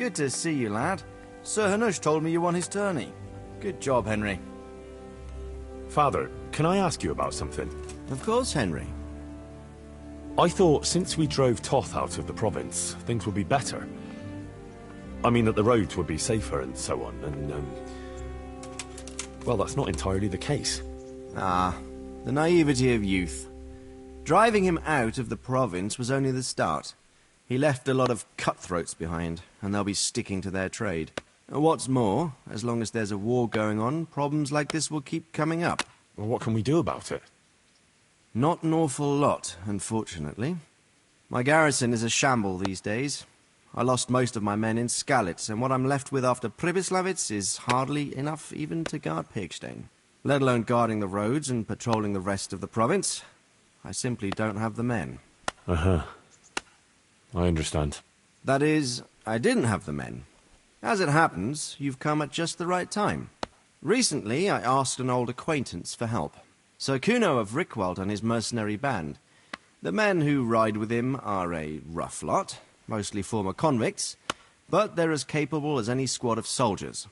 Good to see you, lad. Sir Hanush told me you won his tourney. Good job, Henry. Father, can I ask you about something? Of course, Henry. I thought since we drove Toth out of the province, things would be better. I mean that the roads would be safer and so on, and, well, that's not entirely the case. Ah, the naivety of youth. Driving him out of the province was only the start. He left a lot of cutthroats behind, and they'll be sticking to their trade. What's more, as long as there's a war going on, problems like this will keep coming up. Well, what can we do about it? Not an awful lot, unfortunately. My garrison is a shamble these days. I lost most of my men in Skalitz, and what I'm left with after Pribyslavitz is hardly enough even to guard Pigstein. Let alone guarding the roads and patrolling the rest of the province. I simply don't have the men. Uh-huh. I understand. That is, I didn't have the men. As it happens, you've come at just the right time. Recently, I asked an old acquaintance for help. Sir Kuno of Rickwald and his mercenary band. The men who ride with him are a rough lot, mostly former convicts, but they're as capable as any squad of soldiers.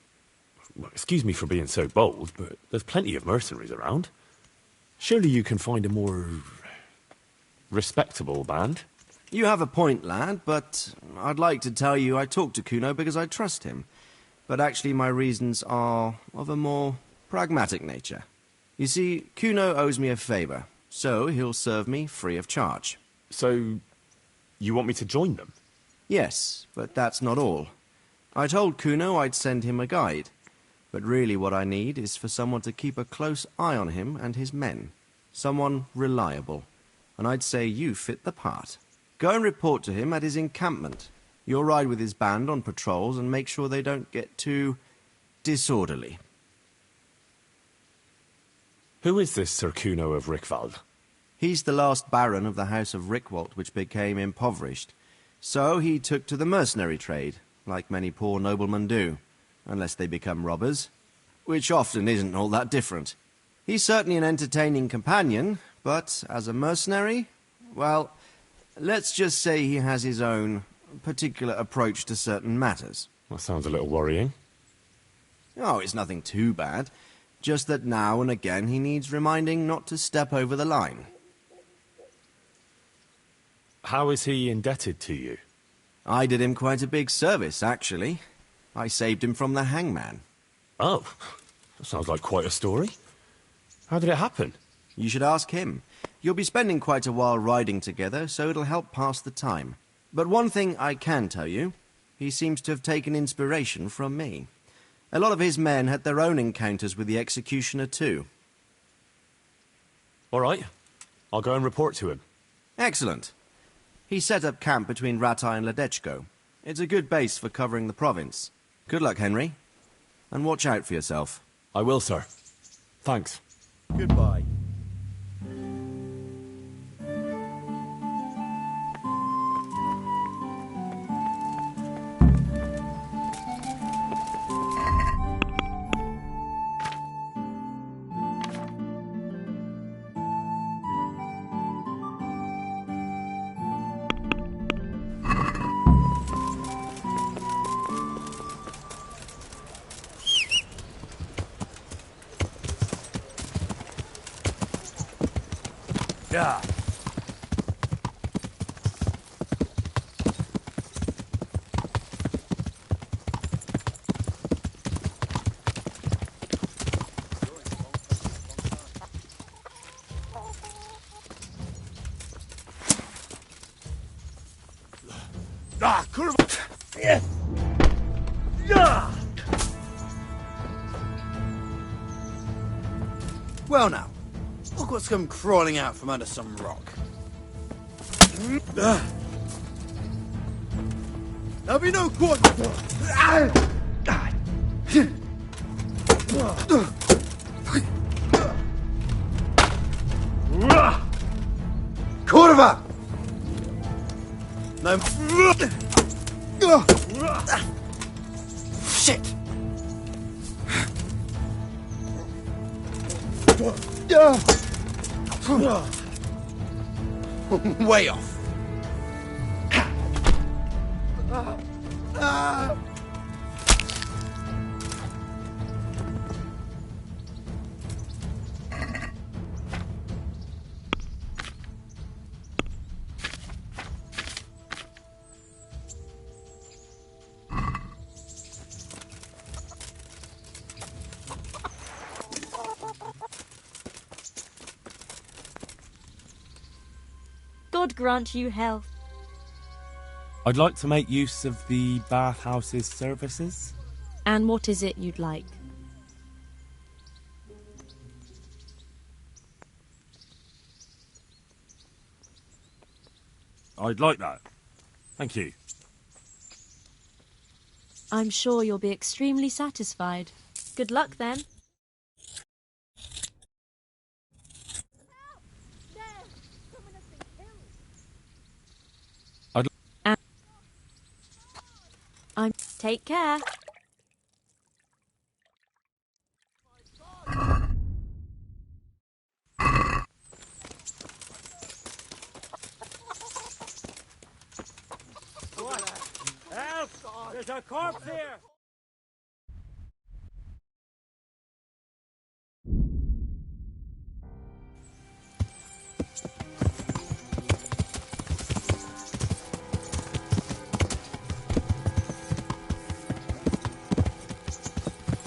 Well, excuse me for being so bold, but there's plenty of mercenaries around. Surely you can find a more respectable band? You have a point, lad, but I'd like to tell you I talked to Kuno because I trust him. But actually my reasons are of a more pragmatic nature. You see, Kuno owes me a favour, so he'll serve me free of charge. So, you want me to join them? Yes, but that's not all. I told Kuno I'd send him a guide, but really what I need is for someone to keep a close eye on him and his men. Someone reliable, and I'd say you fit the part. Go and report to him at his encampment. You'll ride with his band on patrols and make sure they don't get too disorderly. Who is this Sir Kuno of Rickwald? He's the last baron of the House of Rickwald, which became impoverished. So he took to the mercenary trade, like many poor noblemen do, unless they become robbers, which often isn't all that different. He's certainly an entertaining companion, but as a mercenary, well, let's just say he has his own particular approach to certain matters. That sounds a little worrying. Oh, it's nothing too bad. Just that now and again he needs reminding not to step over the line. How is he indebted to you? I did him quite a big service, actually. I saved him from the hangman. Oh, that sounds like quite a story. How did it happen? You should ask him. You'll be spending quite a while riding together, so it'll help pass the time. But one thing I can tell you, he seems to have taken inspiration from me. A lot of his men had their own encounters with the executioner too. All right. I'll go and report to him. Excellent. He set up camp between Ratai and Ledechko. It's a good base for covering the province. Good luck, Henry. And watch out for yourself. I will, sir. Thanks. Goodbye. Yeah. Ah, kurwa! Yeah. Yeah. Well now, look what's come crawling out from under some rock. There'll be no quarter. Kurwa! No. Shit! Way off. God grant you health. I'd like to make use of the bathhouse's services. And what is it you'd like? I'd like that. Thank you. I'm sure you'll be extremely satisfied. Good luck, then. Take care. Help! There's a corpse here!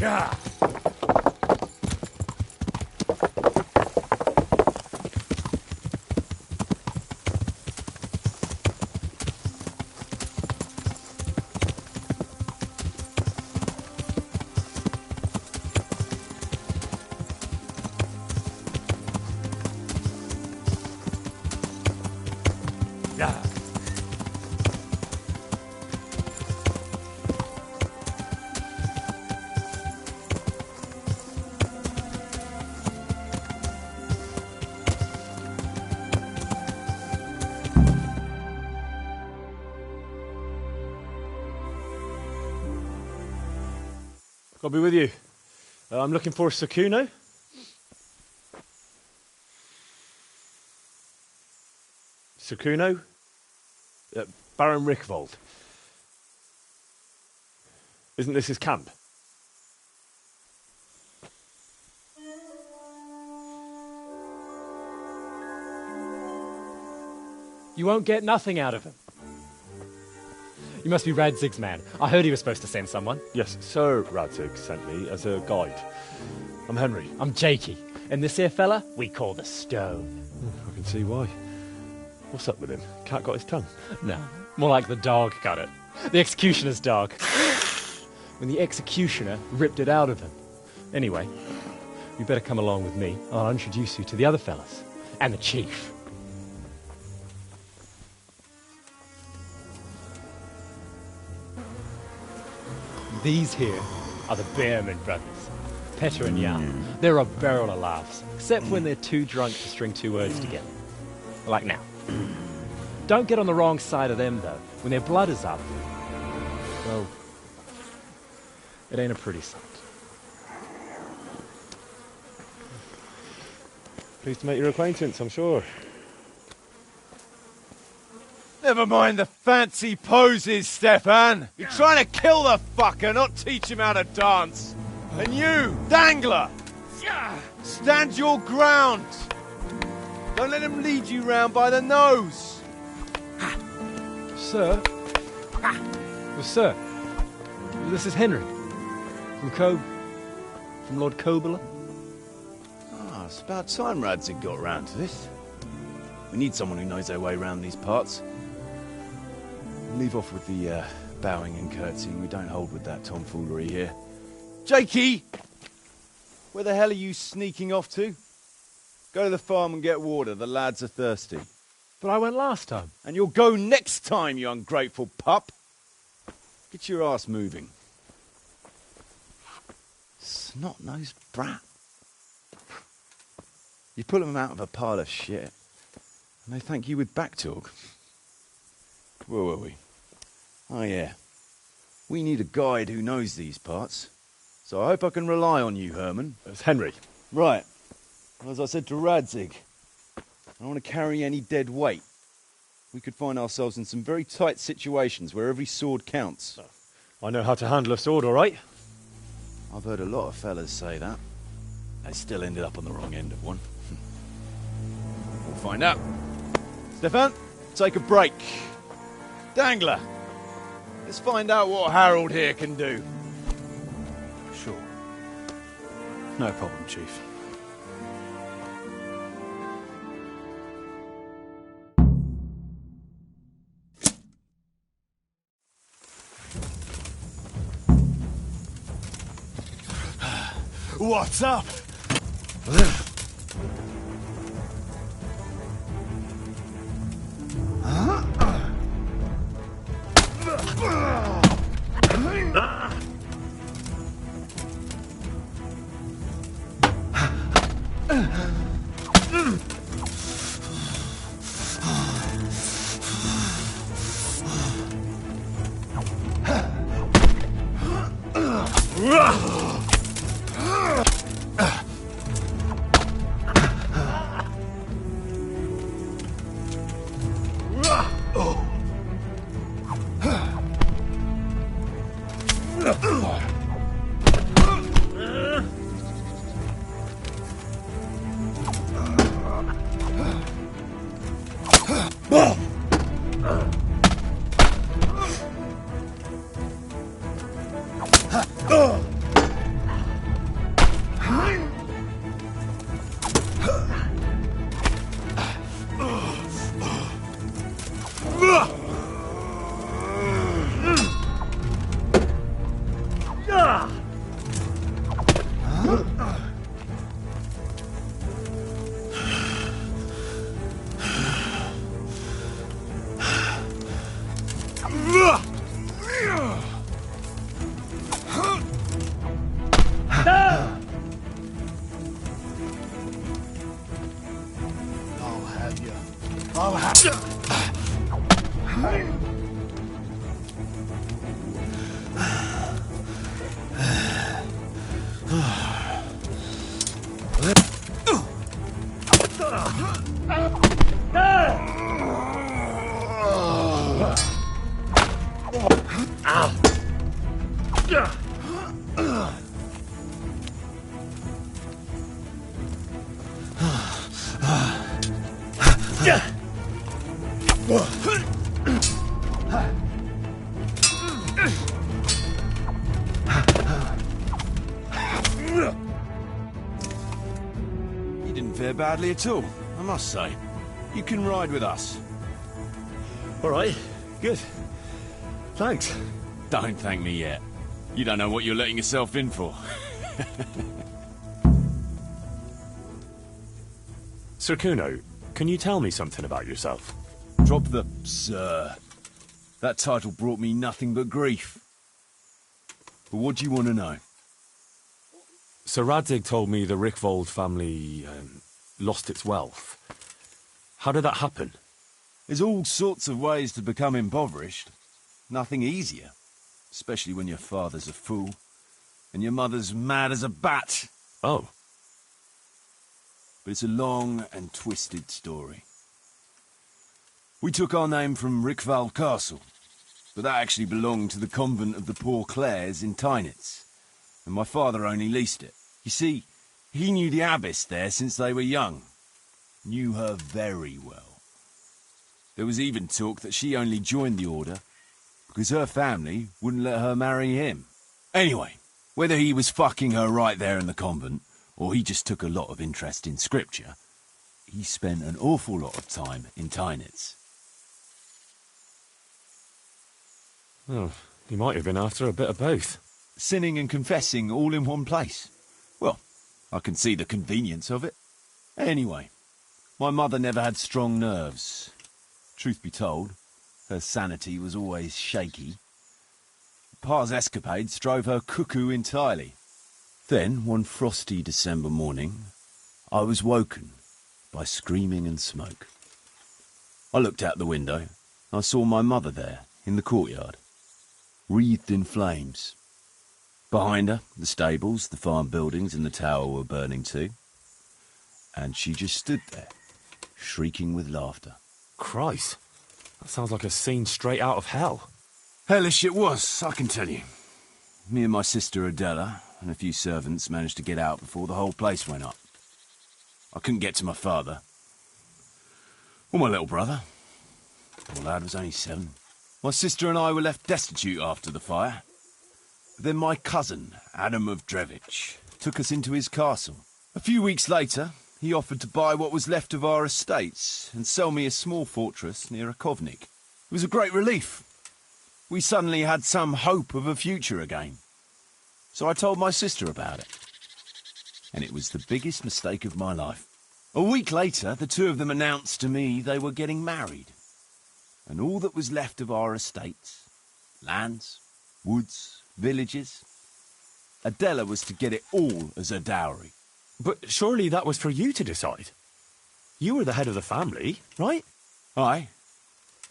Yeah! Yeah! I'll be with you. I'm looking for Sakuno. Sakuno? Baron Rickvold. Isn't this his camp? You won't get nothing out of him. You must be Radzig's man. I heard he was supposed to send someone. Yes, Sir Radzig sent me as a guide. I'm Henry. I'm Jakey. And this here fella, we call the Stone. I can see why. What's up with him? Cat got his tongue? No, more like the dog got it. The executioner's dog. When the executioner ripped it out of him. Anyway, you better come along with me. I'll introduce you to the other fellas. And the chief. These here are the Bearman brothers, Petter and Jan. They're a barrel of laughs, except when they're too drunk to string two words together. Like now. Don't get on the wrong side of them, though. When their blood is up, well, it ain't a pretty sight. Pleased to make your acquaintance, I'm sure. Never mind the fancy poses, Stefan. You're trying to kill the fucker, not teach him how to dance. And you, Dangler, stand your ground. Don't let him lead you round by the nose. Sir? Well, sir, this is Henry. From Lord Kobler. Ah, it's about time Radzig got round to this. We need someone who knows their way around these parts. Leave off with the bowing and curtsying. We don't hold with that tomfoolery here. Jakey! Where the hell are you sneaking off to? Go to the farm and get water. The lads are thirsty. But I went last time. And you'll go next time, you ungrateful pup. Get your ass moving. Snot-nosed brat. You pull them out of a pile of shit, and they thank you with back talk. Where were we? Oh yeah. We need a guide who knows these parts. So I hope I can rely on you, Herman. It's Henry. Right. As I said to Radzig, I don't want to carry any dead weight. We could find ourselves in some very tight situations where every sword counts. I know how to handle a sword, all right? I've heard a lot of fellas say that. They still ended up on the wrong end of one. We'll find out. Stefan, take a break. Dangler, let's find out what Harold here can do. Sure. No problem, Chief. What's up? You didn't fare badly at all, I must say. You can ride with us. All right, good. Thanks. Don't thank me yet. You don't know what you're letting yourself in for. Sir Kuno, can you tell me something about yourself? Drop the sir. That title brought me nothing but grief. But what do you want to know? Sir Radzig told me the Rickvold family lost its wealth. How did that happen? There's all sorts of ways to become impoverished. Nothing easier. Especially when your father's a fool. And your mother's mad as a bat. Oh. But it's a long and twisted story. We took our name from Rickvold Castle. But that actually belonged to the convent of the Poor Clares in Tynitz. And my father only leased it. You see, he knew the abbess there since they were young. Knew her very well. There was even talk that she only joined the order because her family wouldn't let her marry him. Anyway, whether he was fucking her right there in the convent, or he just took a lot of interest in scripture, he spent an awful lot of time in Tynitz. Oh, he might have been after a bit of both. Sinning and confessing all in one place. Well, I can see the convenience of it. Anyway, my mother never had strong nerves. Truth be told, her sanity was always shaky. Pa's escapades drove her cuckoo entirely. Then, one frosty December morning, I was woken by screaming and smoke. I looked out the window, and I saw my mother there, in the courtyard, wreathed in flames. Behind her, the stables, the farm buildings and the tower were burning too. And she just stood there, shrieking with laughter. Christ, that sounds like a scene straight out of hell. Hellish it was, I can tell you. Me and my sister Adela and a few servants managed to get out before the whole place went up. I couldn't get to my father. Or my little brother. Poor lad was only 7. My sister and I were left destitute after the fire. Then my cousin, Adam of Drevich, took us into his castle. A few weeks later, he offered to buy what was left of our estates and sell me a small fortress near a Kovnik. It was a great relief. We suddenly had some hope of a future again. So I told my sister about it. and it was the biggest mistake of my life. A week later, the two of them announced to me they were getting married. And all that was left of our estates, lands, woods, villages, Adela was to get it all as her dowry. But surely that was for you to decide. You were the head of the family, right? Aye.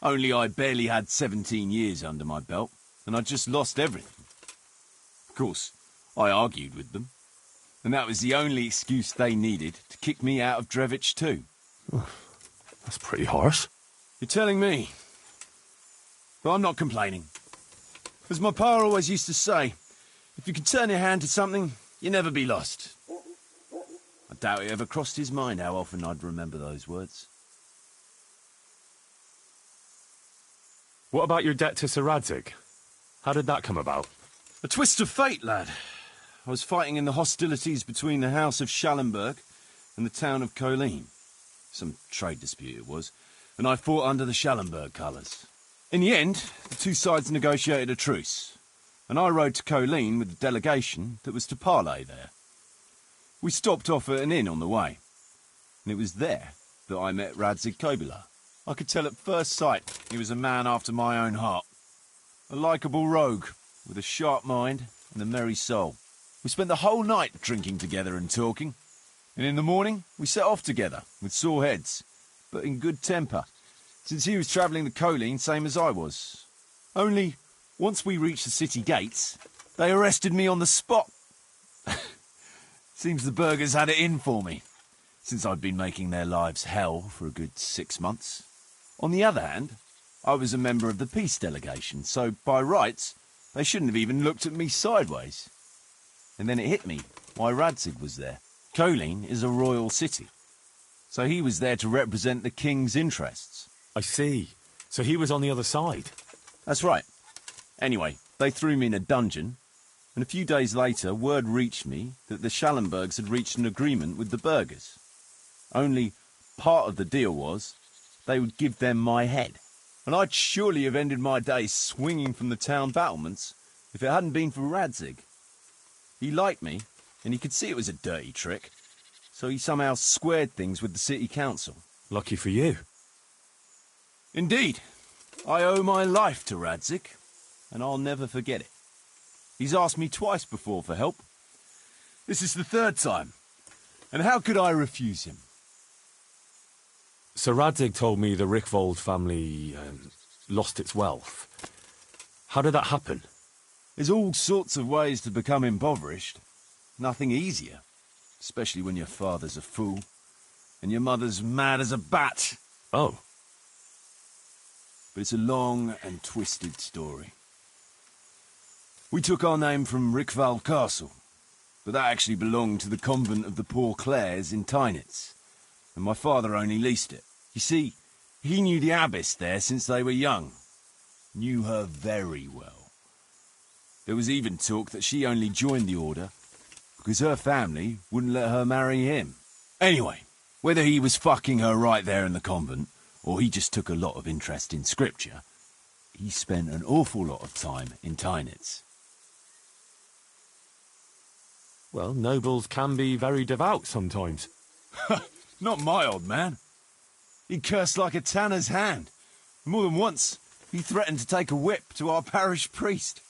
Only I barely had 17 years under my belt, and I'd just lost everything. Of course, I argued with them, and that was the only excuse they needed to kick me out of Drevich too. That's pretty harsh. You're telling me. But I'm not complaining. As my pa always used to say, if you can turn your hand to something, you'll never be lost. I doubt it ever crossed his mind how often I'd remember those words. What about your debt to Sir Radzig? How did that come about? A twist of fate, lad. I was fighting in the hostilities between the House of Schallenberg and the town of Colleen. Some trade dispute it was, and I fought under the Schallenberg colours. In the end, the two sides negotiated a truce, and I rode to Colleen with the delegation that was to parley there. We stopped off at an inn on the way, and it was there that I met Radzig Kobyla. I could tell at first sight he was a man after my own heart. A likeable rogue, with a sharp mind and a merry soul. We spent the whole night drinking together and talking, and in the morning we set off together, with sore heads, but in good temper, since he was travelling the Colleen same as I was. Only, once we reached the city gates, they arrested me on the spot. Seems the burghers had it in for me, since I'd been making their lives hell for a good 6 months. On the other hand, I was a member of the peace delegation, so by rights, they shouldn't have even looked at me sideways. And then it hit me why Radzig was there. Colleen is a royal city, so he was there to represent the king's interests. I see. So he was on the other side. That's right. Anyway, they threw me in a dungeon, and a few days later word reached me that the Schallenbergs had reached an agreement with the burghers. Only part of the deal was they would give them my head. And I'd surely have ended my days swinging from the town battlements if it hadn't been for Radzig. He liked me, and he could see it was a dirty trick, so he somehow squared things with the city council. Lucky for you. Indeed. I owe my life to Radzig, and I'll never forget it. He's asked me twice before for help. This is the third time, and how could I refuse him? Sir Radzig told me the Rickvold family lost its wealth. How did that happen? There's all sorts of ways to become impoverished. Nothing easier, especially when your father's a fool and your mother's mad as a bat. Oh. But it's a long and twisted story. We took our name from Rickval Castle, but that actually belonged to the convent of the Poor Clares in Tynitz, and my father only leased it. You see, he knew the abbess there since they were young. Knew her very well. There was even talk that she only joined the order because her family wouldn't let her marry him. Anyway, whether he was fucking her right there in the convent, or he just took a lot of interest in scripture, he spent an awful lot of time in Tynitz. Well, nobles can be very devout sometimes. Not my old man. He cursed like a tanner's hand. More than once, he threatened to take a whip to our parish priest.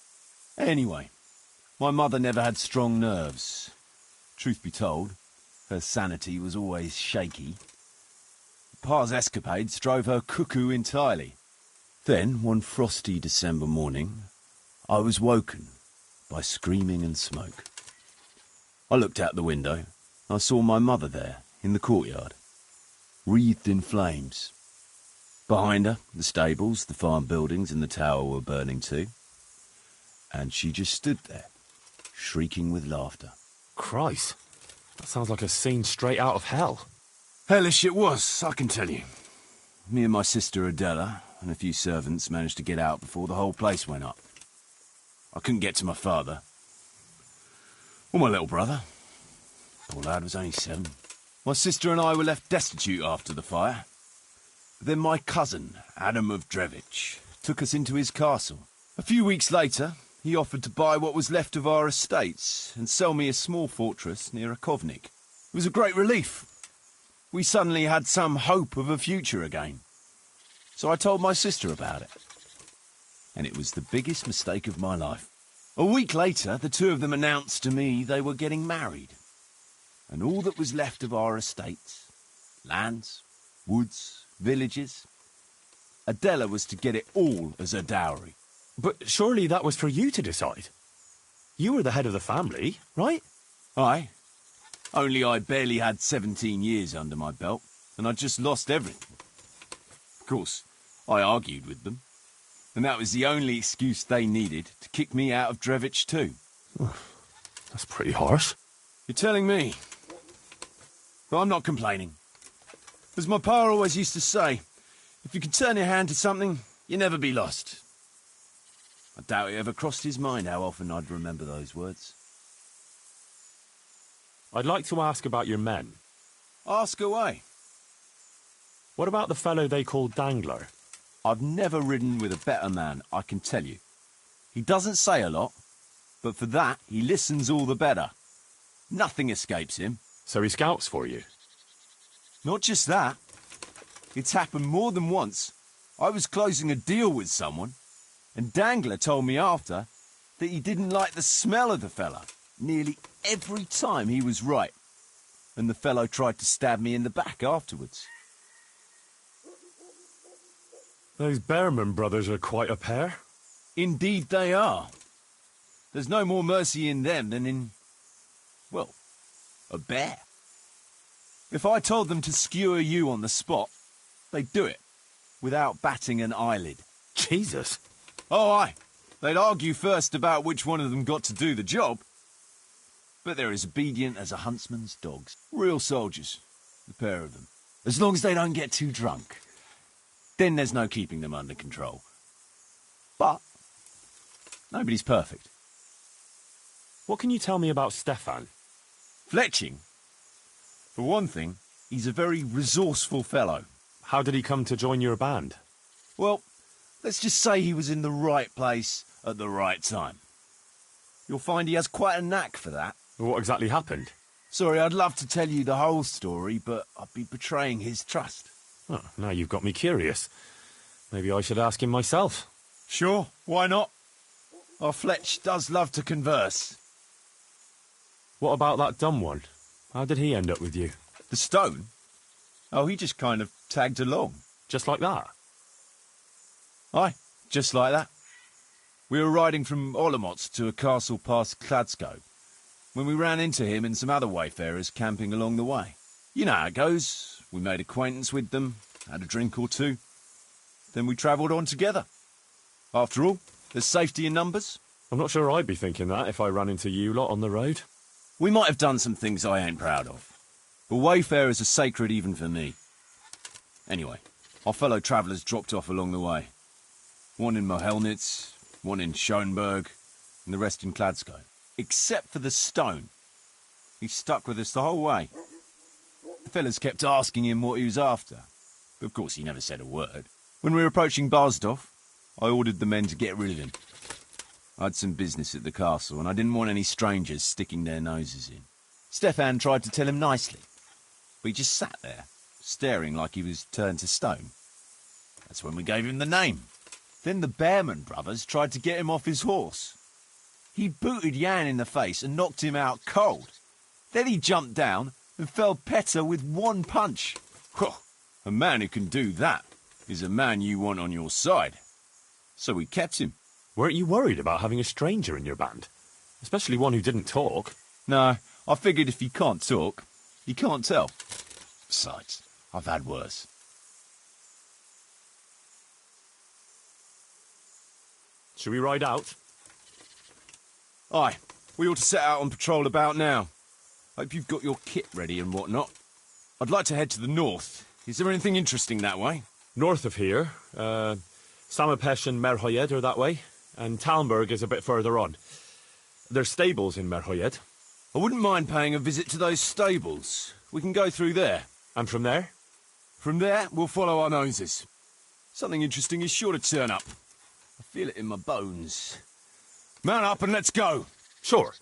Anyway, my mother never had strong nerves. Truth be told, her sanity was always shaky. Pa's escapades drove her cuckoo entirely. Then, one frosty December morning, I was woken by screaming and smoke. I looked out the window. I saw my mother there, in the courtyard, wreathed in flames. Behind her, the stables, the farm buildings and the tower were burning too. And she just stood there, shrieking with laughter. Christ, that sounds like a scene straight out of hell. Hellish it was, I can tell you. Me and my sister Adela and a few servants managed to get out before the whole place went up. I couldn't get to my father. Or my little brother. Poor lad was only 7. My sister and I were left destitute after the fire. Then my cousin, Adam of Drevich, took us into his castle. A few weeks later, he offered to buy what was left of our estates and sell me a small fortress near a Kovnik. It was a great relief. We suddenly had some hope of a future again. So I told my sister about it. And it was the biggest mistake of my life. A week later, the two of them announced to me they were getting married. And all that was left of our estates, lands, woods, villages, Adela was to get it all as a dowry. But surely that was for you to decide. You were the head of the family, right? Aye. Only I barely had 17 years under my belt, and I'd just lost everything. Of course, I argued with them, and that was the only excuse they needed to kick me out of Drevich too. That's pretty harsh. You're telling me. But I'm not complaining. As my pa always used to say, if you can turn your hand to something, you'll never be lost. I doubt it ever crossed his mind how often I'd remember those words. I'd like to ask about your men. Ask away. What about the fellow they call Dangler? I've never ridden with a better man, I can tell you. He doesn't say a lot, but for that, he listens all the better. Nothing escapes him. So he scouts for you? Not just that. It's happened more than once. I was closing a deal with someone, and Dangler told me after that he didn't like the smell of the fella nearly every time he was right, and the fellow tried to stab me in the back afterwards. Those Behrman brothers are quite a pair. Indeed they are. There's no more mercy in them than in, well, a bear. If I told them to skewer you on the spot, they'd do it, without batting an eyelid. Jesus. Oh, aye. They'd argue first about which one of them got to do the job. But they're as obedient as a huntsman's dogs. Real soldiers, the pair of them. As long as they don't get too drunk. Then there's no keeping them under control. But nobody's perfect. What can you tell me about Stefan? Fletching? For one thing, he's a very resourceful fellow. How did he come to join your band? Well, let's just say he was in the right place at the right time. You'll find he has quite a knack for that. What exactly happened? Sorry, I'd love to tell you the whole story, but I'd be betraying his trust. Oh, now you've got me curious. Maybe I should ask him myself. Sure, why not? Our Fletch does love to converse. What about that dumb one? How did he end up with you? The stone? Oh, he just kind of tagged along. Just like that? Aye, just like that. We were riding from Olomouc to a castle past Kladsko, when we ran into him and some other wayfarers camping along the way. You know how it goes. We made acquaintance with them, had a drink or two. Then we travelled on together. After all, there's safety in numbers. I'm not sure I'd be thinking that if I ran into you lot on the road. We might have done some things I ain't proud of, but wayfarers are sacred even for me. Anyway, our fellow travellers dropped off along the way. One in Mohelnitz, one in Schoenberg, and the rest in Kladsko. Except for the stone. He stuck with us the whole way. The fellas kept asking him what he was after, but of course he never said a word. When we were approaching Barsdorf, I ordered the men to get rid of him. I had some business at the castle, and I didn't want any strangers sticking their noses in. Stefan tried to tell him nicely, but he just sat there, staring like he was turned to stone. That's when we gave him the name. Then the Behrman brothers tried to get him off his horse. He booted Jan in the face and knocked him out cold. Then he jumped down and felled Petter with one punch. A man who can do that is a man you want on your side. So we kept him. Weren't you worried about having a stranger in your band? Especially one who didn't talk. No, I figured if you can't talk, you can't tell. Besides, I've had worse. Should we ride out? Aye, we ought to set out on patrol about now. Hope you've got your kit ready and whatnot. I'd like to head to the north. Is there anything interesting that way? North of here, Samapesh and Merhoyed are that way, and Talmberg is a bit further on. There's stables in Merhoyed. I wouldn't mind paying a visit to those stables. We can go through there. And from there? From there, we'll follow our noses. Something interesting is sure to turn up. I feel it in my bones. Mount up and let's go. Sure.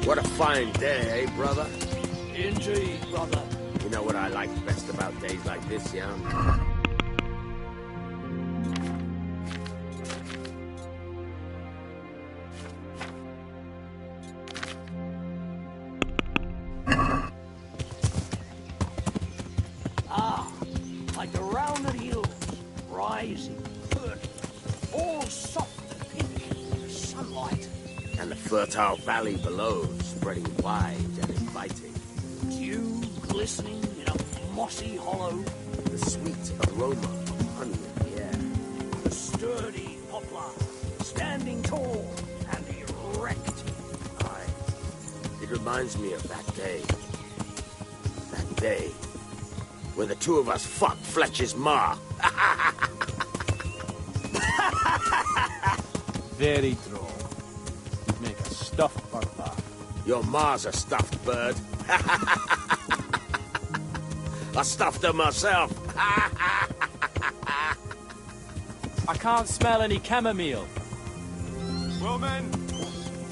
What a fine day, eh, brother? Indeed, brother. You know what I like best about days like this, yeah? Like the rounded hills, rising, all soft and pink, sunlight. And the fertile valley below, spreading wide and inviting. Dew glistening in a mossy hollow. The sweet aroma of honey in the air. The sturdy poplar, standing tall and erect. Aye. It reminds me of that day. That day where the two of us fucked Fletcher's ma. Very droll. You'd make a stuffed bird. Your ma's a stuffed bird. I stuffed her myself. I can't smell any chamomile. Well, men,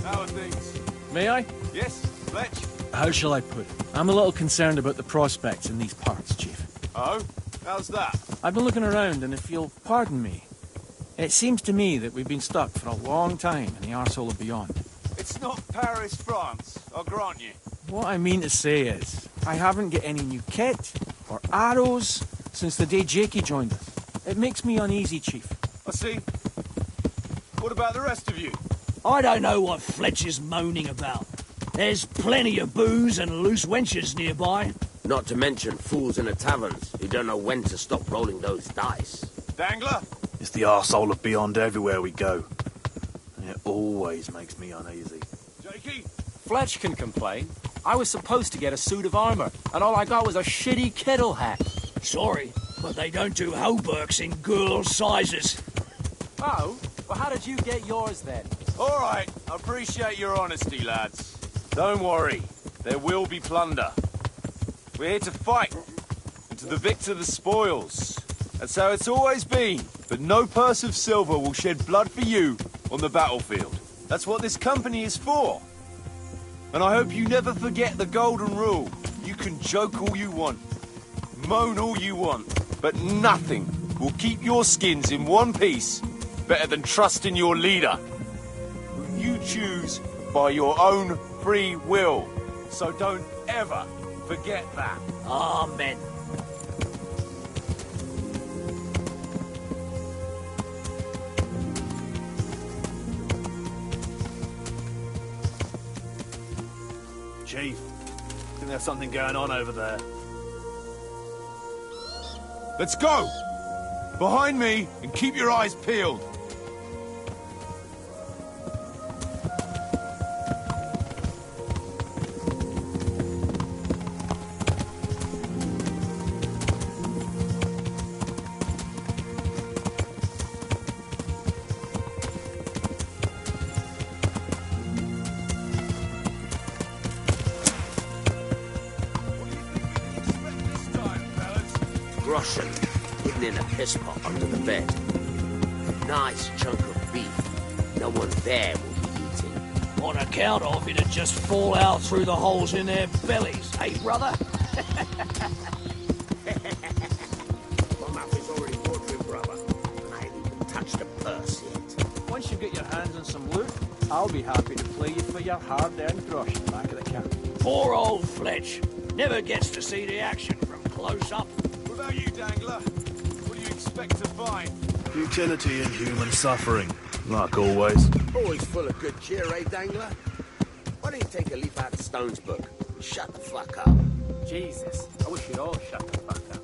how are things? May I? Yes, Fletch? How shall I put it? I'm a little concerned about the prospects in these parts, Chief. Oh? How's that? I've been looking around, and if you'll pardon me, it seems to me that we've been stuck for a long time in the arsehole of beyond. It's not Paris, France, I'll grant you. What I mean to say is, I haven't got any new kit or arrows since the day Jakey joined us. It makes me uneasy, Chief. I see. What about the rest of you? I don't know what Fletcher's moaning about. There's plenty of booze and loose wenches nearby. Not to mention fools in the taverns who don't know when to stop rolling those dice. Dangler? It's the arsehole of beyond everywhere we go. And it always makes me uneasy. Jakey? Fletch can complain. I was supposed to get a suit of armor, and all I got was a shitty kettle hat. Sorry, but they don't do hauberks in girls' sizes. Oh? Well, how did you get yours then? All right, I appreciate your honesty, lads. Don't worry, there will be plunder. We're here to fight, and to the victor the spoils. That's how it's always been. But no purse of silver will shed blood for you on the battlefield. That's what this company is for. And I hope you never forget the golden rule. You can joke all you want, moan all you want, but nothing will keep your skins in one piece better than trusting your leader, who you choose by your own free will. So don't ever forget that. Amen. Chief, I think there's something going on over there. Let's go! Behind me, and keep your eyes peeled. Groschen, hidden in a piss pot under the bed. Nice chunk of beef. No one there will be eating. On account of it'd just fall out through the holes in their bellies, eh, brother? My mouth is already watering, brother. And I haven't even touched a purse yet. Once you get your hands on some loot, I'll be happy to play you for your hard-earned grosh in the back of the camp. Poor old Fletch. Never gets to see the action from close up. What about you, Dangler? What do you expect to find? Futility and human suffering, like always. Always full of good cheer, eh, Dangler? Why don't you take a leaf out of Stone's book and shut the fuck up? Jesus, I wish you'd all shut the fuck up.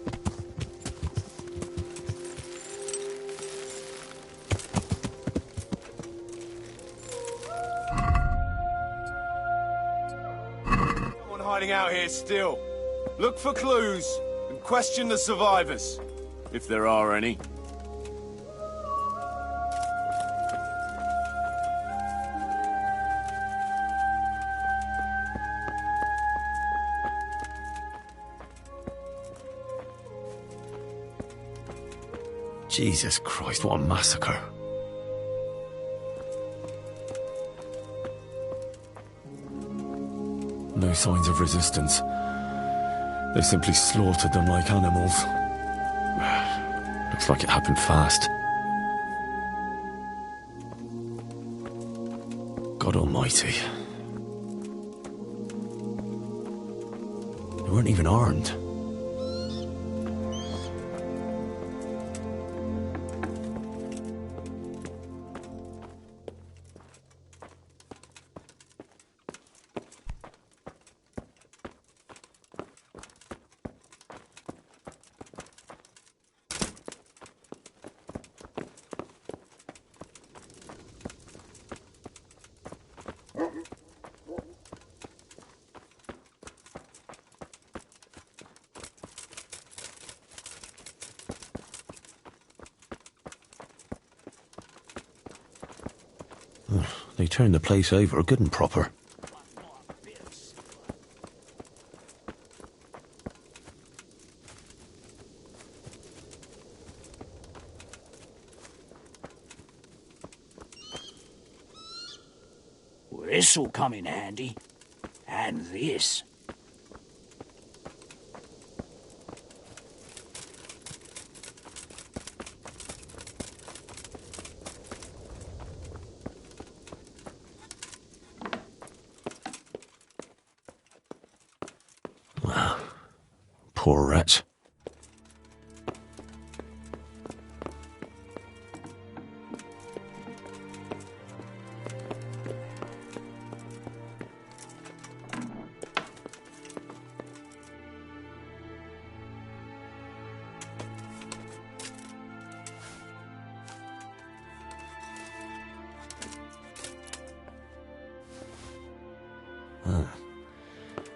Someone hiding out here still. Look for clues and question the survivors, if there are any. Jesus Christ, what a massacre. No signs of resistance. They simply slaughtered them like animals. Looks like it happened fast. God almighty. They weren't even armed. They turned the place over good and proper. Well, this'll come in handy. And this. Poor wretch.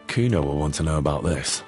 Kuno will want to know about this.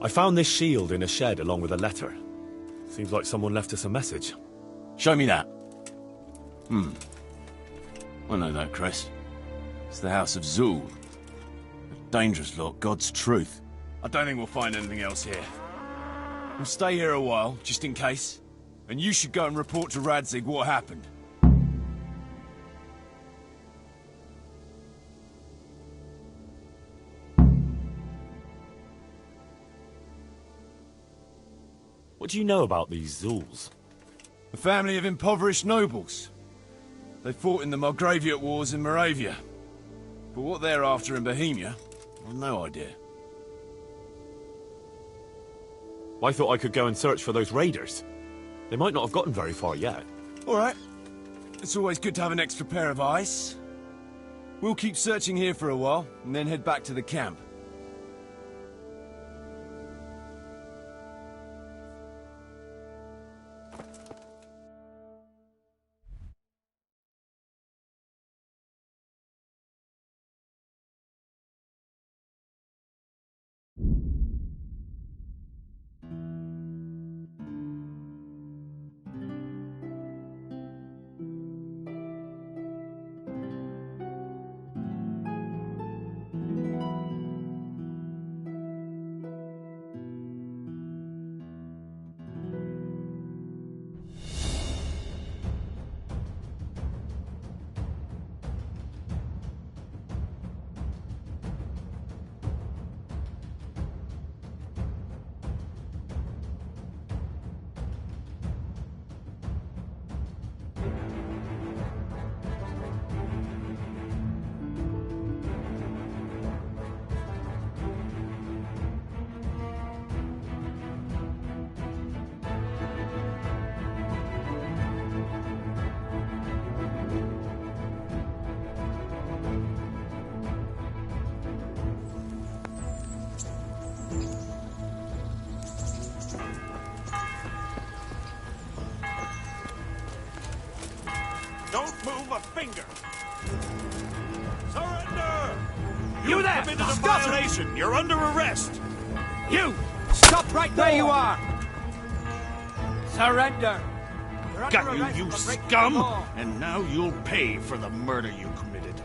I found this shield in a shed along with a letter. Seems like someone left us a message. Show me that. I know that crest. It's the House of Zul. A dangerous lot, God's truth. I don't think we'll find anything else here. We'll stay here a while, just in case. And you should go and report to Radzig what happened. What do you know about these Zuls? A family of impoverished nobles. They fought in the Margraviate Wars in Moravia. But what they're after in Bohemia, I've no idea. I thought I could go and search for those raiders. They might not have gotten very far yet. All right. It's always good to have an extra pair of eyes. We'll keep searching here for a while, and then head back to the camp. Don't move a finger! Surrender! You there! Committed a Stop it! violation! You're under arrest! You! Stop right there you are! Surrender! Got you scum! And now you'll pay for the murder you committed.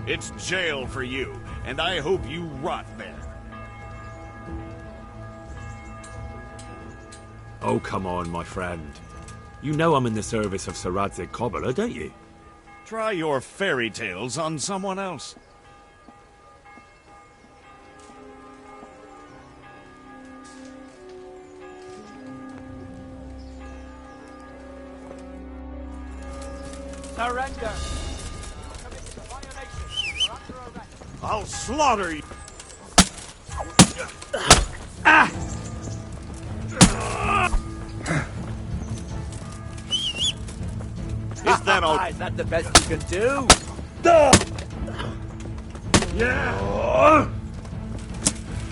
It's jail for you, and I hope you rot there. Oh, come on, my friend. You know I'm in the service of Sir Radzig Cobbler, don't you? Try your fairy tales on someone else. Surrender! I'll slaughter you! Is that all? Is that the best you can do? Yeah!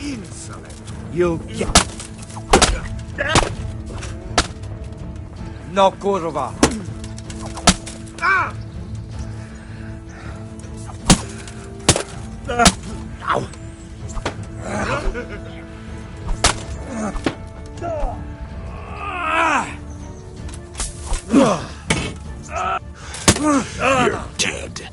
Insolent! You'll get... No kurwa! You're dead.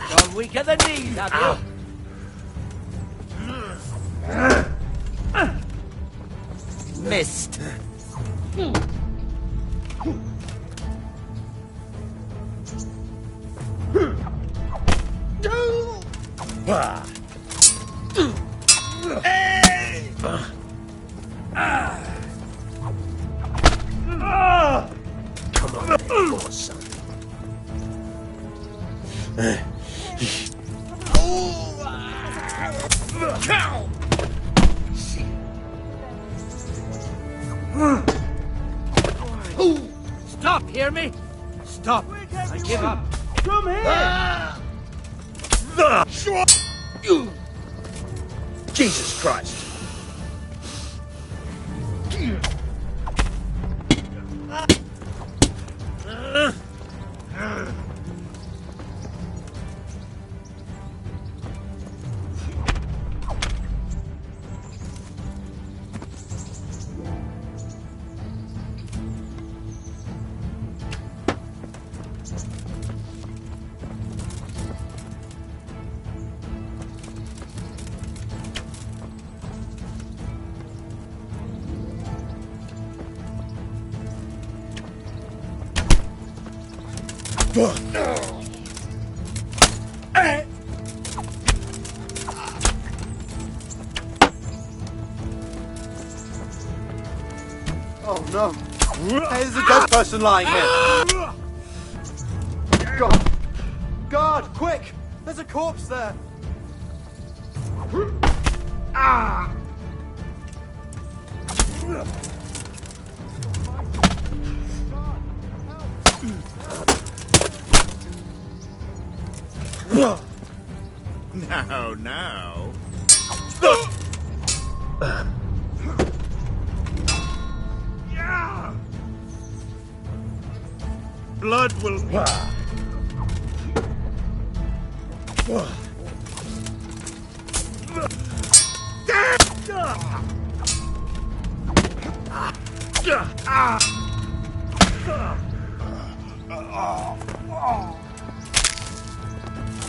Gone weak at the knees, have you? Missed. Come on, poor son. Stop, hear me? Stop. I give up. Come here! Jesus Christ! Oh no! Hey, there's a dead person lying here! God! Guard, quick! There's a corpse there! Now. Blood will...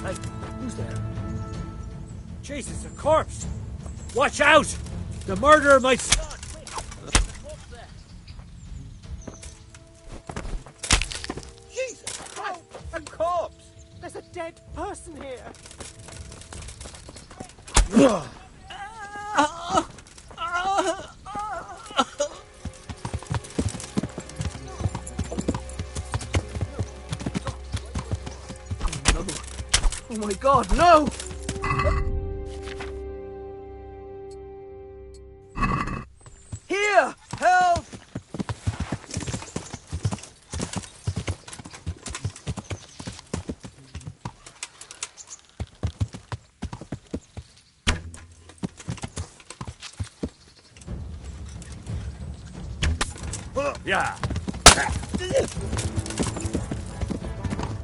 Hey, who's there? Jesus, a corpse! Watch out! The murderer might... Jesus Christ! A corpse! There's a dead person here! Oh my god, no! Here! Help! Yeah.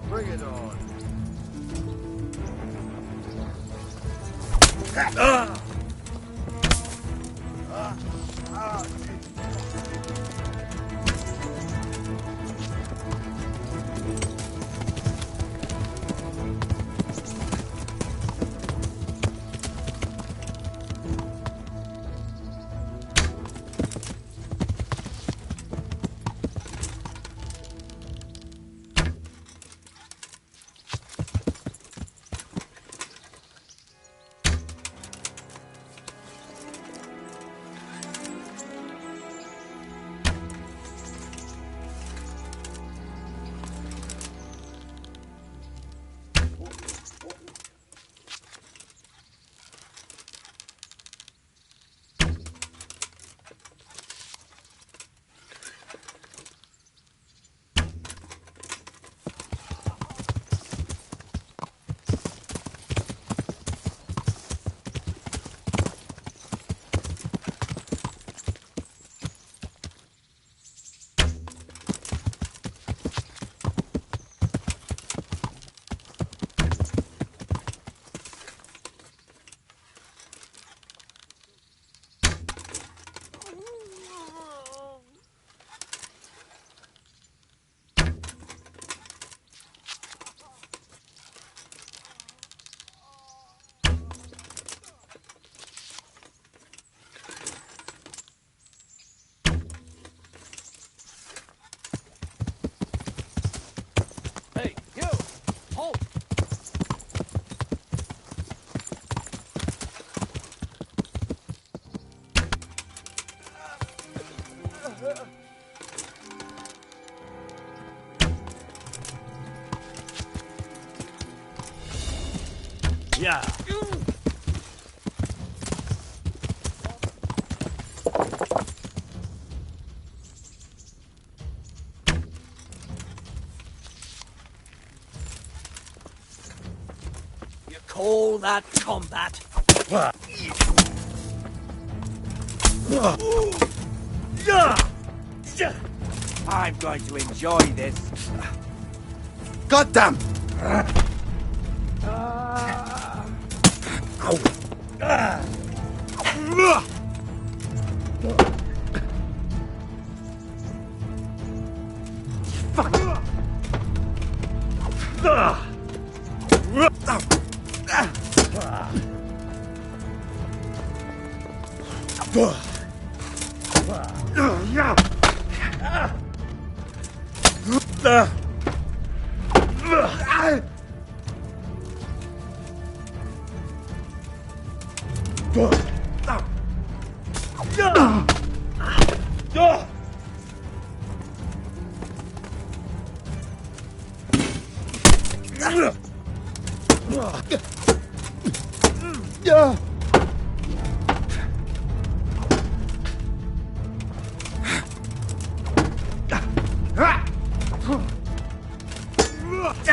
Bring it on. Hey, you! Halt! Yeah. You call that combat? I'm going to enjoy this. Goddamn!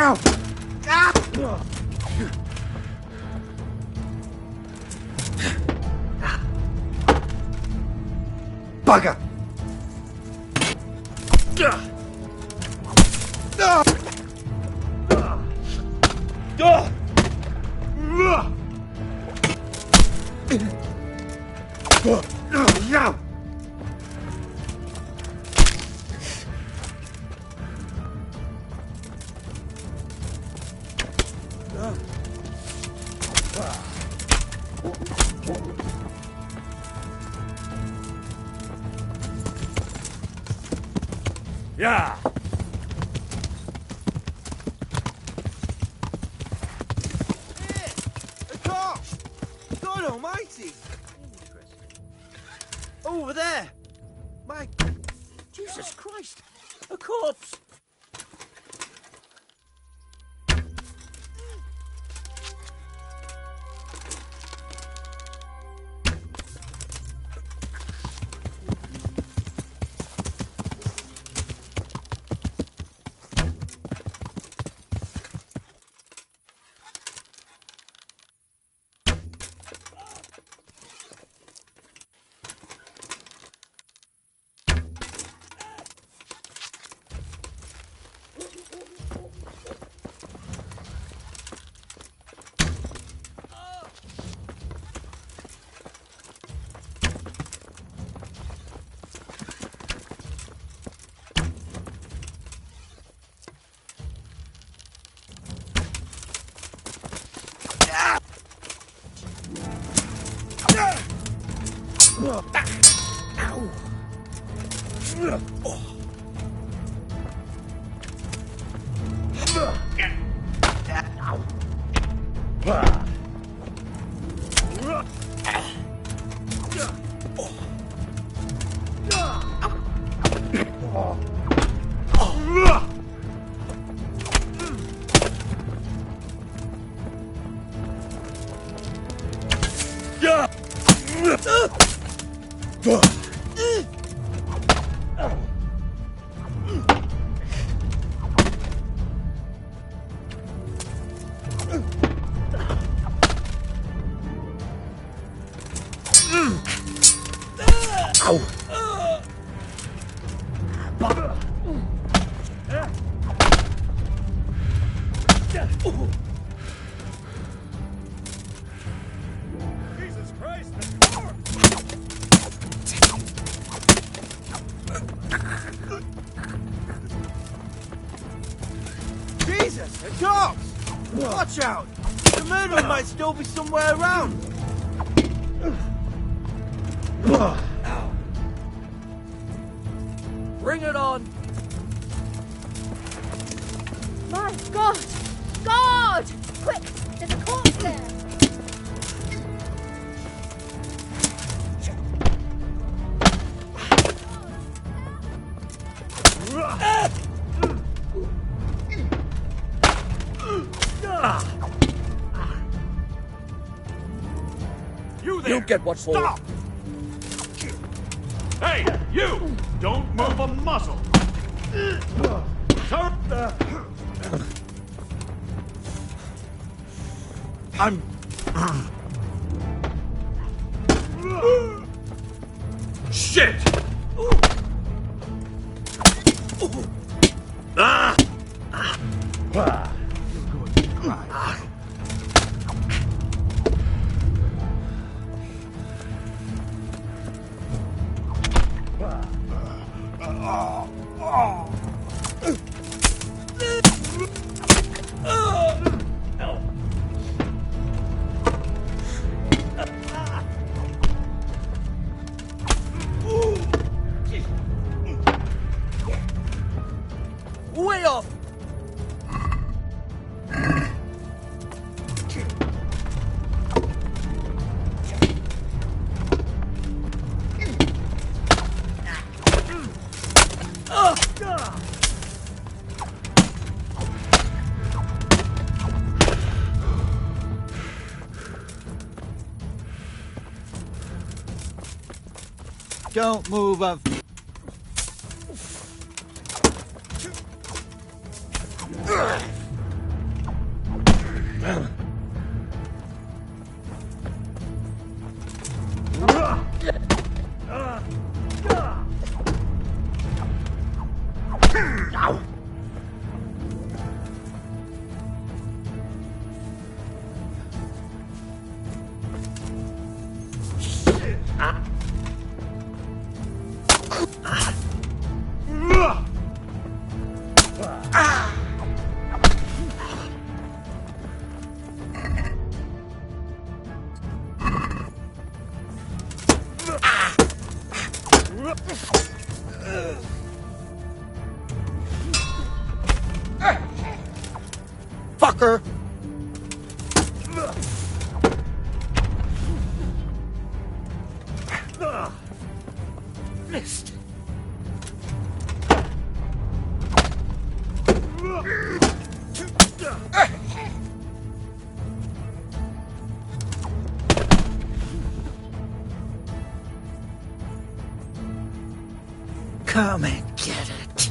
Ow! Ah! Bugger! Yeah. A car! God almighty! Over there! My... Jesus Christ! A corpse! Jesus Christ! Jesus, a corpse! Watch out! The murderer might still be somewhere around! Bring it on! My God! God! Quick! There's a corpse there! You there! You get what for? Stop! Hey, you! Don't move a muscle! I'm... Shit! Ah! Way off! Don't move up. Fucker! Missed. Come and get it.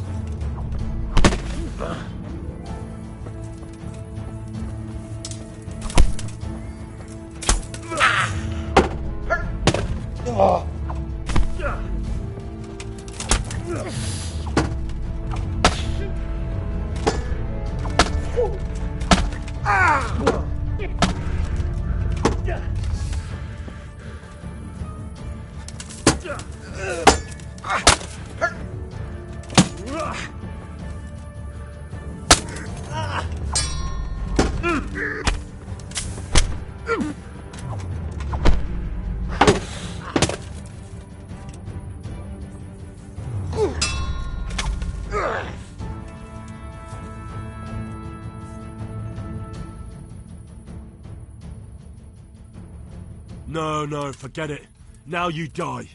No, forget it. Now you die.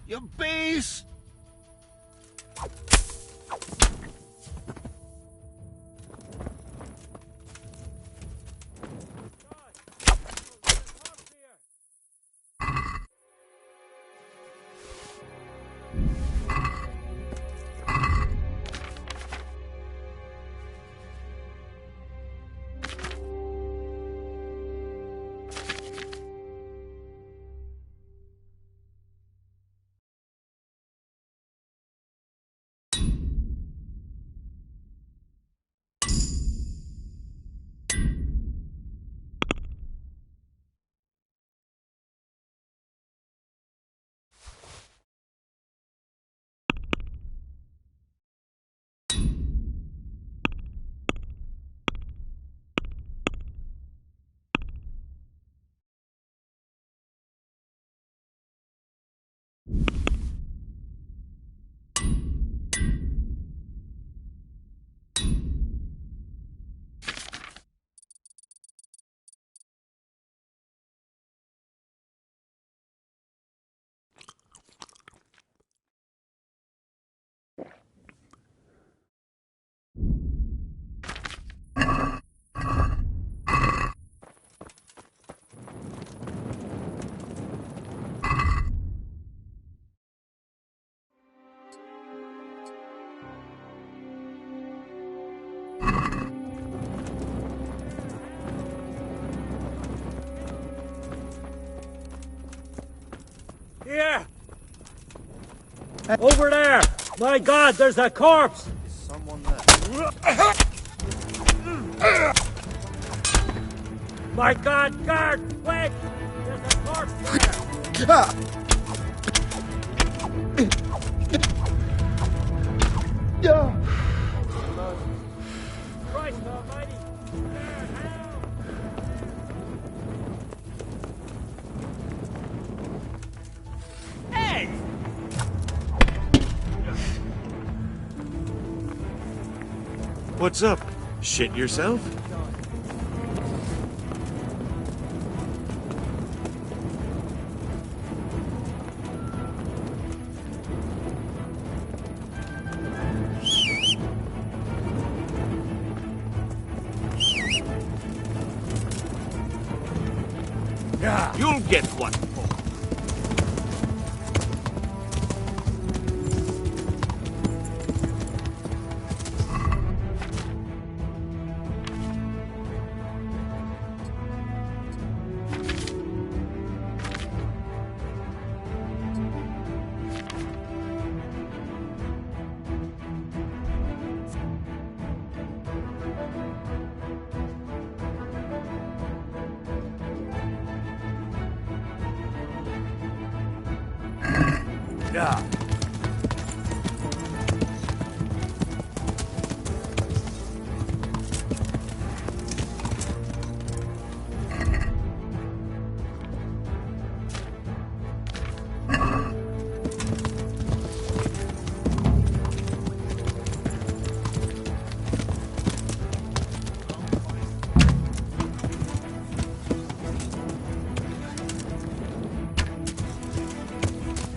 You beast! Here! Over there! My God, there's a corpse! Someone there. My God, guard! Quick! There's a corpse there! Christ almighty! There, help! Hey! What's up? Shit yourself? You'll get one. Yeah.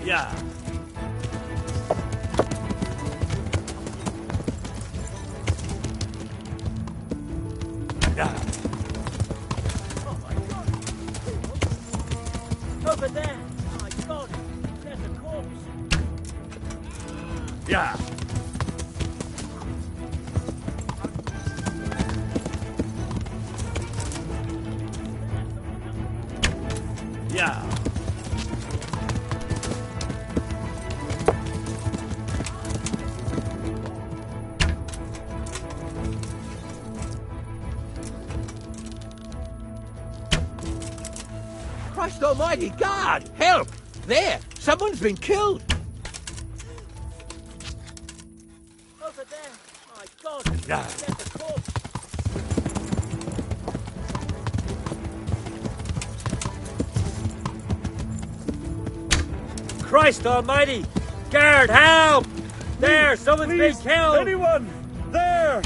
Yeah. Yeah. Oh my God! Over there! My God! There's a corpse! Yeah. Yeah. Christ almighty, God, help! There, someone's been killed! Over there! My God! Yeah. There's a corpse! Christ almighty! Guard, help! There, someone's been killed! Anyone? There!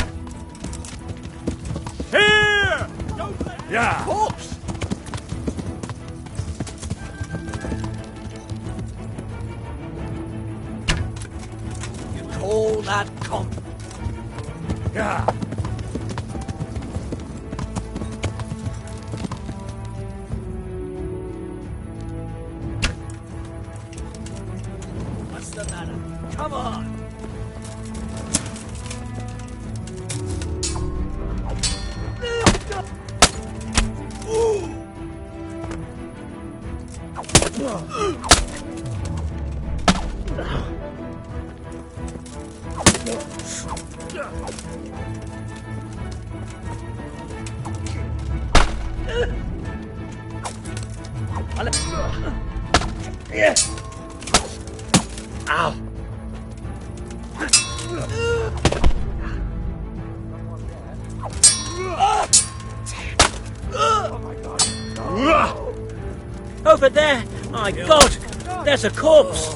Here! Yeah. Corpse! You call that comp? Yeah. What's the matter? Come on! Ow! Over there! My God! There's a corpse!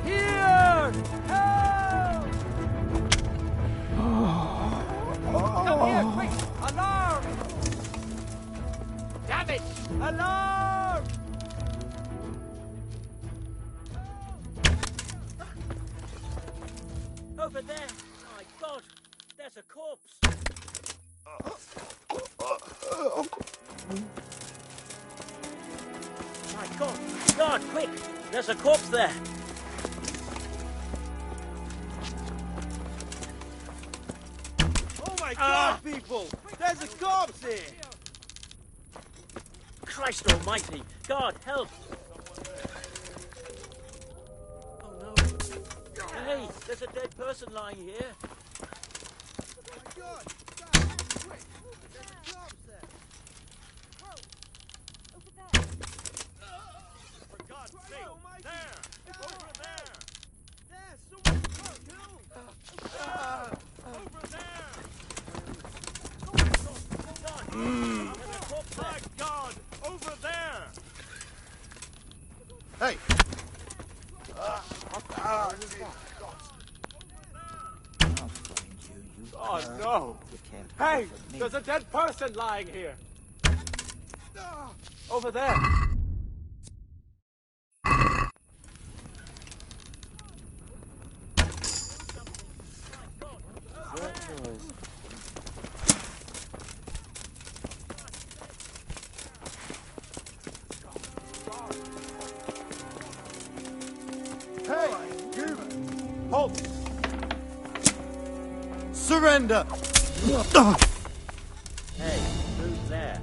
Here! Help! Come here, quick! Alarm! Damn it! Alarm! Over there! My God! There's a corpse! My God! God, quick! There's a corpse there! Oh my God, people! There's a corpse here! Christ almighty! God, help! Oh no! Hey, there's a dead person lying here! Oh my God! Quick! There's a corpse there! For God's sake! There! Over there! There! Someone's got killed! Over there! There's a corpse there! My God! Over there! Hey! Oh no! Hey! There's a dead person lying here! Over there! Hey! You! Halt! Surrender! Hey, who's there?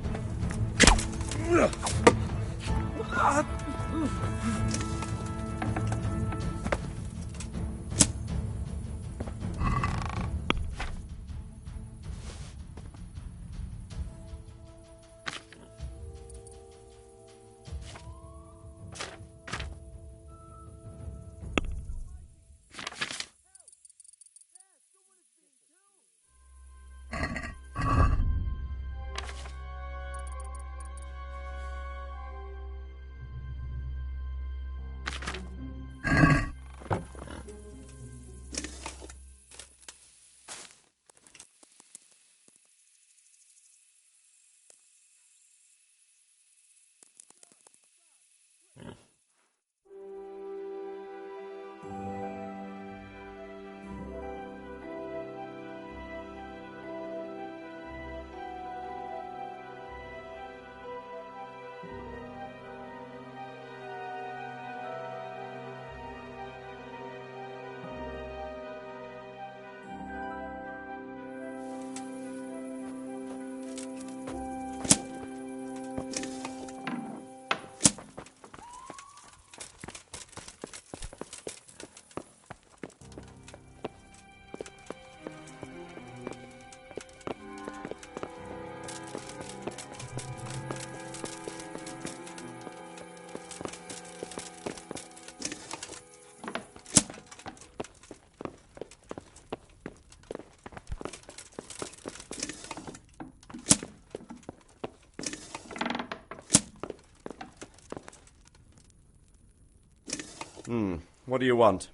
What do you want?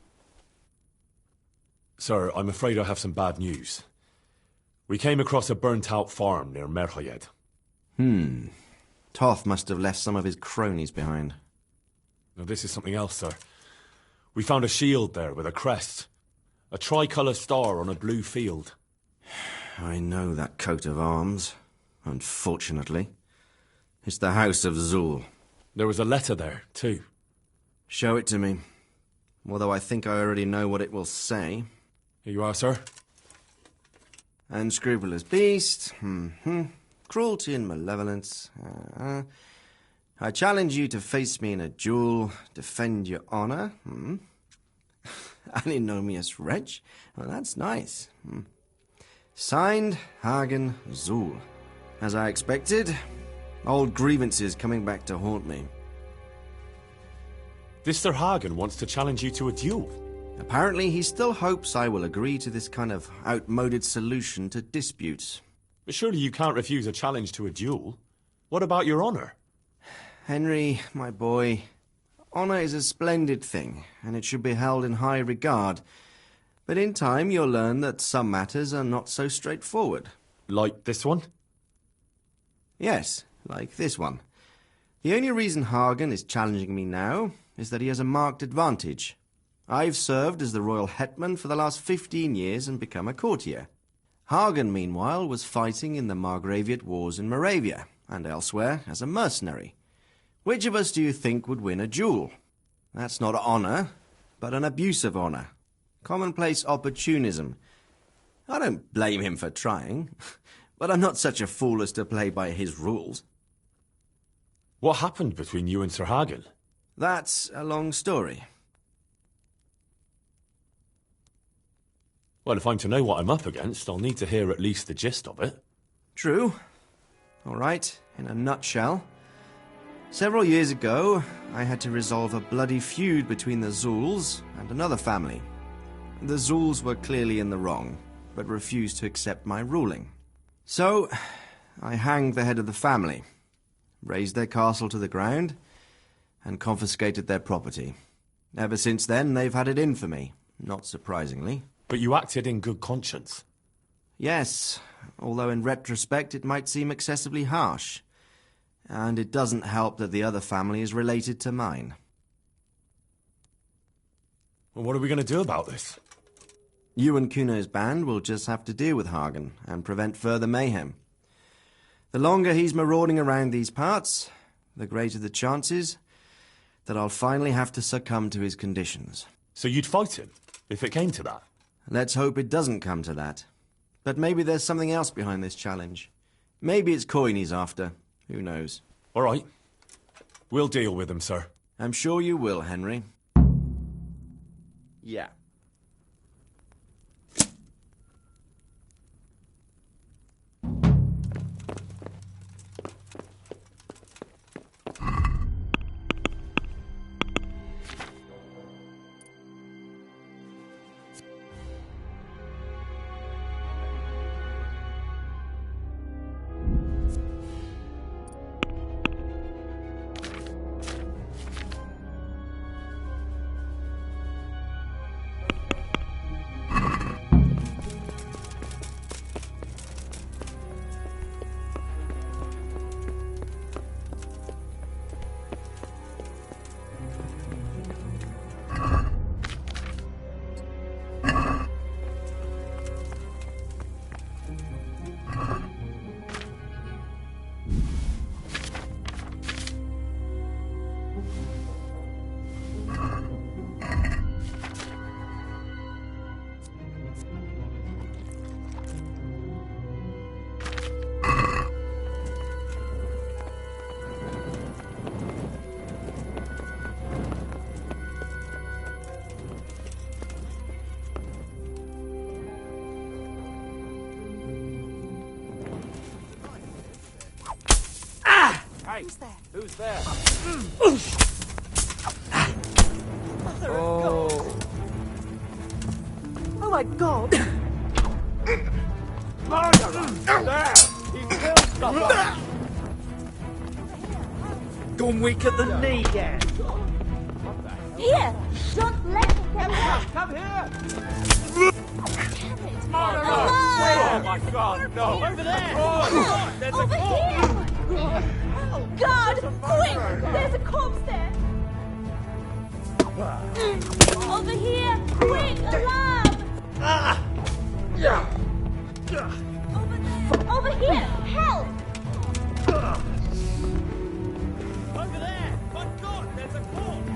Sir, I'm afraid I have some bad news. We came across a burnt-out farm near Merhoyed. Toth must have left some of his cronies behind. Now, this is something else, sir. We found a shield there with a crest. A tricolour star on a blue field. I know that coat of arms, unfortunately. It's the House of Zul. There was a letter there, too. Show it to me. Although I think I already know what it will say. Here you are, sir. Unscrupulous beast. Cruelty and malevolence. I challenge you to face me in a duel. Defend your honour. Antinomious wretch. Well, that's nice. Signed, Hagen Zul. As I expected, old grievances coming back to haunt me. This Sir Hagen wants to challenge you to a duel. Apparently, he still hopes I will agree to this kind of outmoded solution to disputes. But surely you can't refuse a challenge to a duel. What about your honour? Henry, my boy, honour is a splendid thing, and it should be held in high regard. But in time, you'll learn that some matters are not so straightforward. Like this one? Yes, like this one. The only reason Hagen is challenging me now is that he has a marked advantage. I've served as the royal hetman for the last 15 years and become a courtier. Hagen, meanwhile, was fighting in the Margraviate Wars in Moravia and elsewhere as a mercenary. Which of us do you think would win a duel? That's not honour, but an abuse of honour. Commonplace opportunism. I don't blame him for trying, but I'm not such a fool as to play by his rules. What happened between you and Sir Hagen? That's a long story. Well, if I'm to know what I'm up against, I'll need to hear at least the gist of it. True. All right, in a nutshell. Several years ago, I had to resolve a bloody feud between the Zuls and another family. The Zuls were clearly in the wrong, but refused to accept my ruling. So, I hanged the head of the family, razed their castle to the ground, and confiscated their property. Ever since then, they've had it in for me, not surprisingly. But you acted in good conscience. Yes, although in retrospect it might seem excessively harsh. And it doesn't help that the other family is related to mine. Well, what are we going to do about this? You and Kuno's band will just have to deal with Hagen and prevent further mayhem. The longer he's marauding around these parts, the greater the chances that I'll finally have to succumb to his conditions. So you'd fight him, if it came to that? Let's hope it doesn't come to that. But maybe there's something else behind this challenge. Maybe it's coin he's after. Who knows? All right. We'll deal with him, sir. I'm sure you will, Henry. Yeah. Who's there? Who's there? Oh. Oh my God! There! He killed someone! Gone weak at the knee, yeah. Here! Don't let him get hurt! Come here! Damn it! Oh, Alive! my God, no! Over there! Oh, there's Over a here! God! Quick! There's a corpse there! Over here! Quick! Alarm! Over here! Help! Over there! My God, there's a corpse!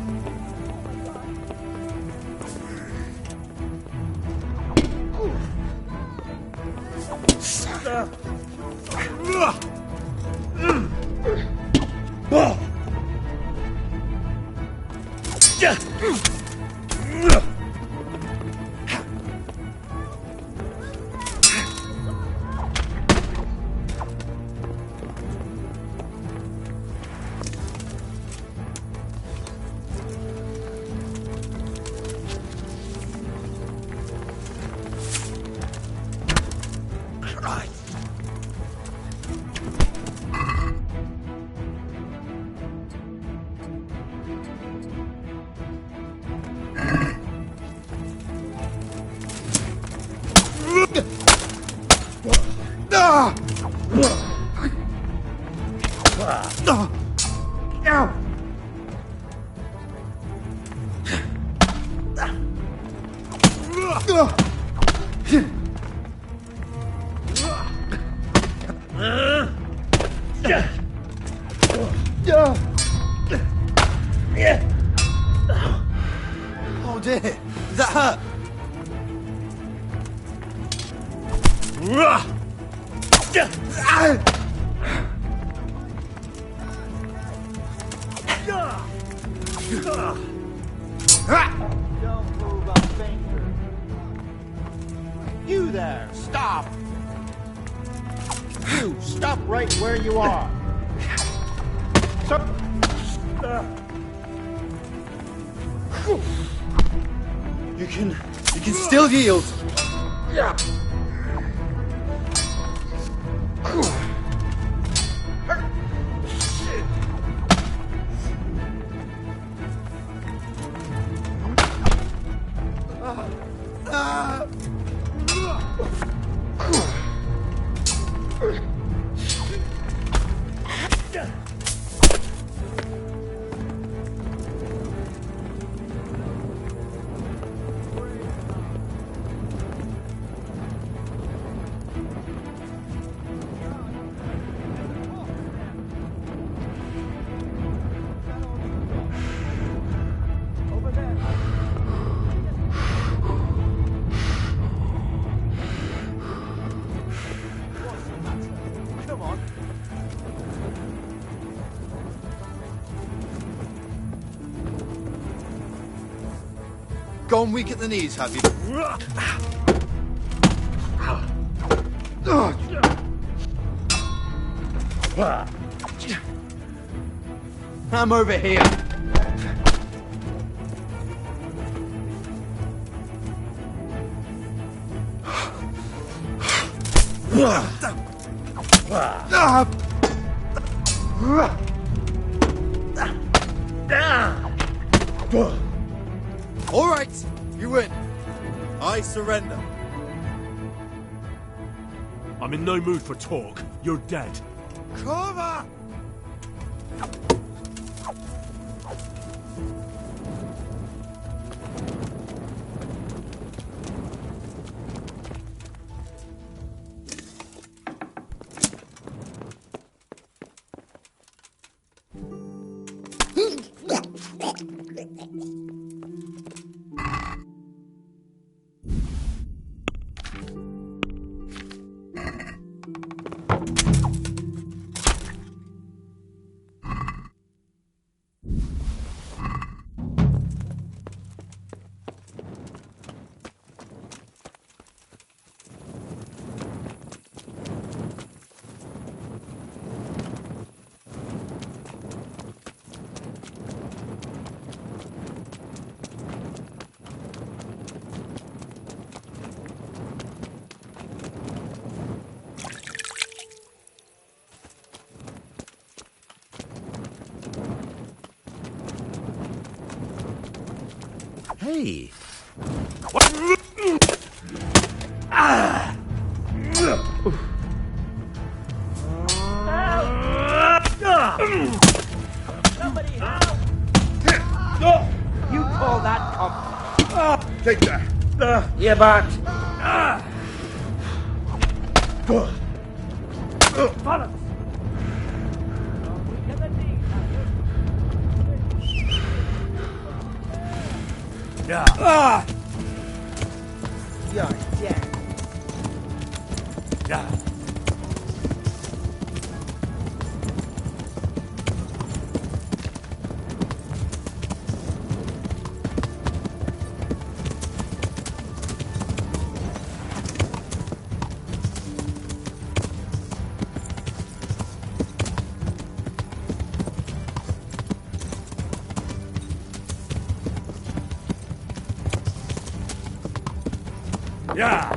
Oh dear, does that hurt? Don't move a finger. You there, stop! You, stop right where you are. You can still yield. Come on. Gone weak at the knees, have you? I'm over here. All right, you win. I surrender. I'm in no mood for talk. You're dead. Cover! say. Somebody help! You call that comfort? Take that. Yeah, but... Follow. Yeah. You're dead. Yeah. Yeah.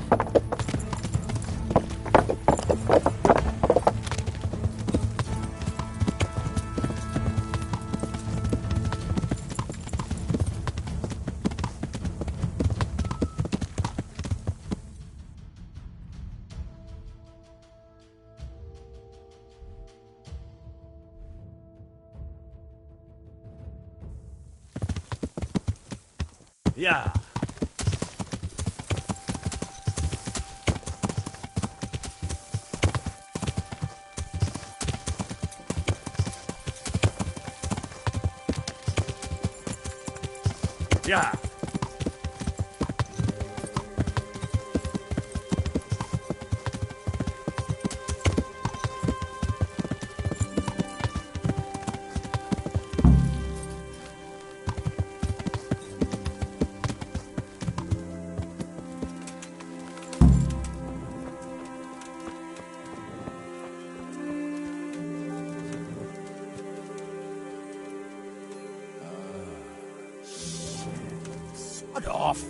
Yeah. Yeah. Sod off.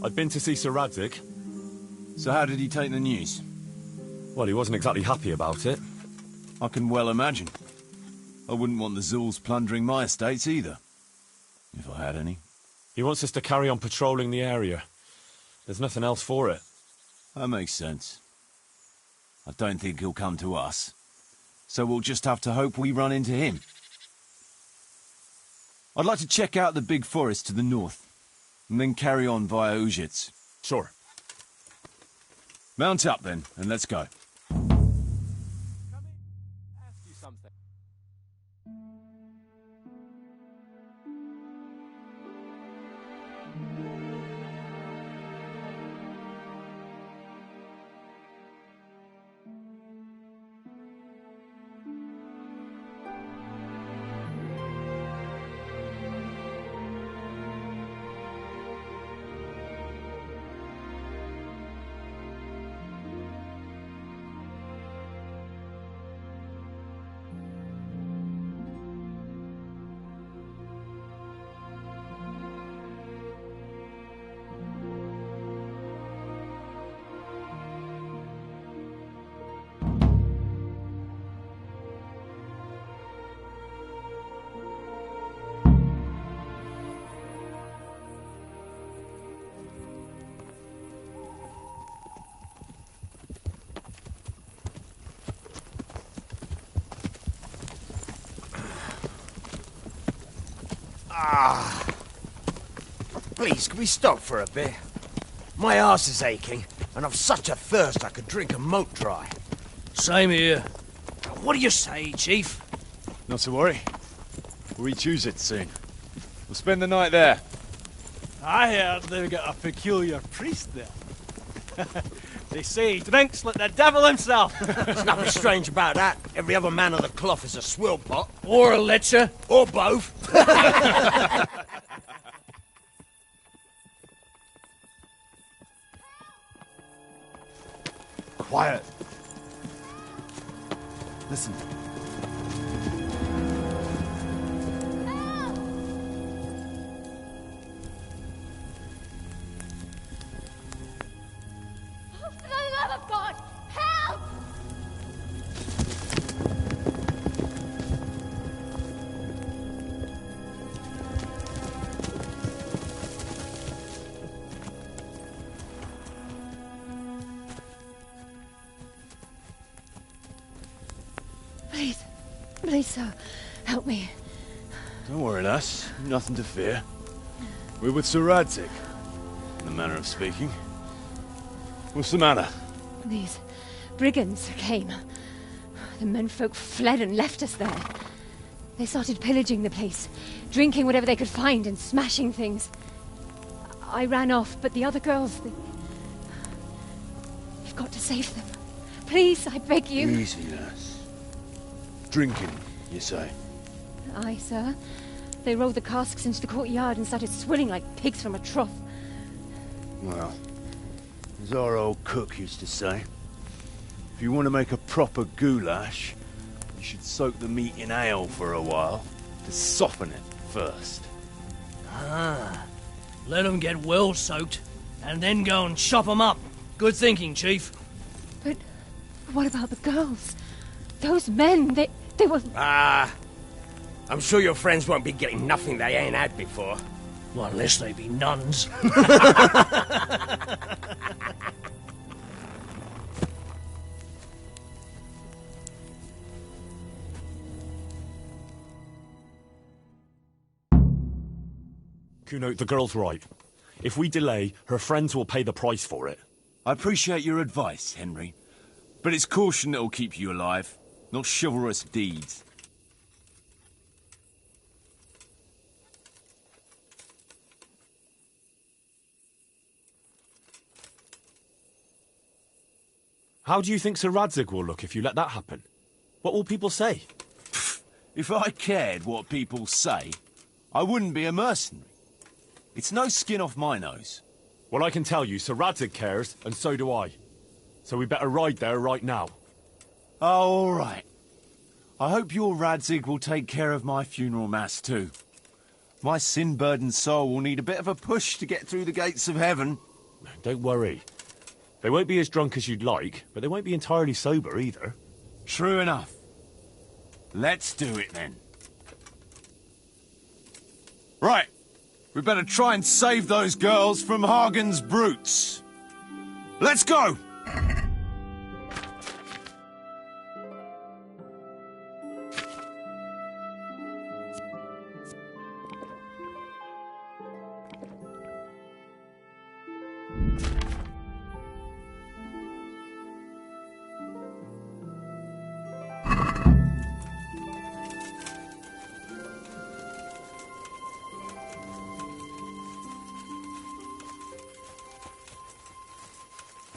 I'd been to see Sir Radzig. So how did he take the news? Well, he wasn't exactly happy about it. I can well imagine. I wouldn't want the Zulls plundering my estates either. If I had any. He wants us to carry on patrolling the area. There's nothing else for it. That makes sense. I don't think he'll come to us. So we'll just have to hope we run into him. I'd like to check out the big forest to the north, and then carry on via Ujits. Sure. Mount up then, and let's go. Please, can we stop for a bit? My arse is aching, and I've such a thirst I could drink a moat dry. Same here. What do you say, Chief? Not to worry. We choose it soon. We'll spend the night there. I heard they've got a peculiar priest there. They say he drinks like the devil himself. There's nothing strange about that. Every other man of the cloth is a swill pot. Or a lecher. Or both. Quiet. Listen. For the love of God, help! Please, sir, help me. Don't worry, lass. Nothing to fear. We're with Sir Radzig, in the manner of speaking. What's the matter? These brigands came. The menfolk fled and left us there. They started pillaging the place, drinking whatever they could find and smashing things. I ran off, but the other girls, You've got to save them. Please, I beg you. Easy, lass. Drinking, you say? Aye, sir. They rolled the casks into the courtyard and started swilling like pigs from a trough. Well, as our old cook used to say, if you want to make a proper goulash, you should soak the meat in ale for a while to soften it first. Ah, let them get well soaked, and then go and chop them up. Good thinking, Chief. But what about the girls? Those men, they were... I'm sure your friends won't be getting nothing they ain't had before. Well, unless they be nuns. Kuno, the girl's right. If we delay, her friends will pay the price for it. I appreciate your advice, Henry. But it's caution that'll keep you alive, not chivalrous deeds. How do you think Sir Radzig will look if you let that happen? What will people say? If I cared what people say, I wouldn't be a mercenary. It's no skin off my nose. Well, I can tell you, Sir Radzig cares, and so do I. So we better ride there right now. All right. I hope your Radzig will take care of my funeral mass too. My sin-burdened soul will need a bit of a push to get through the gates of heaven. Don't worry. They won't be as drunk as you'd like, but they won't be entirely sober either. True enough. Let's do it then. Right. We better try and save those girls from Hagen's brutes. Let's go!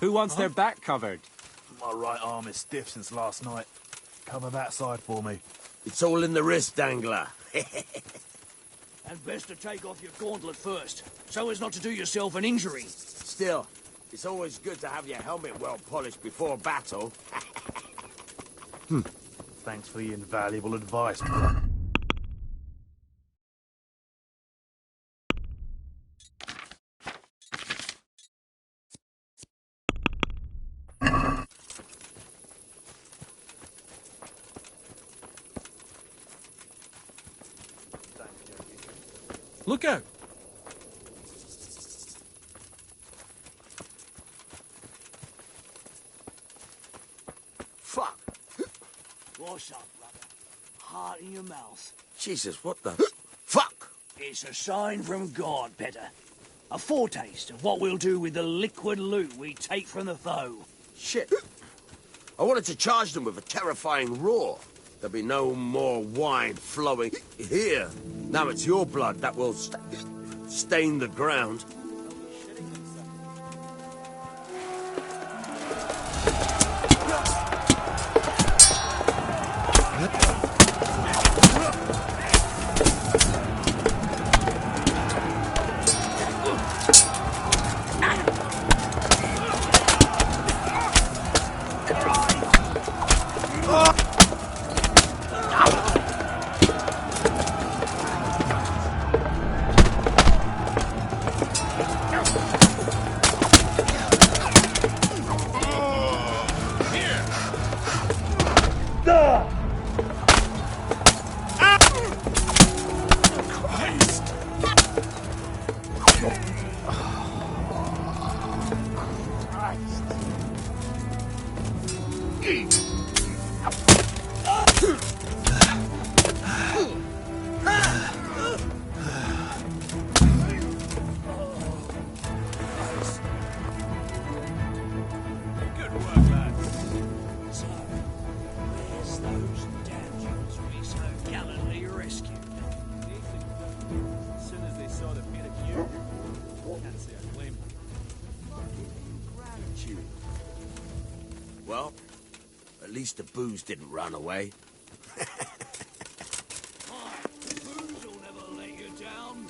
Who wants their back covered? My right arm is stiff since last night. Cover that side for me. It's all in the wrist, Dangler. And best to take off your gauntlet first, so as not to do yourself an injury. Still, it's always good to have your helmet well polished before battle. Thanks for the invaluable advice, bro. Look out! Fuck! What's up, brother? Heart in your mouth. Jesus, what the... Fuck! It's a sign from God, Petter. A foretaste of what we'll do with the liquid loot we take from the foe. Shit. I wanted to charge them with a terrifying roar. There'll be no more wine flowing here. Now it's your blood that will stain the ground. Well, at least the booze didn't run away. Booze will never let you down.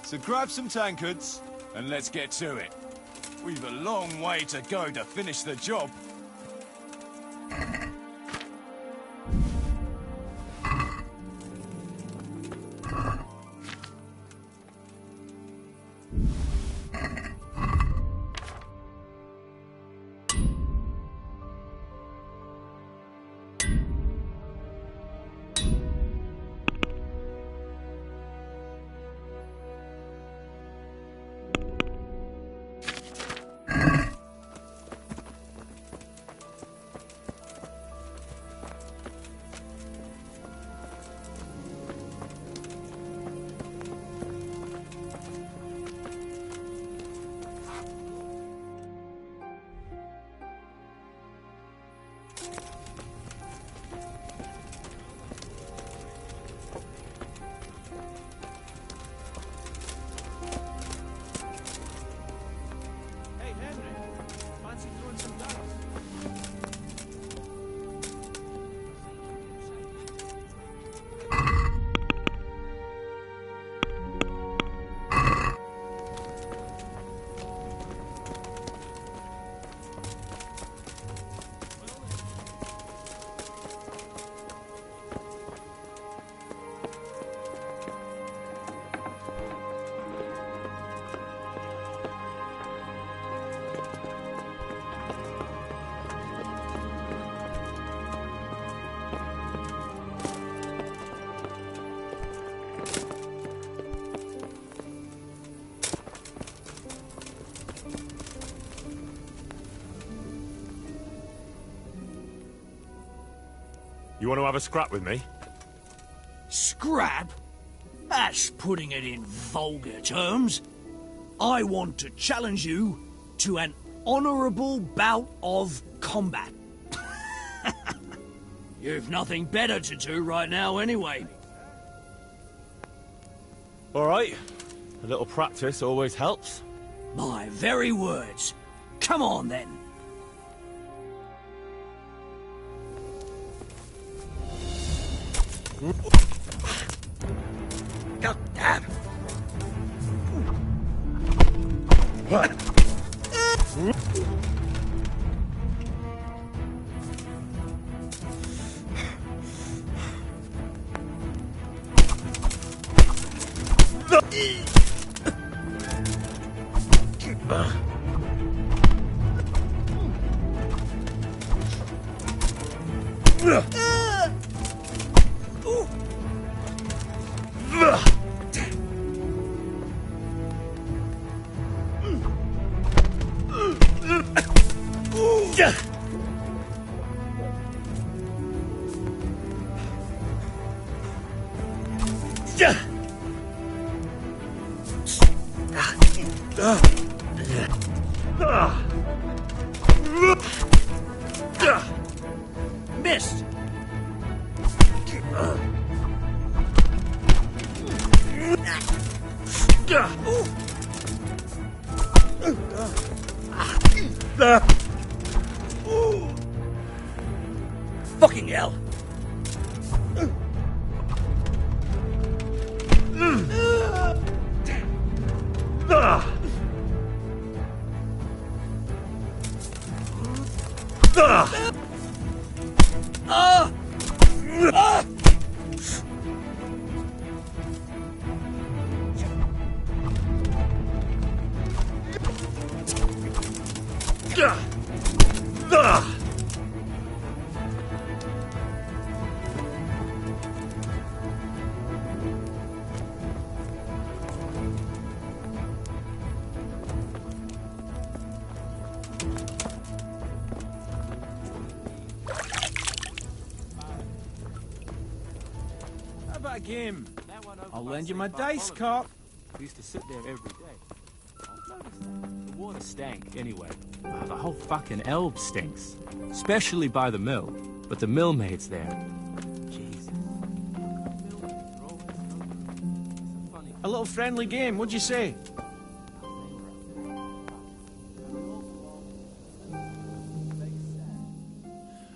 So grab some tankards, and let's get to it. We've a long way to go to finish the job. You want to have a scrap with me? Scrap? That's putting it in vulgar terms. I want to challenge you to an honourable bout of combat. You've nothing better to do right now anyway. All right. A little practice always helps. My very words. Come on, then. God damn! What? Missed. Fucking hell. How about a game? I'll lend you my dice, cop. I used to sit there every day. I've noticed that. The water stank, anyway. The whole fucking Elb stinks. Especially by the mill. But the millmaid's there. Jesus. A little friendly game, what'd you say?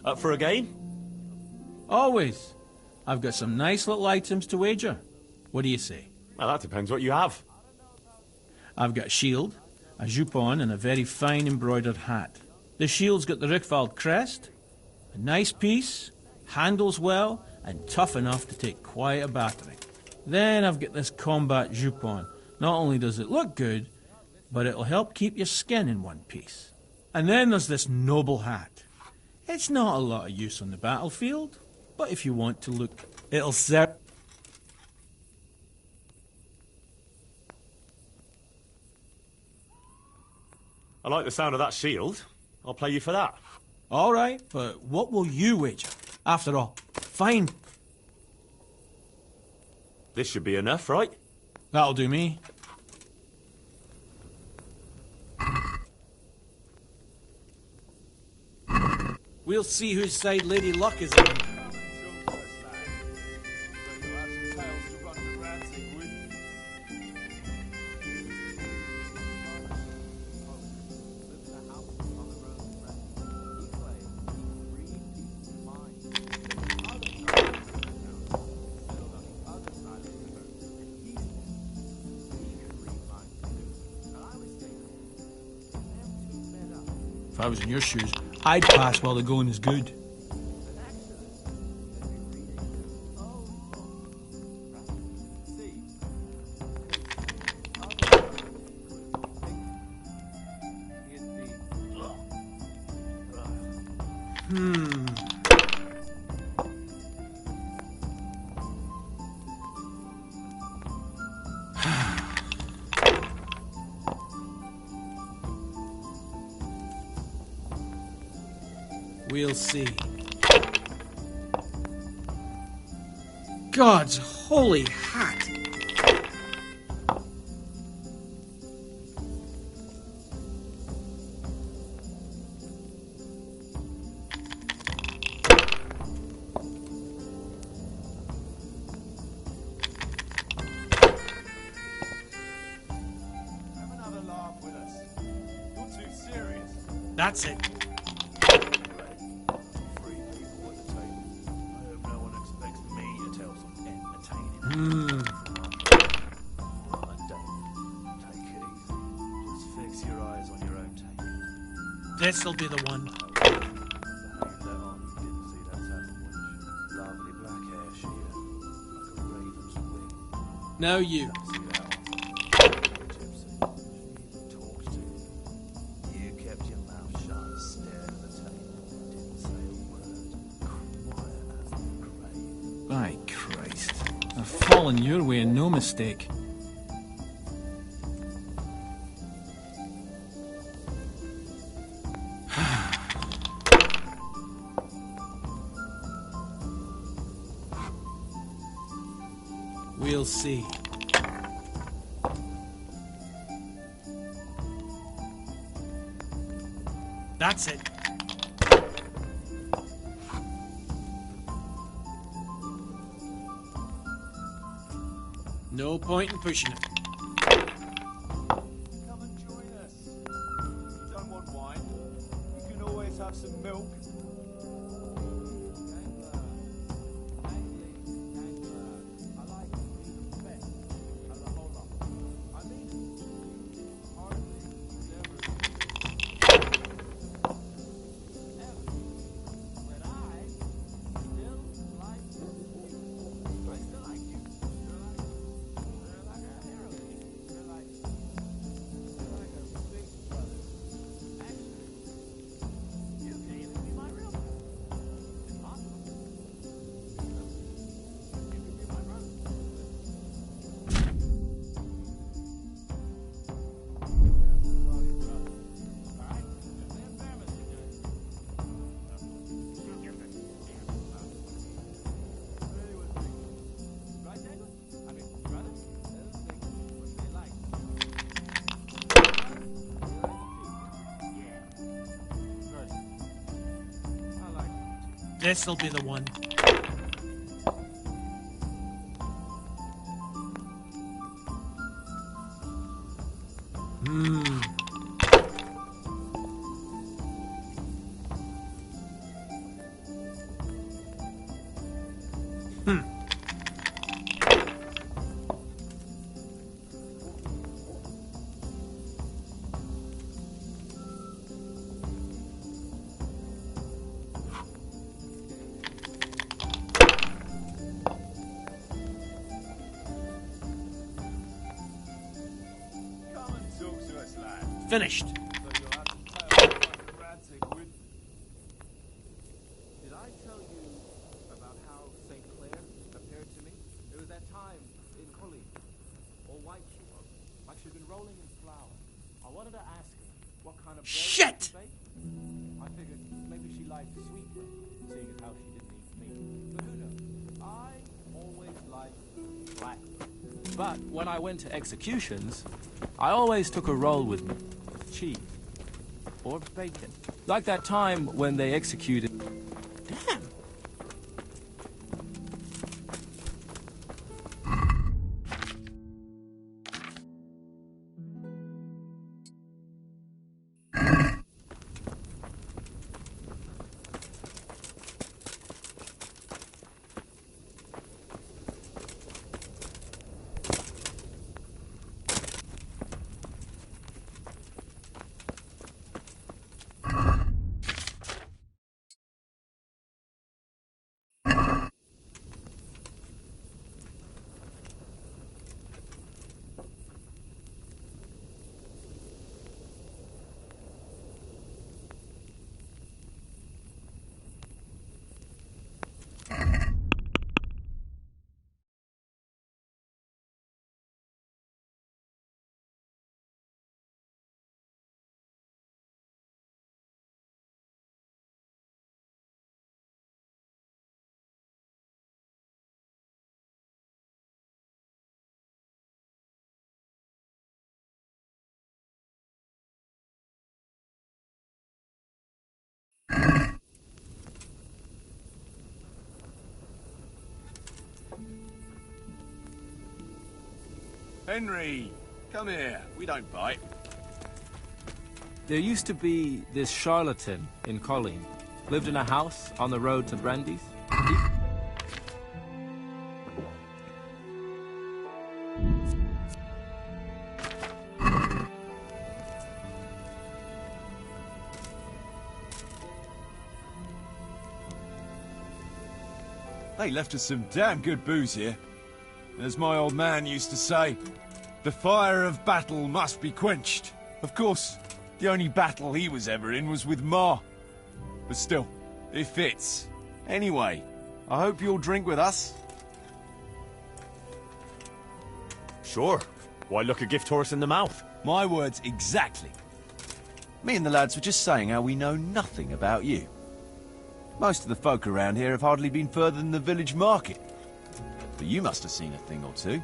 Up for a game? Always. I've got some nice little items to wager. What do you say? Well, that depends what you have. I've got a shield, a jupon, and a very fine embroidered hat. The shield's got the Rickfald crest, a nice piece, handles well, and tough enough to take quite a battering. Then I've got this combat jupon. Not only does it look good, but it'll help keep your skin in one piece. And then there's this noble hat. It's not a lot of use on the battlefield, but if you want to look, it'll serve. I like the sound of that shield. I'll play you for that. All right, but what will you wager? After all, fine. This should be enough, right? That'll do me. We'll see whose side Lady Luck is on. If I was in your shoes, I'd pass while the going is good. We'll see. God's holy hat! That's it. This'll be the one. Now you. You kept your mouth shut and stared at the table. Didn't say a word. Quiet as the grave. By Christ. I've fallen your way and no mistake. We'll see. That's it. No point in pushing it. Come and join us. You don't want wine. You can always have some milk. This'll be the one. Finished. Did I tell you about how St. Clair appeared to me? There was that time in Colleen. All white she was, like she'd been rolling in flour. I wanted to ask her what kind of bread Shit! she baked. I figured maybe she liked sweet bread, seeing as how she didn't eat meat. But who knows? I always liked black bread. But when I went to executions, I always took a roll with me. Cheese. Or bacon. Like that time when they executed... Damn! Henry, come here. We don't bite. There used to be this charlatan in Colleen. Lived in a house on the road to Brandy's. They left us some damn good booze here. As my old man used to say, the fire of battle must be quenched. Of course, the only battle he was ever in was with Ma. But still, it fits. Anyway, I hope you'll drink with us. Sure. Why look a gift horse in the mouth? My words exactly. Me and the lads were just saying how we know nothing about you. Most of the folk around here have hardly been further than the village market. But you must have seen a thing or two.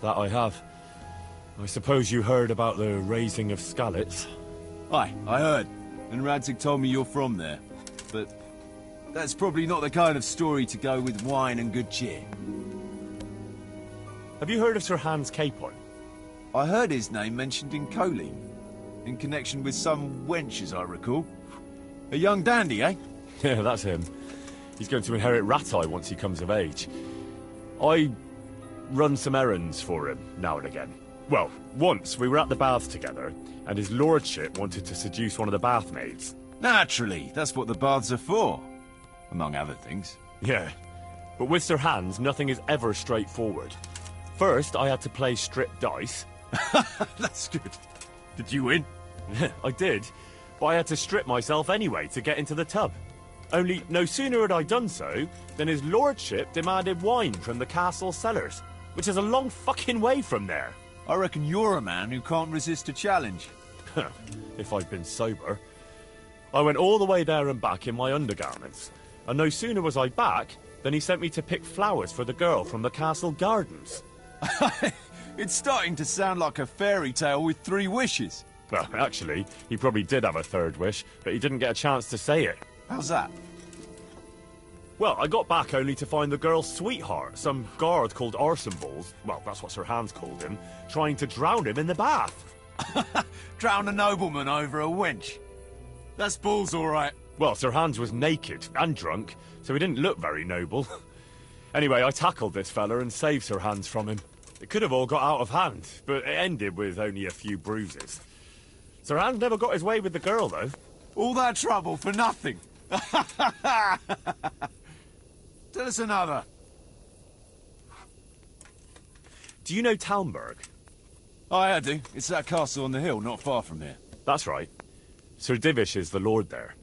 That I have. I suppose you heard about the raising of scallops. Hi, I heard. And Radzig told me you're from there. But that's probably not the kind of story to go with wine and good cheer. Have you heard of Sir Hans Capon? I heard his name mentioned in Coley. In connection with some wench, as I recall. A young dandy, eh? Yeah, that's him. He's going to inherit Ratai once he comes of age. I run some errands for him, now and again. Well, once we were at the baths together, and his lordship wanted to seduce one of the bath maids. Naturally, that's what the baths are for. Among other things. Yeah, but with Sir Hans, nothing is ever straightforward. First, I had to play strip dice. That's good. Did you win? I did, but I had to strip myself anyway to get into the tub. Only no sooner had I done so than his lordship demanded wine from the castle cellars, which is a long fucking way from there. I reckon you're a man who can't resist a challenge. If I'd been sober. I went all the way there and back in my undergarments, and no sooner was I back than he sent me to pick flowers for the girl from the castle gardens. It's starting to sound like a fairy tale with 3 wishes. Well, actually, he probably did have a third wish, but he didn't get a chance to say it. How's that? Well, I got back only to find the girl's sweetheart, some guard called Arsenballs, well, that's what Sir Hans called him, trying to drown him in the bath. Drown a nobleman over a wench. That's balls, all right. Well, Sir Hans was naked and drunk, so he didn't look very noble. Anyway, I tackled this fella and saved Sir Hans from him. It could have all got out of hand, but it ended with only a few bruises. Sir Hans never got his way with the girl, though. All that trouble for nothing. Tell us another. Do you know Talmberg? Oh, I do. It's that castle on the hill, not far from here. That's right. Sir Divish is the lord there.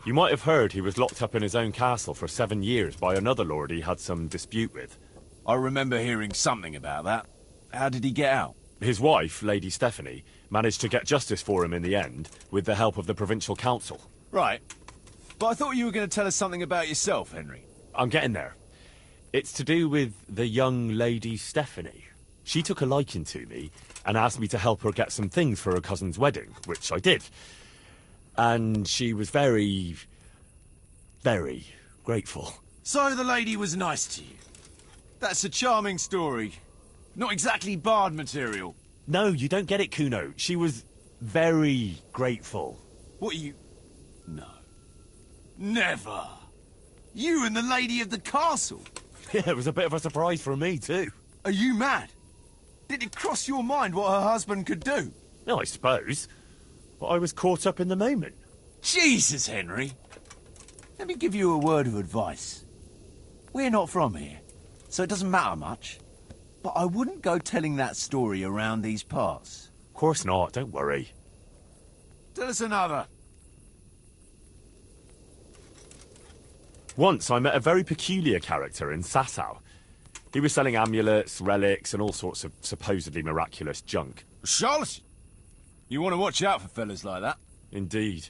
You might have heard he was locked up in his own castle for 7 years by another lord he had some dispute with. I remember hearing something about that. How did he get out? His wife, Lady Stephanie, managed to get justice for him in the end, with the help of the provincial council. Right. But I thought you were going to tell us something about yourself, Henry. I'm getting there. It's to do with the young Lady Stephanie. She took a liking to me and asked me to help her get some things for her cousin's wedding, which I did. And she was very, very grateful. So the lady was nice to you. That's a charming story. Not exactly bard material. No, you don't get it, Kuno. She was very grateful. What are you... No. Never. You and the lady of the castle? Yeah, it was a bit of a surprise for me, too. Are you mad? Did it cross your mind what her husband could do? No, I suppose. But I was caught up in the moment. Jesus, Henry. Let me give you a word of advice. We're not from here, so it doesn't matter much. But I wouldn't go telling that story around these parts. Of course not, don't worry. Tell us another. Once I met a very peculiar character in Sasau. He was selling amulets, relics, and all sorts of supposedly miraculous junk. Charlatan? You want to watch out for fellas like that. Indeed.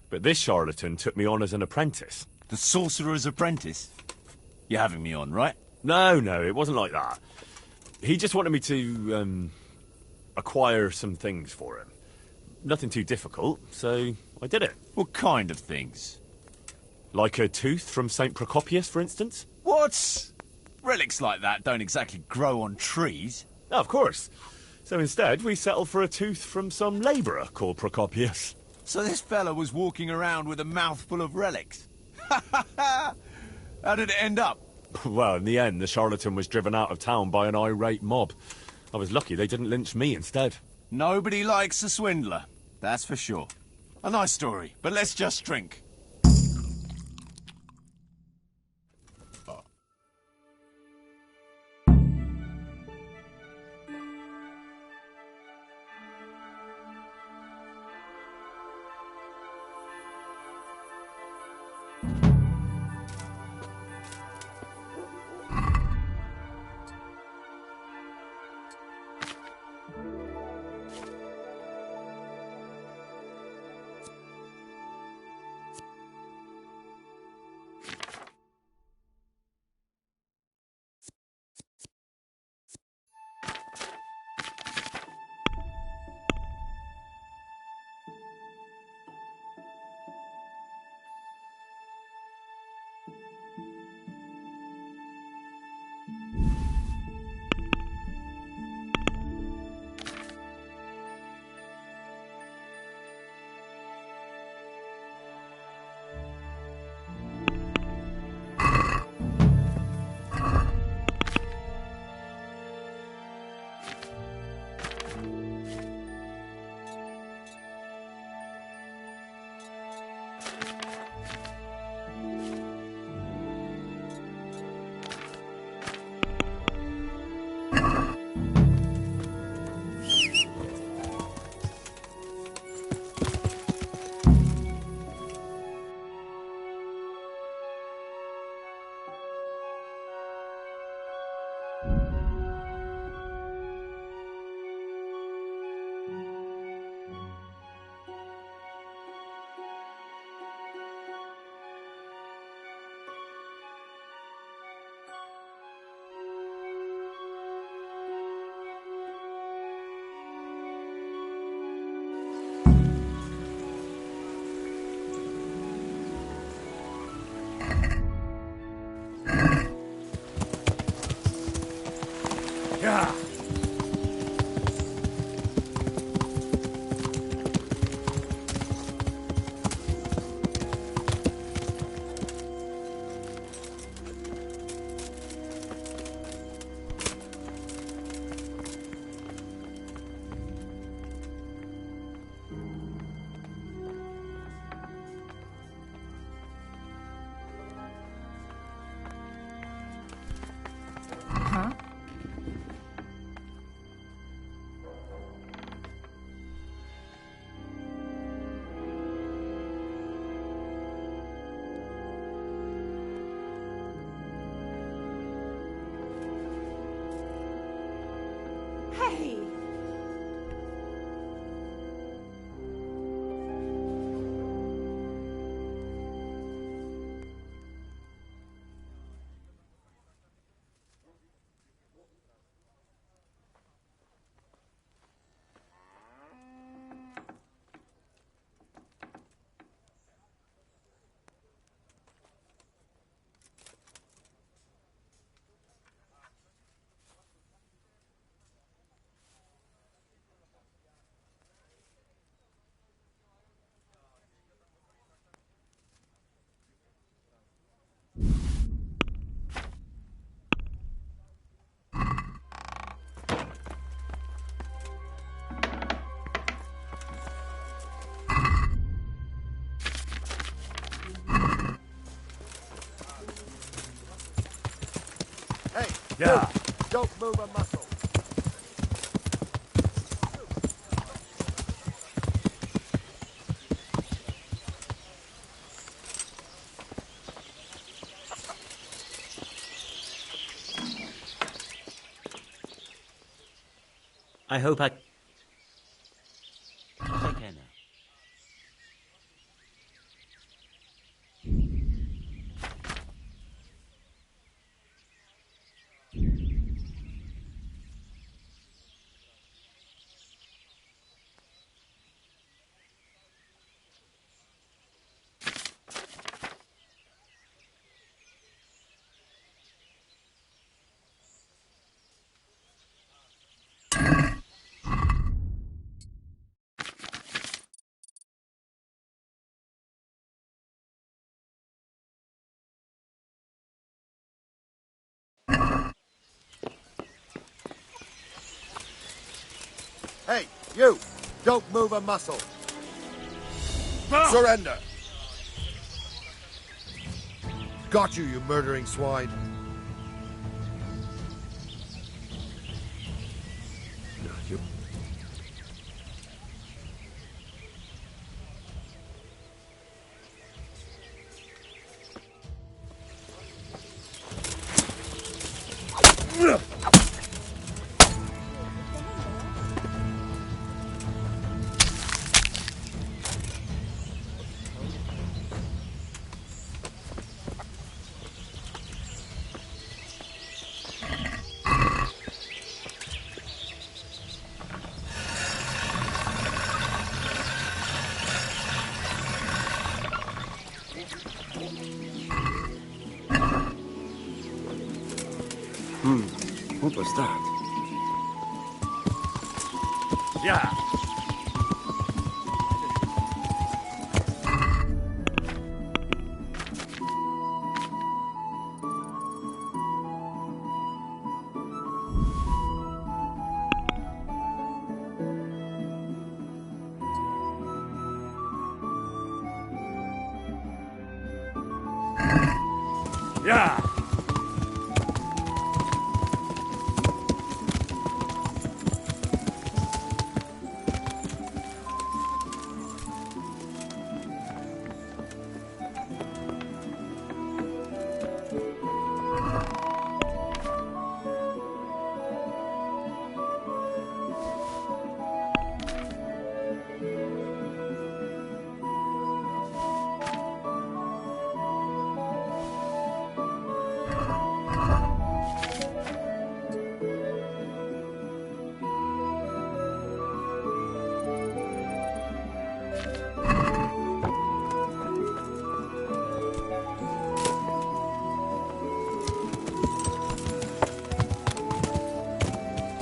But this charlatan took me on as an apprentice. The sorcerer's apprentice? You're having me on, right? No, it wasn't like that. He just wanted me to, acquire some things for him. Nothing too difficult, so I did it. What kind of things? Like a tooth from St. Procopius, for instance? What? Relics like that don't exactly grow on trees. No, of course. So instead, we settled for a tooth from some labourer called Procopius. So this fella was walking around with a mouthful of relics. How did it end up? Well, in the end, the charlatan was driven out of town by an irate mob. I was lucky they didn't lynch me instead. Nobody likes a swindler, that's for sure. A nice story, but let's just drink. Yeah. Huh? Hey! Hey, Yeah. don't move a muscle. I hope I... Take care now. Hey, you! Don't move a muscle. Surrender! Got you, you murdering swine. What was that? Yeah. Yeah.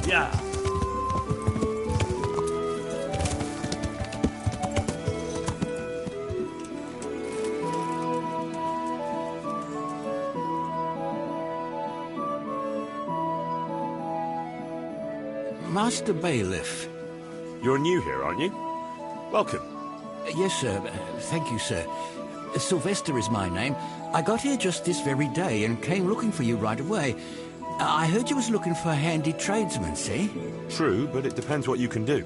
Yeah. Master Bailiff. You're new here, aren't you? Welcome. Yes, sir. Thank you, sir. Sylvester is my name. I got here just this very day and came looking for you right away. I heard you was looking for handy tradesmen, see? True, but it depends what you can do.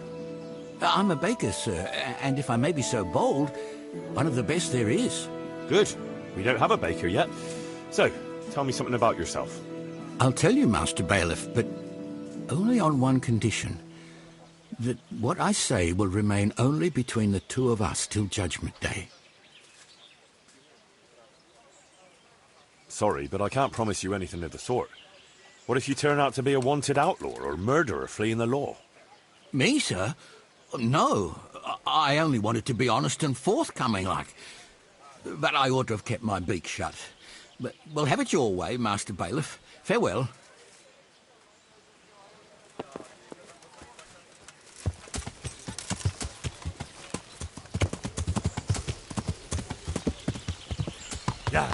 I'm a baker, sir, and if I may be so bold, one of the best there is. Good. We don't have a baker yet. So, tell me something about yourself. I'll tell you, Master Bailiff, but only on one condition. That what I say will remain only between the two of us till Judgment Day. Sorry, but I can't promise you anything of the sort. What if you turn out to be a wanted outlaw or murderer fleeing the law? Me, sir? No. I only wanted to be honest and forthcoming, like. But I ought to have kept my beak shut. But we'll have it your way, Master Bailiff. Farewell. Yeah.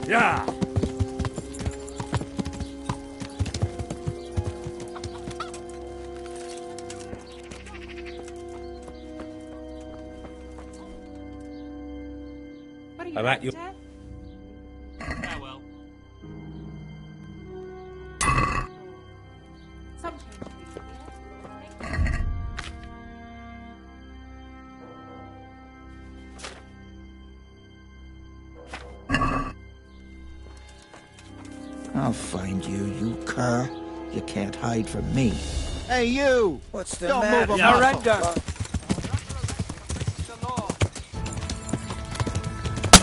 Yeah! I'm at you. Farewell. I'll find you, you cur. You can't hide from me. Hey, you! What's the Don't matter? move a muscle. Surrender!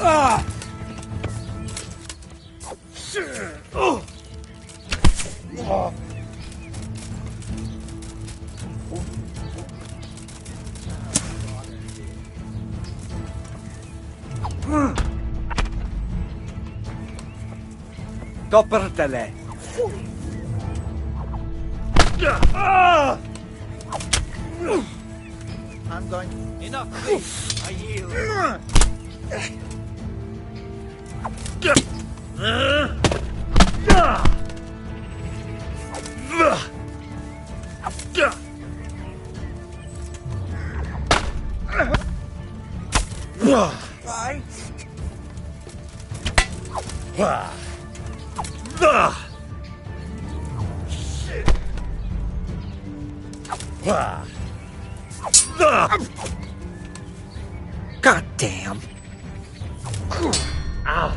Ah! Oh! Oh! Coppertele! Ah! I'm going. Enough, please. I yield. Right. God damn. Ow.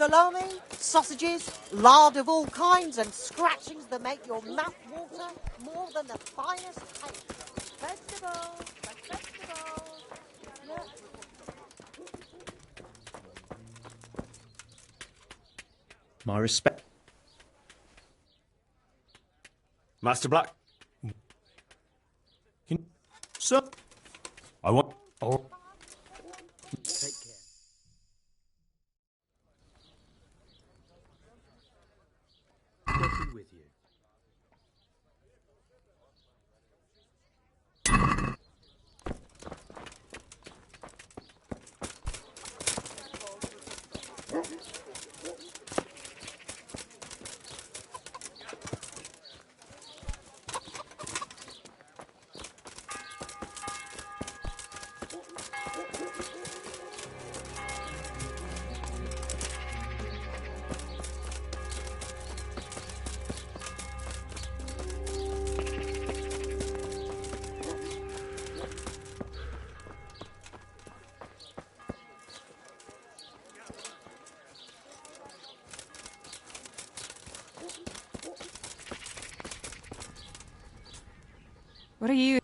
salami, sausages, lard of all kinds, and scratchings that make your mouth water more than the finest cake. Vegetables, vegetables. Look. My respect. Master Black. Sir. I want... Oh. Take care. Getting with you. What are you?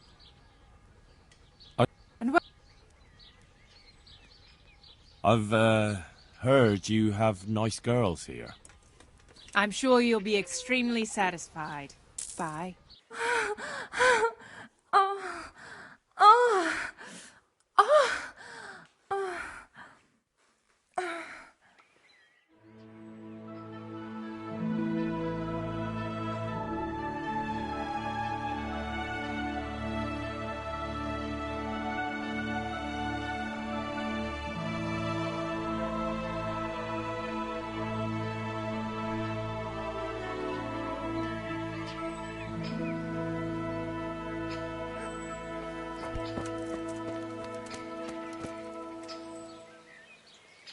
And what? I've, heard you have nice girls here. I'm sure you'll be extremely satisfied. Bye. Oh. Oh. Oh. Oh.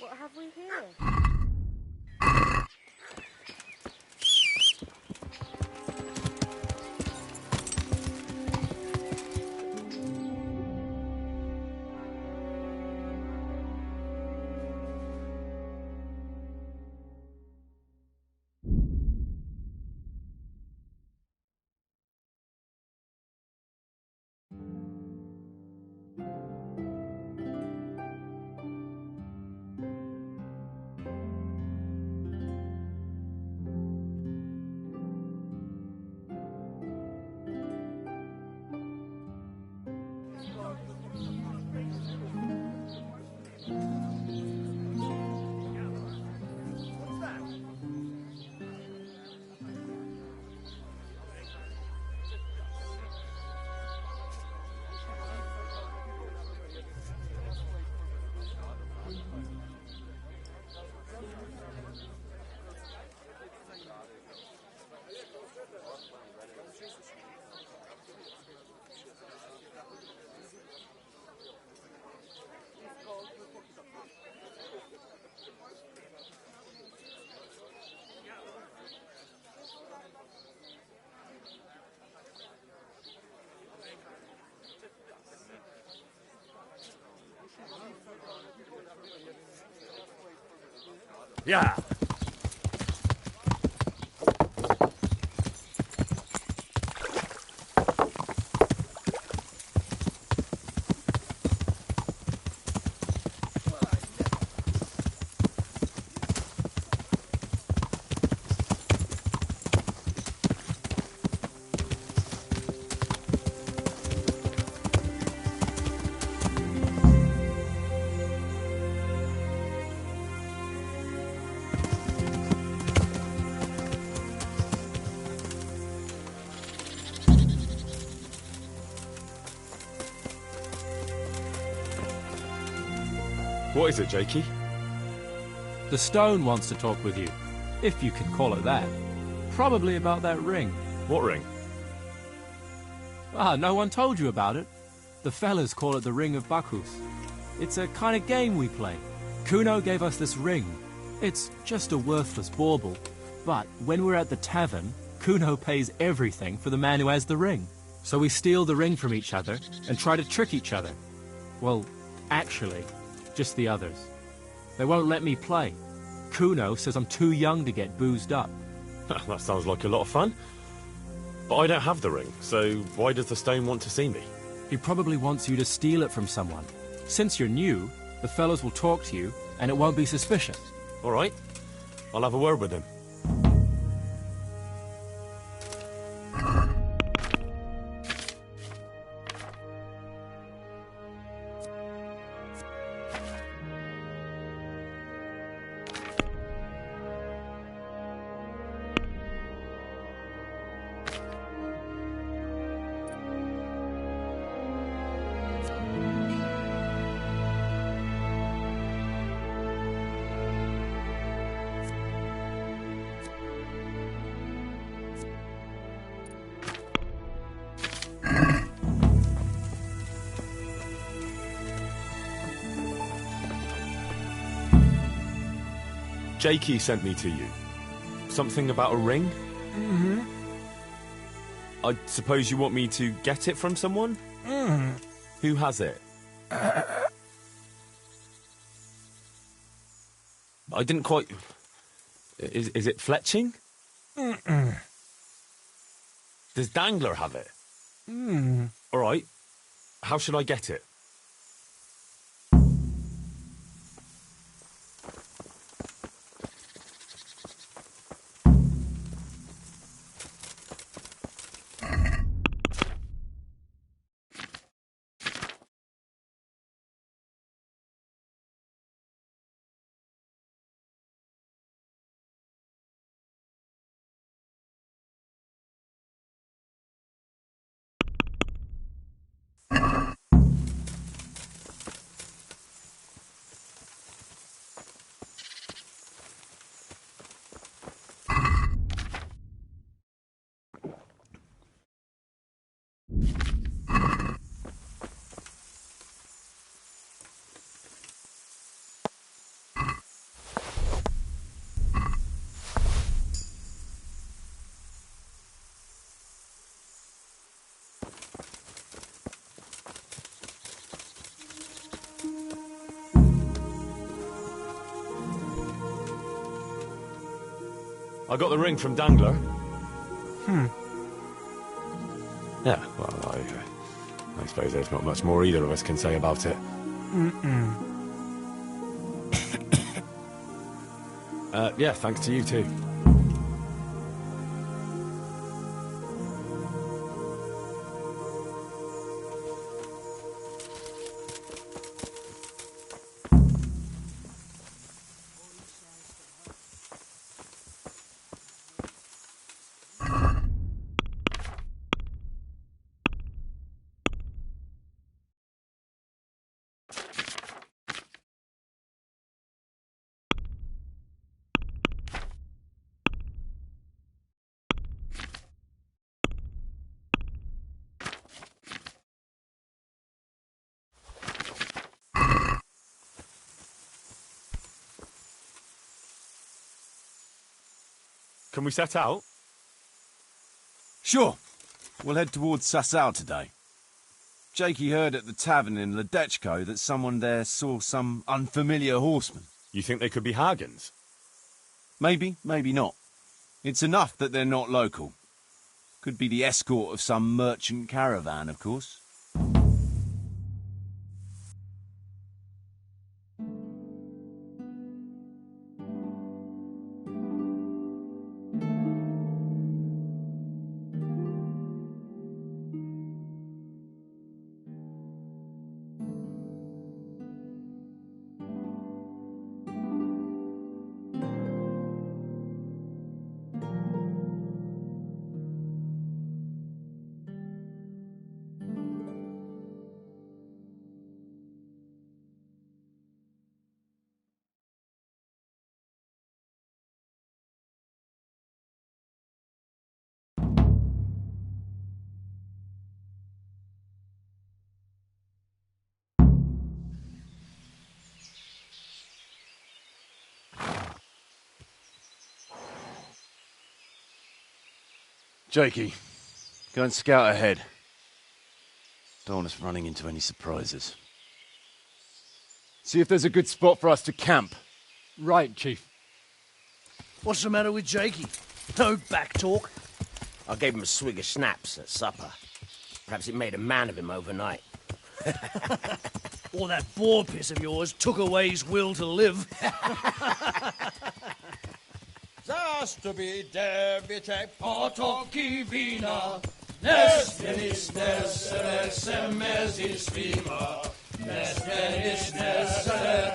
What have we here? Yeah. What is it, Jakey? The stone wants to talk with you, if you can call it that. Probably about that ring. What ring? Ah, no one told you about it. The fellas call it the Ring of Bacchus. It's a kind of game we play. Kuno gave us this ring. It's just a worthless bauble. But when we're at the tavern, Kuno pays everything for the man who has the ring. So we steal the ring from each other and try to trick each other. Well, actually, just the others. They won't let me play. Kuno says I'm too young to get boozed up. That sounds like a lot of fun. But I don't have the ring, so why does the stone want to see me? He probably wants you to steal it from someone. Since you're new, the fellows will talk to you, and it won't be suspicious. All right. I'll have a word with him. Jakey sent me to you. Something about a ring? Mm-hmm. I suppose you want me to get it from someone? Mm-hmm. Who has it? I didn't quite... Is it Fletching? Mm-mm. Does Dangler have it? Mm. All right. How should I get it? I got the ring from Dangler. Yeah, well, I suppose there's not much more either of us can say about it. Yeah, thanks to you too. Can we set out? Sure. We'll head towards Sasau today. Jakey heard at the tavern in Ledechko that someone there saw some unfamiliar horseman. You think they could be Hagens? Maybe, maybe not. It's enough that they're not local. Could be the escort of some merchant caravan, of course. Jakey, go and scout ahead. Don't want us running into any surprises. See if there's a good spot for us to camp. Right, Chief. What's the matter with Jakey? No back talk. I gave him a swig of schnapps at supper. Perhaps it made a man of him overnight. Or that boar piss of yours took away his will to live. Zastupite vite potoki vina, nes venis nes semezis vima, nes venis nes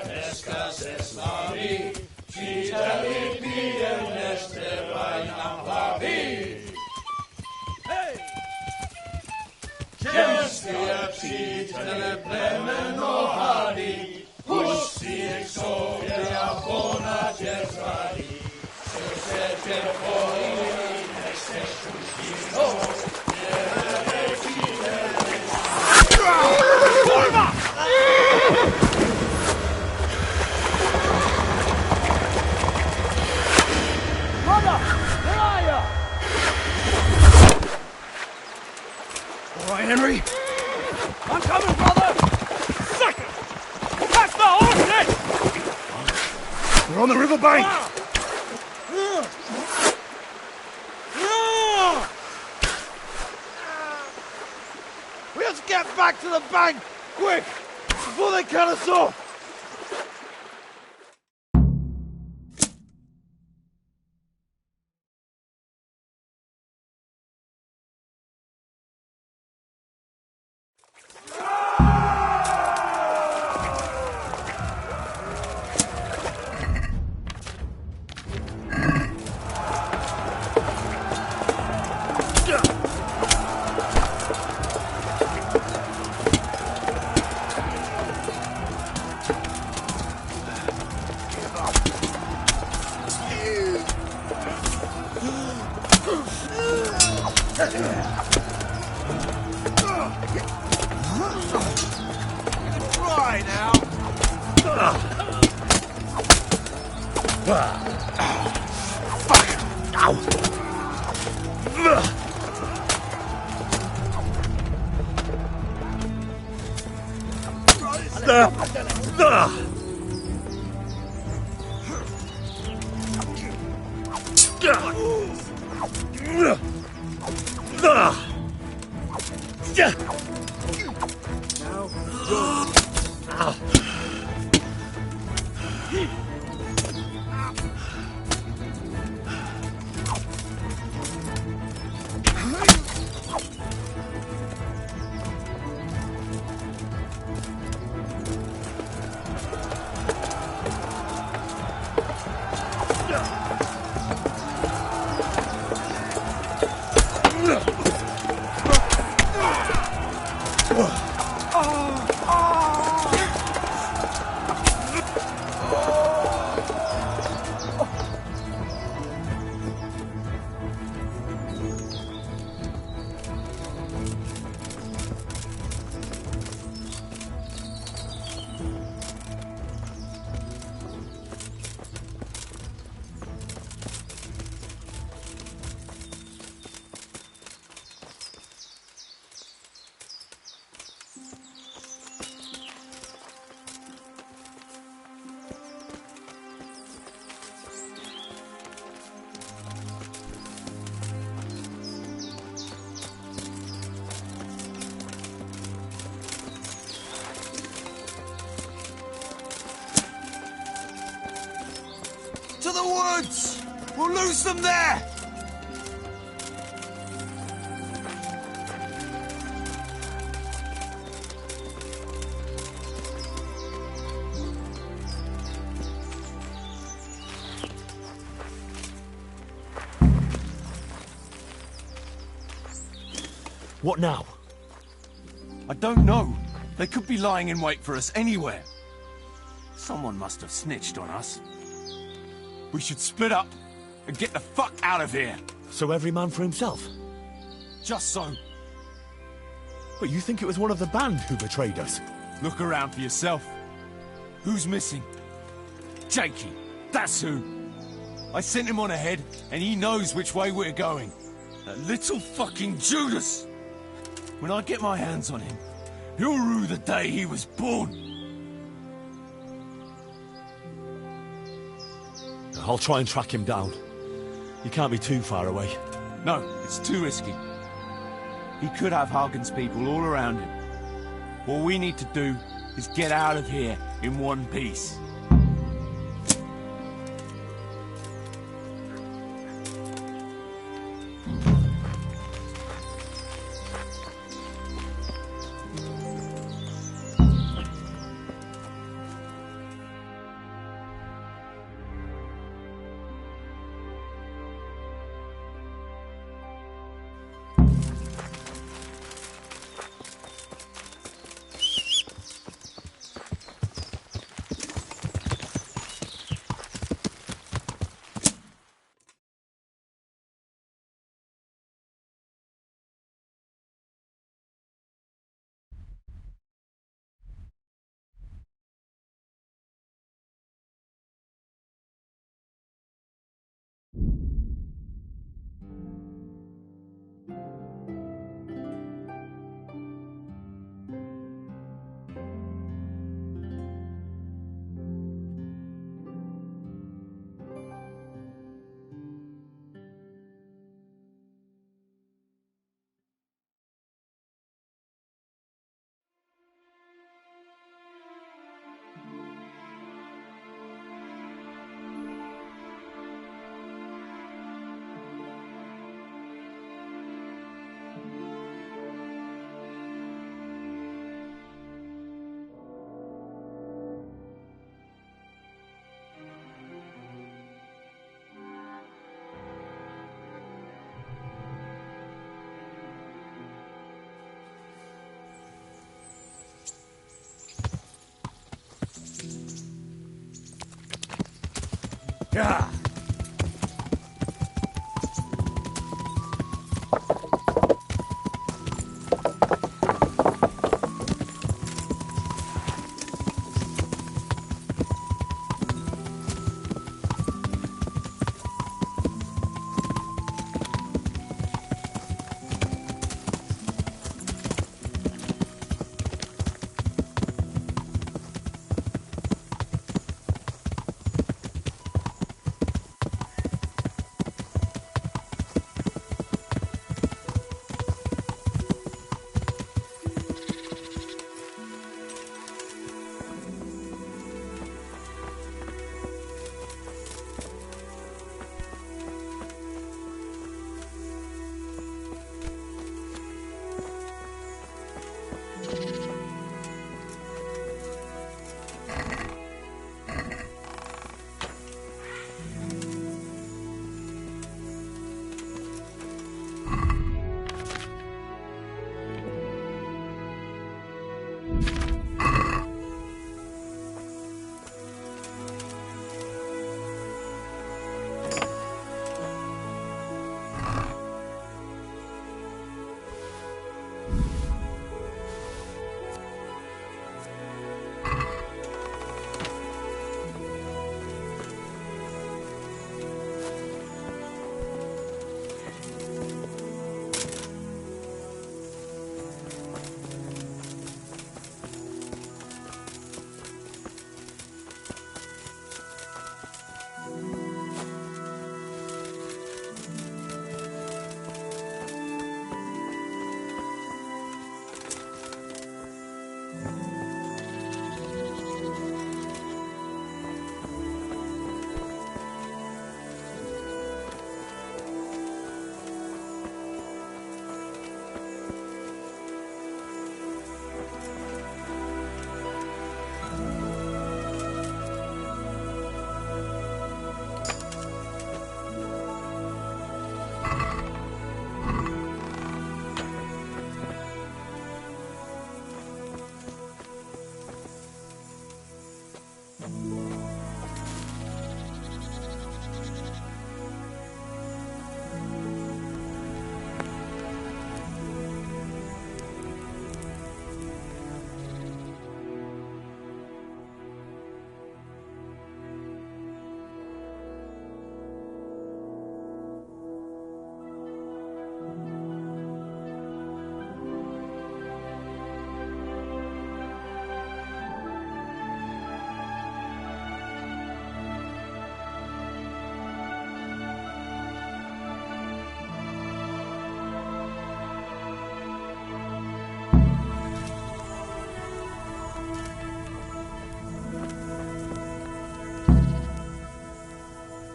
escases lavi, citali piem nes te vainam lavi. Gestia citale plemen ohadi, hussi exodia bona gesradi. Brother, where are you? All right, Henry. I'm coming, brother. Second! That's the horse! We're on the riverbank. We have to get back to the bank! Quick! Before they cut us off! Try now. Fuck! Ow! To the woods! We'll lose them there! What now? I don't know. They could be lying in wait for us anywhere. Someone must have snitched on us. We should split up and get the fuck out of here. So every man for himself? Just so. But you think it was one of the band who betrayed us? Look around for yourself. Who's missing? Jakey, that's who. I sent him on ahead, and he knows which way we're going. That little fucking Judas! When I get my hands on him, he'll rue the day he was born. I'll try and track him down. He can't be too far away. No, it's too risky. He could have Hagen's people all around him. What we need to do is get out of here in one piece. Yeah.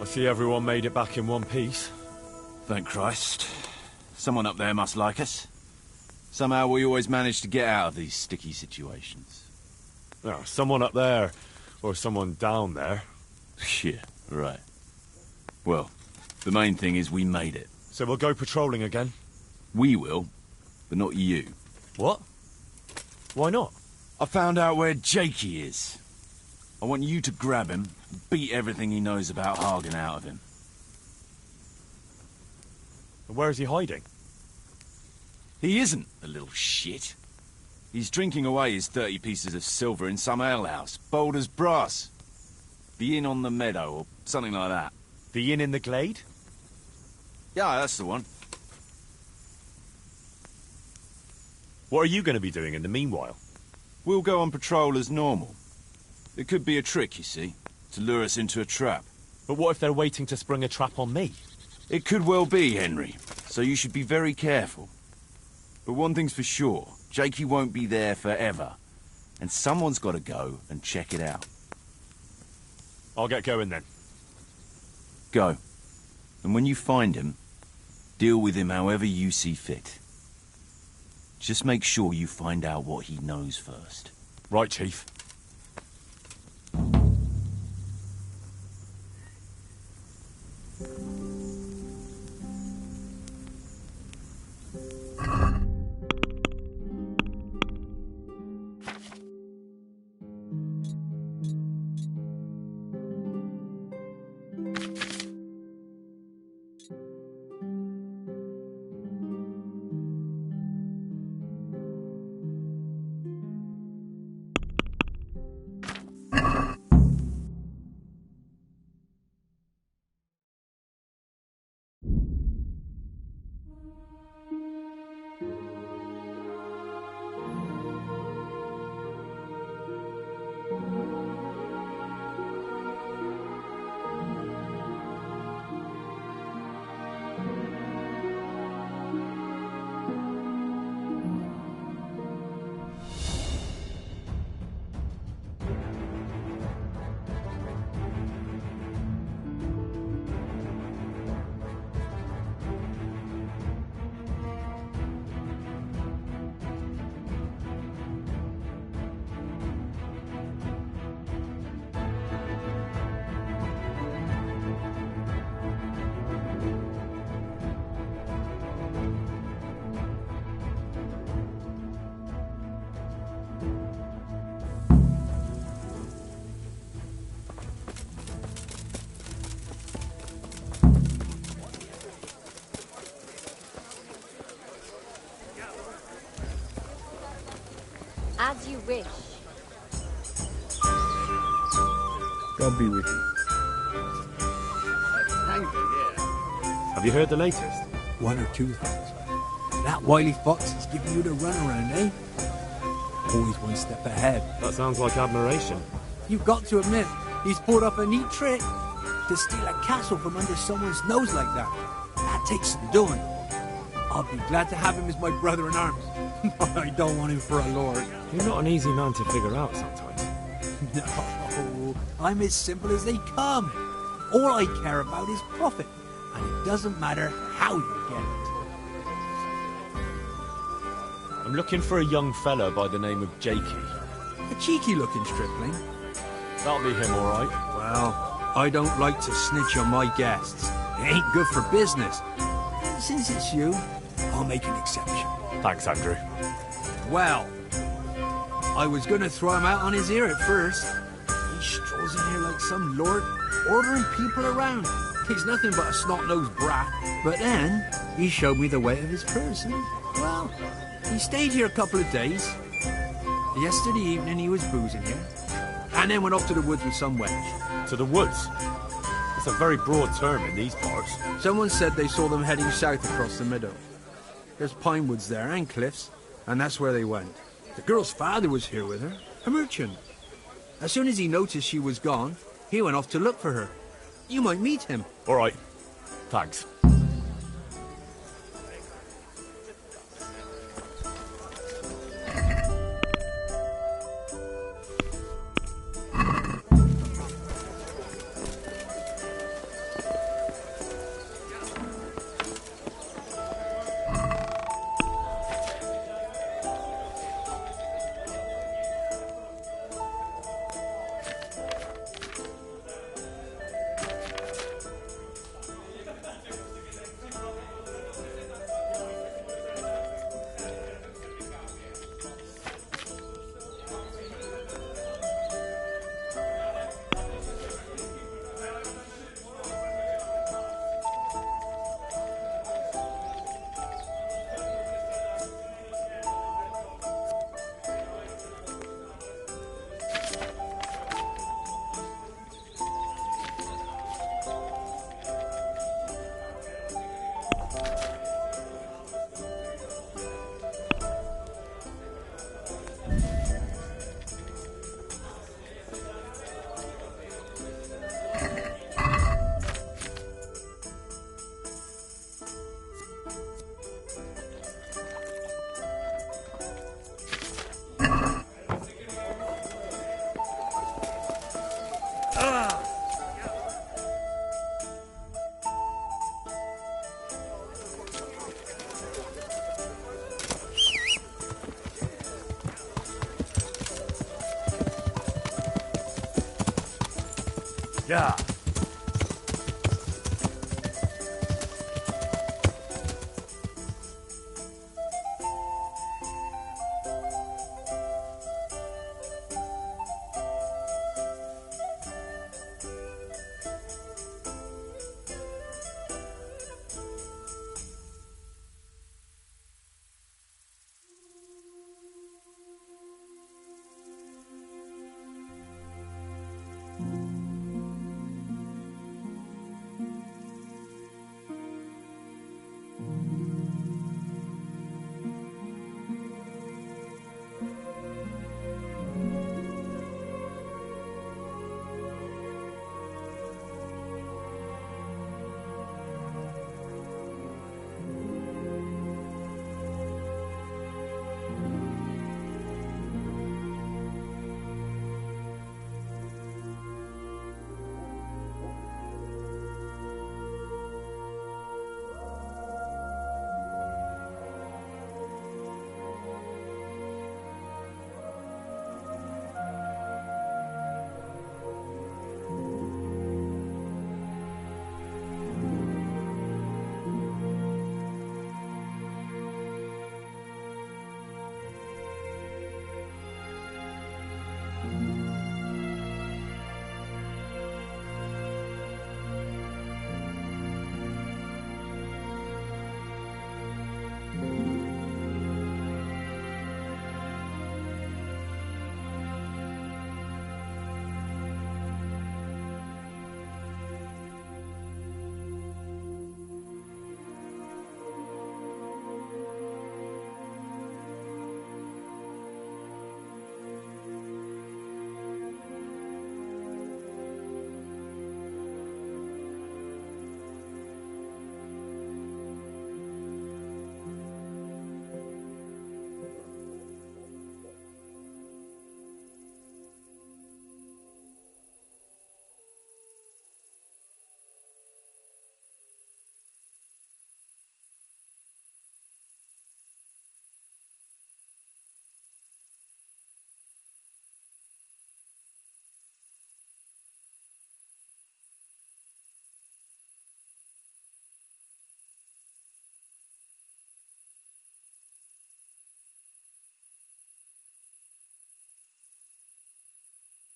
see everyone made it back in one piece. Thank Christ. Someone up there must like us. Somehow we always manage to get out of these sticky situations. Oh, someone up there, or someone down there. Yeah, right. Well, the main thing is we made it. So we'll go patrolling again? We will, but not you. What? Why not? I found out where Jakey is. I want you to grab him and beat everything he knows about Hagen out of him. And where is he hiding? He isn't, the little shit. He's drinking away his 30 pieces of silver in some alehouse, bold as brass. The Inn on the Meadow, or something like that. The Inn in the Glade? Yeah, that's the one. What are you going to be doing in the meanwhile? We'll go on patrol as normal. It could be a trick, you see, to lure us into a trap. But what if they're waiting to spring a trap on me? It could well be, Henry, so you should be very careful. But one thing's for sure, Jakey won't be there forever, and someone's got to go and check it out. I'll get going then. Go. And when you find him, deal with him however you see fit. Just make sure you find out what he knows first. Right, Chief. As you wish. God be with you. Have you heard the latest? One or two things. That wily fox is giving you the runaround, eh? Always one step ahead. That sounds like admiration. You've got to admit, he's pulled off a neat trick. To steal a castle from under someone's nose like that. That takes some doing. I'll be glad to have him as my brother in arms. I don't want him for a lord. You're not an easy man to figure out sometimes. No, I'm as simple as they come. All I care about is profit, and it doesn't matter how you get it. I'm looking for a young fella by the name of Jakey. A cheeky-looking stripling. That'll be him, all right. Well, I don't like to snitch on my guests. It ain't good for business. Since it's you, I'll make an exception. Thanks, Andrew. Well, I was gonna throw him out on his ear at first. He strolls in here like some lord, ordering people around. He's nothing but a snot-nosed brat. But then, he showed me the way of his person. Well, he stayed here a couple of days. Yesterday evening he was boozing here. And then went off to the woods with some wench. To the woods? It's a very broad term in these parts. Someone said they saw them heading south across the meadow. There's pine woods there and cliffs, and that's where they went. The girl's father was here with her, a merchant. As soon as he noticed she was gone, he went off to look for her. You might meet him. All right. Thanks. Yeah.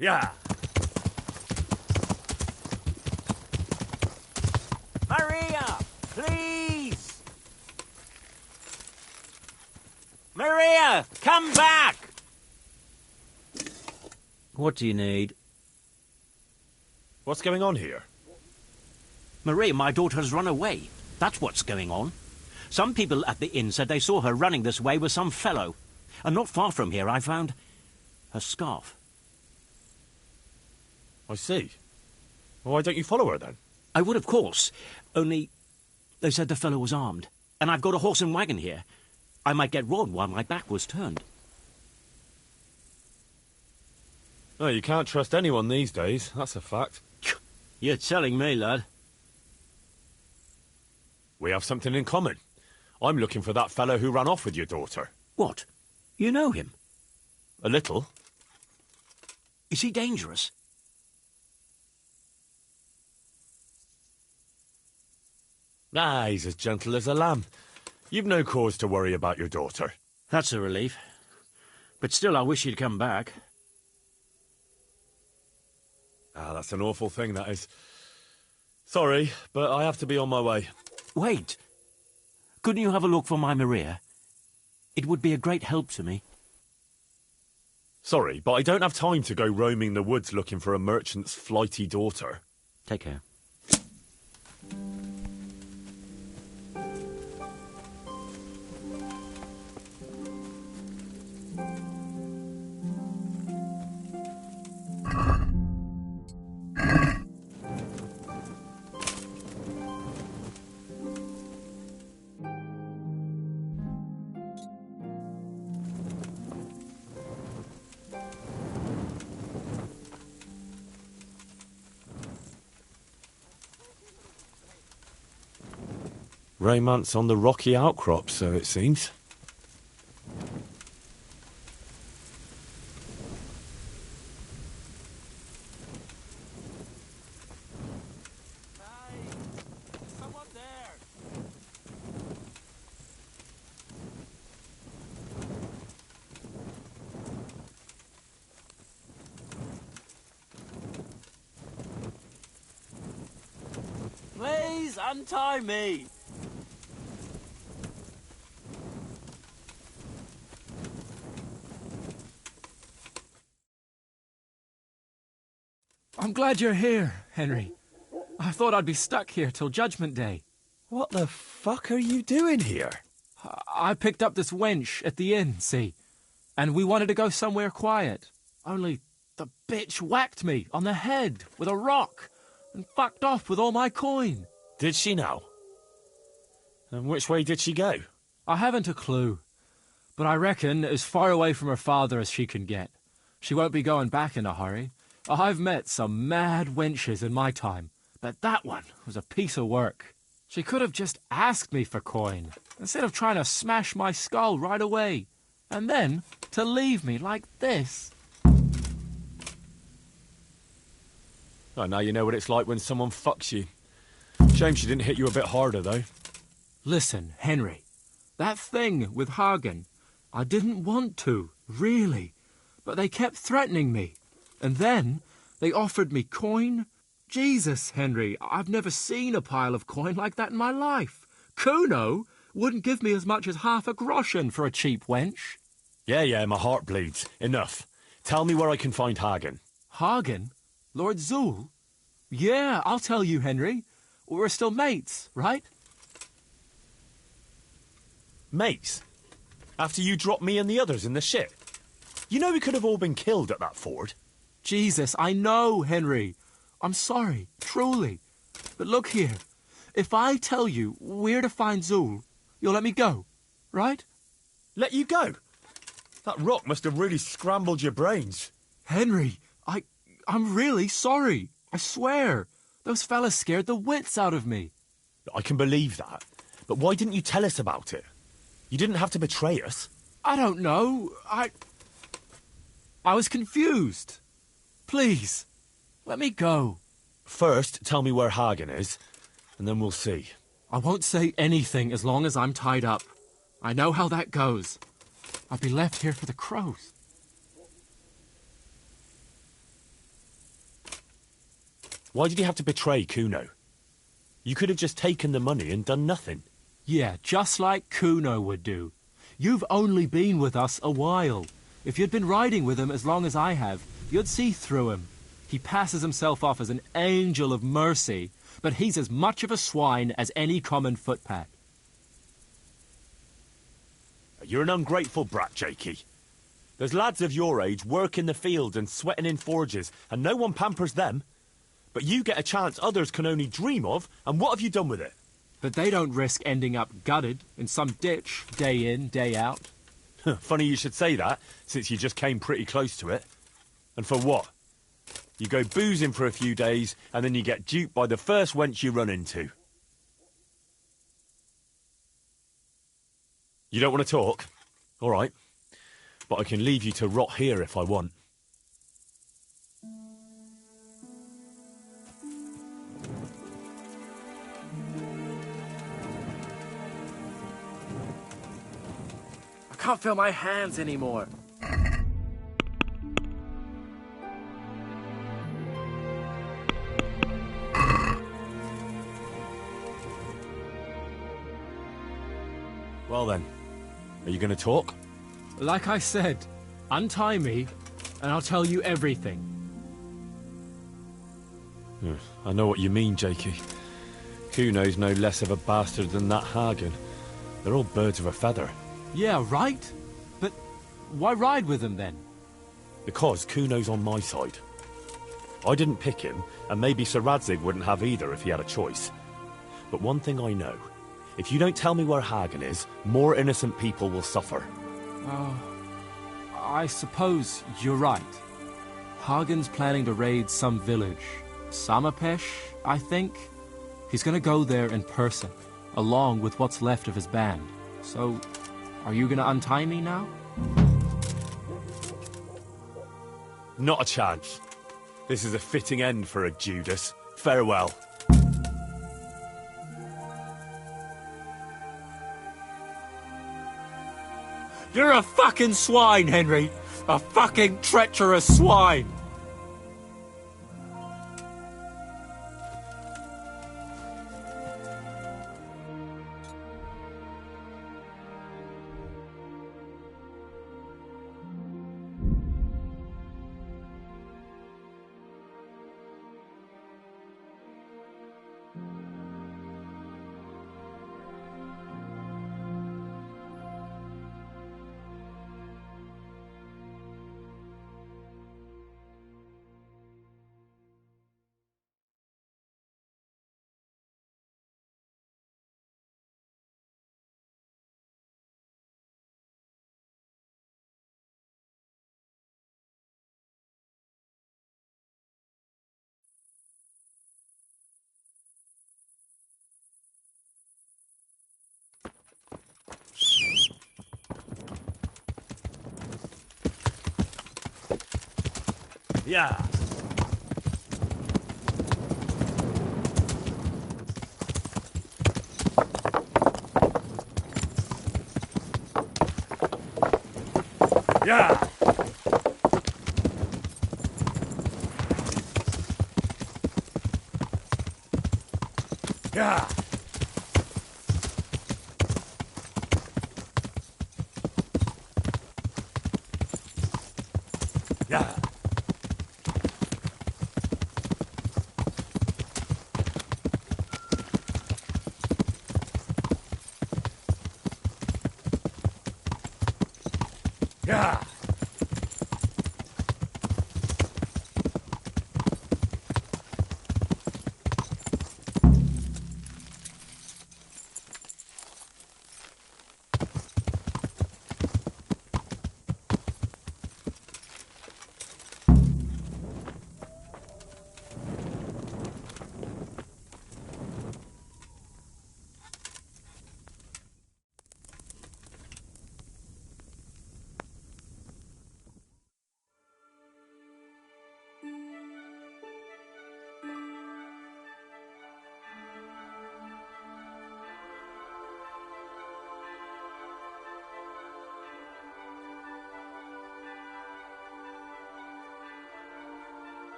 Yeah. Maria, please! Maria, come back! What do you need? What's going on here? Marie, my daughter has run away. That's what's going on. Some people at the inn said they saw her running this way with some fellow. And not far from here I found her scarf. I see. Well, why don't you follow her then? I would, of course. Only they said the fellow was armed. And I've got a horse and wagon here. I might get robbed while my back was turned. Oh, you can't trust anyone these days. That's a fact. You're telling me, lad. We have something in common. I'm looking for that fellow who ran off with your daughter. What? You know him? A little. Is he dangerous? Ah, he's as gentle as a lamb. You've no cause to worry about your daughter. That's a relief. But still, I wish he'd come back. Ah, that's an awful thing, that is. Sorry, but I have to be on my way. Wait. Couldn't you have a look for my Maria? It would be a great help to me. Sorry, but I don't have time to go roaming the woods looking for a merchant's flighty daughter. Take care. Romance on the rocky outcrop, so it seems. Please untie me! I'm glad you're here, Henry. I thought I'd be stuck here till Judgment Day. What the fuck are you doing here? I picked up this wench at the inn, see? And we wanted to go somewhere quiet. Only the bitch whacked me on the head with a rock and fucked off with all my coin. Did she now? And which way did she go? I haven't a clue, but I reckon as far away from her father as she can get. She won't be going back in a hurry. I've met some mad wenches in my time, but that one was a piece of work. She could have just asked me for coin, instead of trying to smash my skull right away, and then to leave me like this. Oh, now you know what it's like when someone fucks you. Shame she didn't hit you a bit harder, though. Listen, Henry, that thing with Hagen, I didn't want to, really, but they kept threatening me. And then they offered me coin. Jesus, Henry, I've never seen a pile of coin like that in my life. Kuno wouldn't give me as much as half a groschen for a cheap wench. Yeah, my heart bleeds. Enough. Tell me where I can find Hagen. Hagen? Lord Zul? Yeah, I'll tell you, Henry. We're still mates, right? Mates? After you dropped me and the others in the ship? You know we could have all been killed at that ford. Jesus, I know, Henry. I'm sorry, truly. But look here. If I tell you where to find Zul, you'll let me go, right? Let you go? That rock must have really scrambled your brains. Henry, I'm really sorry. I swear. Those fellas scared the wits out of me. I can believe that. But why didn't you tell us about it? You didn't have to betray us. I don't know. I was confused. Please, let me go. First, tell me where Hagen is, and then we'll see. I won't say anything as long as I'm tied up. I know how that goes. I'll be left here for the crows. Why did you have to betray Kuno? You could have just taken the money and done nothing. Yeah, just like Kuno would do. You've only been with us a while. If you'd been riding with him as long as I have, you'd see through him. He passes himself off as an angel of mercy, but he's as much of a swine as any common footpad. You're an ungrateful brat, Jakey. There's lads of your age work in the fields and sweating in forges, and no one pampers them. But you get a chance others can only dream of, and what have you done with it? But they don't risk ending up gutted in some ditch, day in, day out. Funny you should say that, since you just came pretty close to it. And for what? You go boozing for a few days, and then you get duped by the first wench you run into. You don't want to talk? All right. But I can leave you to rot here if I want. I can't feel my hands anymore. Well then, are you going to talk? Like I said, untie me, and I'll tell you everything. I know what you mean, Jakey. Kuno's no less of a bastard than that Hagen. They're all birds of a feather. Yeah, right? But why ride with him then? Because Kuno's on my side. I didn't pick him, and maybe Sir Radzig wouldn't have either if he had a choice. But one thing I know. If you don't tell me where Hagen is, more innocent people will suffer. Oh, I suppose you're right. Hagen's planning to raid some village. Samapesh, I think. He's gonna go there in person. along with what's left of his band. So, are you gonna untie me now? Not a chance. This is a fitting end for a Judas. Farewell. You're a fucking swine, Henry! A fucking treacherous swine! Yeah. Yeah. Yeah. Yeah. Yeah.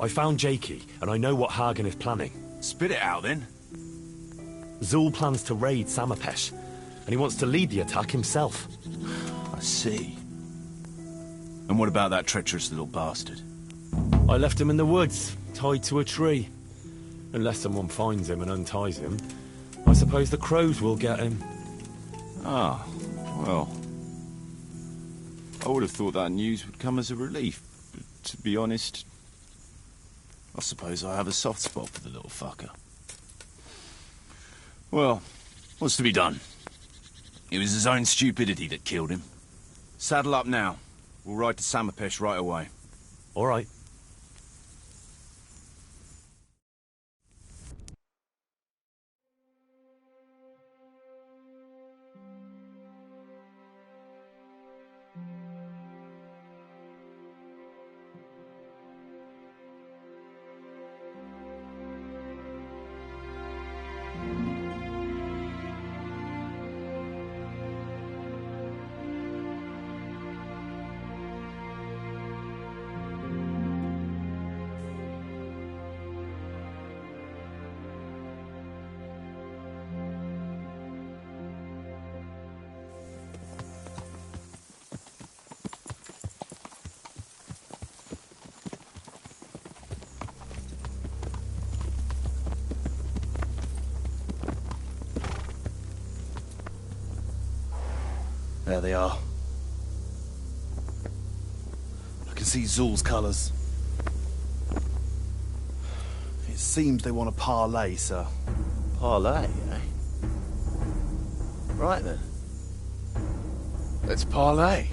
I found Jakey, and I know what Hagen is planning. Spit it out, then. Zul plans to raid Samapesh, and he wants to lead the attack himself. I see. And what about that treacherous little bastard? I left him in the woods, tied to a tree. Unless someone finds him and unties him, I suppose the crows will get him. Ah, well. I would have thought that news would come as a relief, but to be honest, I suppose I have a soft spot for the little fucker. Well, what's to be done? It was his own stupidity that killed him. Saddle up now. We'll ride to Samapesh right away. All right. There they are. I can see Zul's colours. It seems they want a parley, sir. Parlay, eh? Right then. Let's parlay.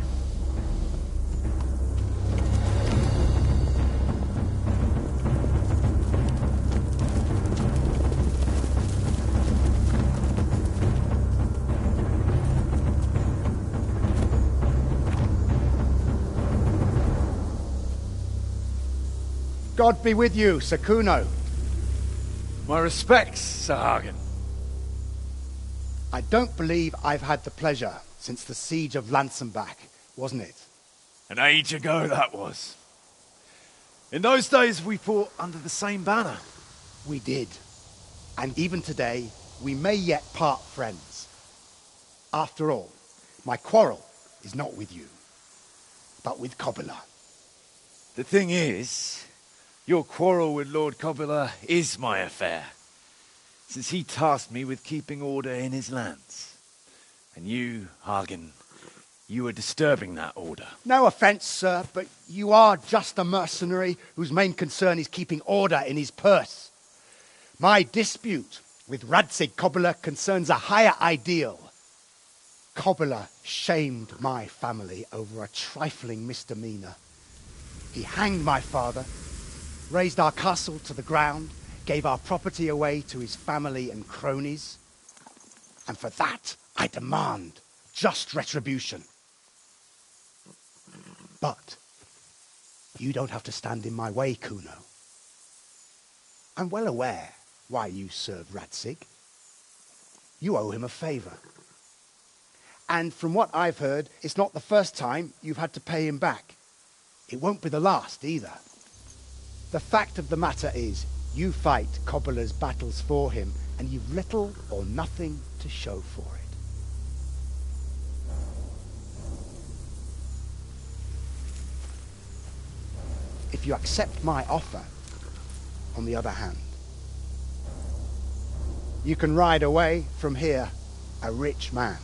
God be with you, Sir Kuno. My respects, Sir Hagen. I don't believe I've had the pleasure since the siege of Lansenbach, wasn't it? An age ago that was. In those days we fought under the same banner. We did. And even today, we may yet part friends. After all, my quarrel is not with you, but with Cobula. The thing is, your quarrel with Lord Cobula is my affair, since he tasked me with keeping order in his lands. And you, Hagen, you are disturbing that order. No offence, sir, but you are just a mercenary whose main concern is keeping order in his purse. My dispute with Radzig Cobula concerns a higher ideal. Cobula shamed my family over a trifling misdemeanor. He hanged my father, razed our castle to the ground, gave our property away to his family and cronies. And for that, I demand just retribution. But you don't have to stand in my way, Kuno. I'm well aware why you serve Radzig. You owe him a favour. And from what I've heard, it's not the first time you've had to pay him back. It won't be the last either. The fact of the matter is, you fight Cobula's battles for him, and you've little or nothing to show for it. If you accept my offer, on the other hand, you can ride away from here a rich man.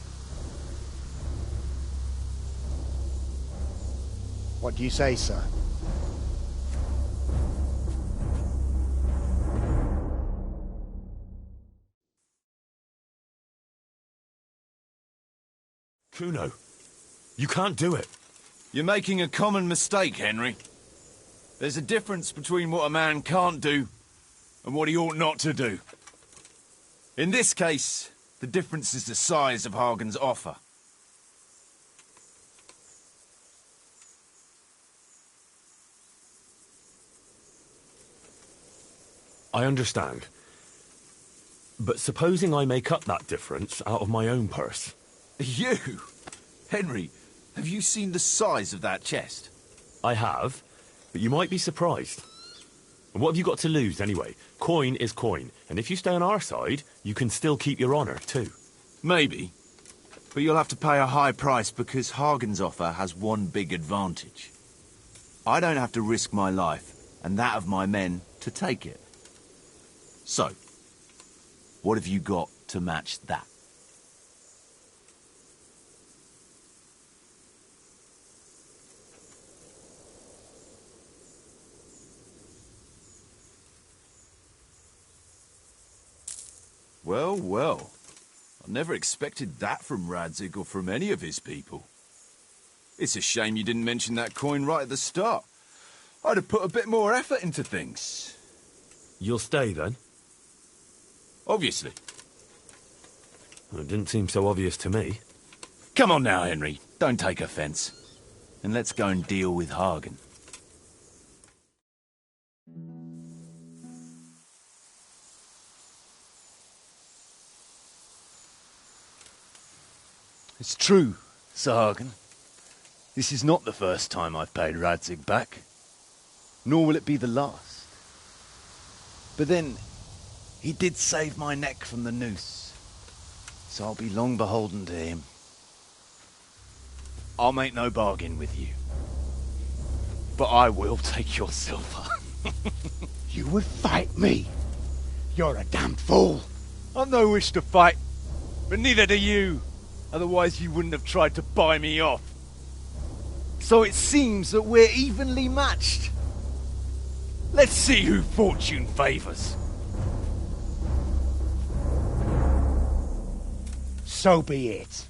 What do you say, sir? Kuno, you can't do it. You're making a common mistake, Henry. There's a difference between what a man can't do and what he ought not to do. In this case, the difference is the size of Hagen's offer. I understand. But supposing I make up that difference out of my own purse? You? Henry, have you seen the size of that chest? I have, but you might be surprised. And what have you got to lose, anyway? Coin is coin, and if you stay on our side, you can still keep your honour, too. Maybe. But you'll have to pay a high price because Hagen's offer has one big advantage. I don't have to risk my life, and that of my men, to take it. So, what have you got to match that? Well, well. I never expected that from Radzig or from any of his people. It's a shame you didn't mention that coin right at the start. I'd have put a bit more effort into things. You'll stay, then? Obviously. Well, it didn't seem so obvious to me. Come on now, Henry. Don't take offence. And let's go and deal with Hagen. It's true, Sir Hagen. This is not the first time I've paid Radzig back. Nor will it be the last. But then, he did save my neck from the noose. So I'll be long beholden to him. I'll make no bargain with you. But I will take your silver. You would fight me? You're a damn fool. I've no wish to fight, but neither do you. Otherwise you wouldn't have tried to buy me off. So it seems that we're evenly matched. Let's see who fortune favours. So be it.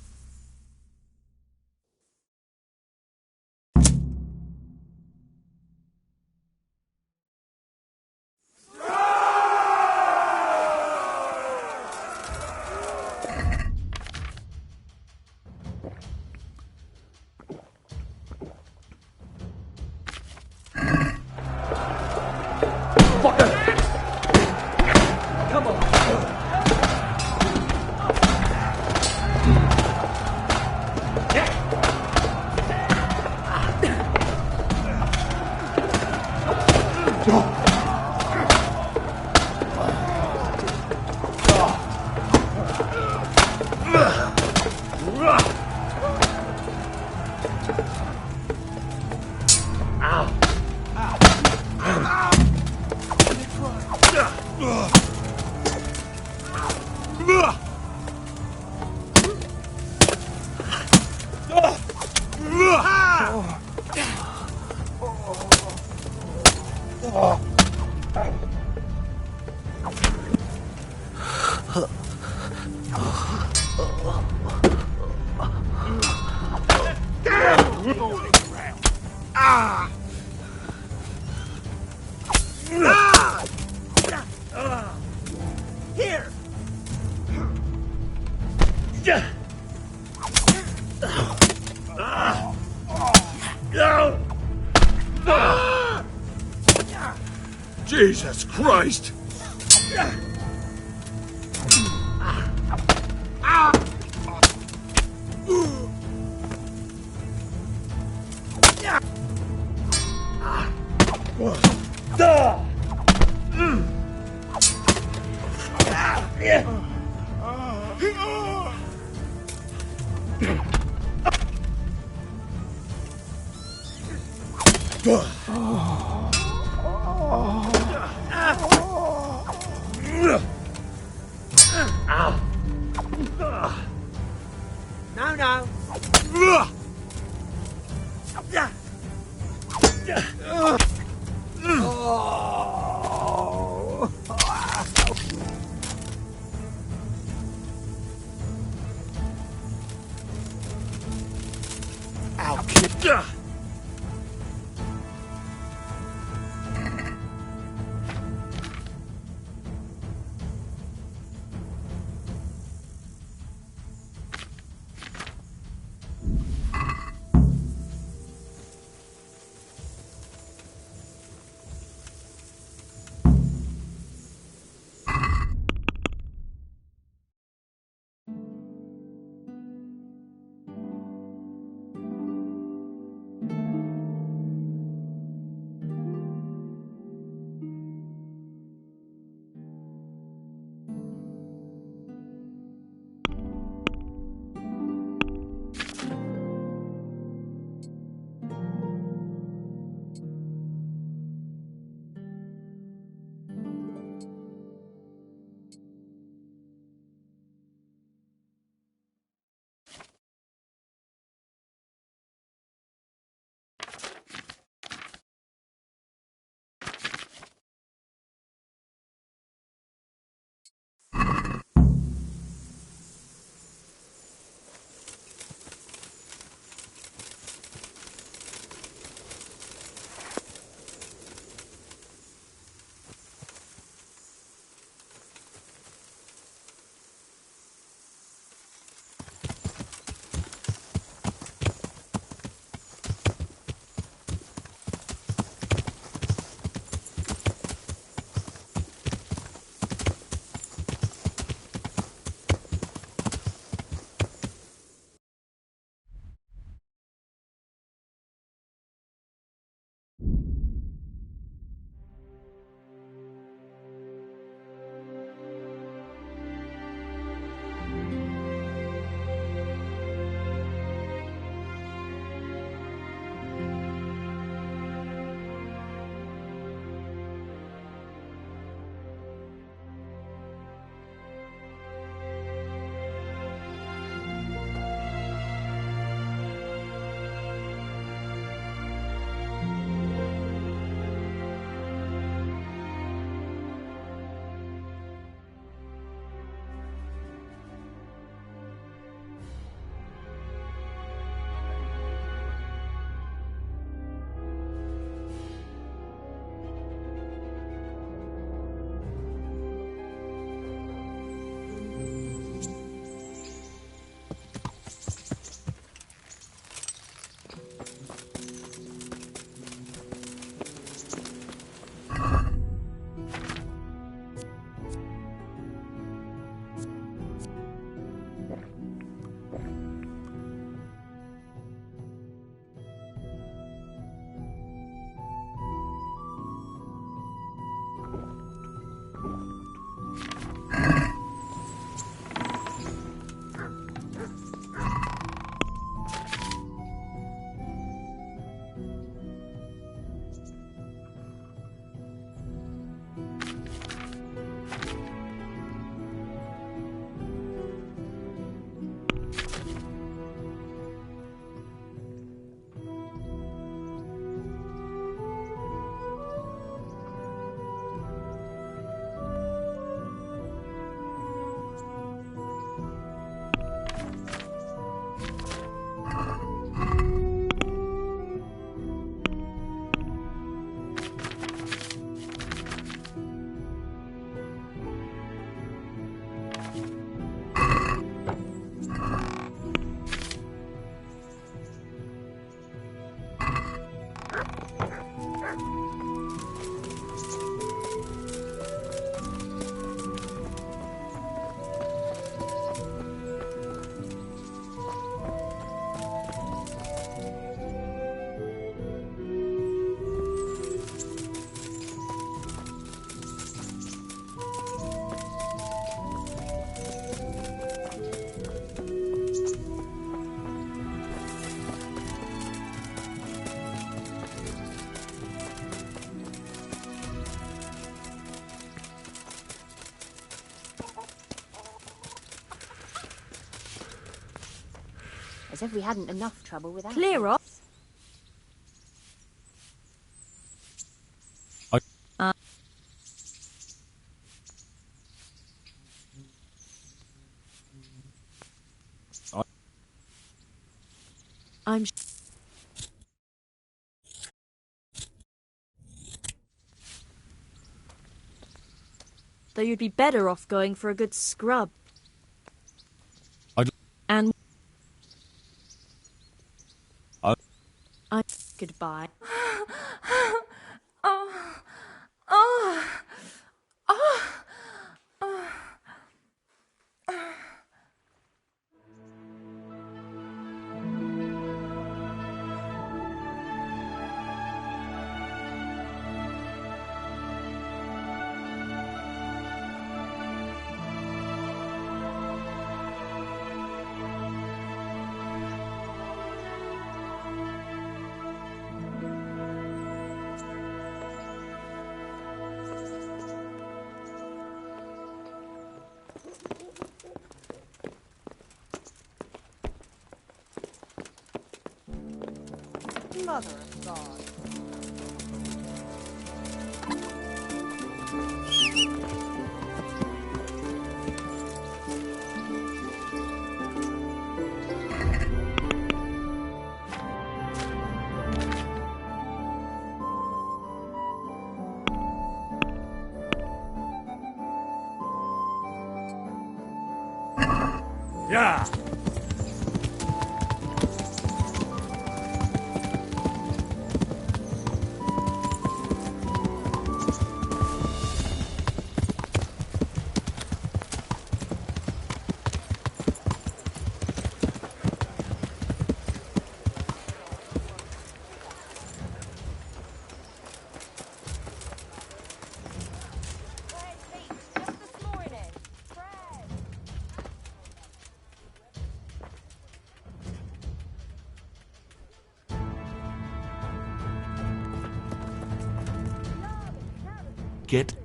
Here! Jesus Christ! No. I'll kill. As if we hadn't enough trouble with that. Clear off. I'm. Though you'd be better off going for a good scrub. And. Goodbye. Mother of God. Yeah! Get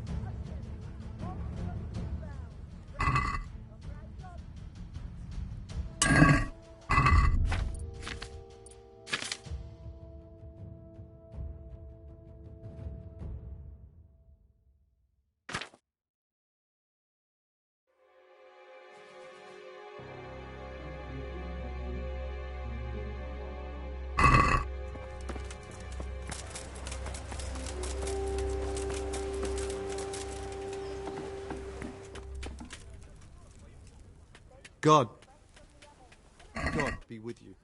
God be with you.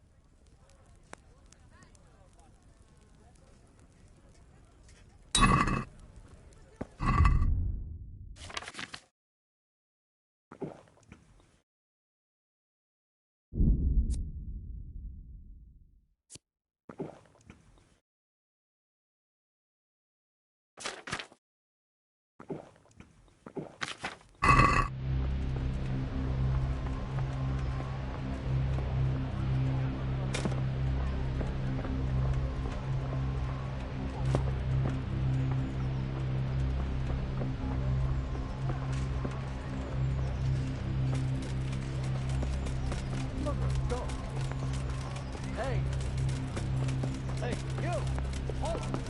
Hey! Hey, you! Hold on!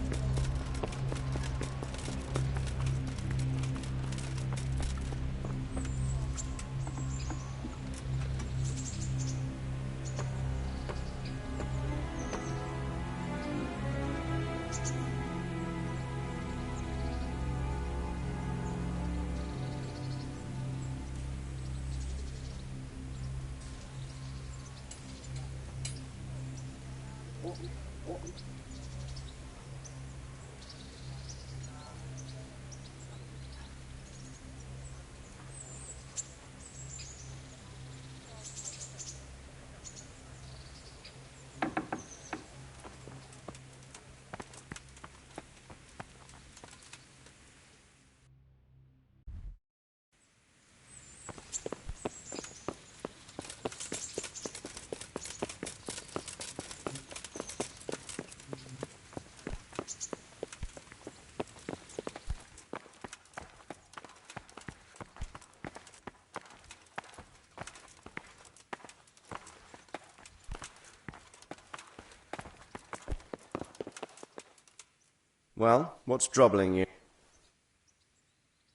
Well, what's troubling you?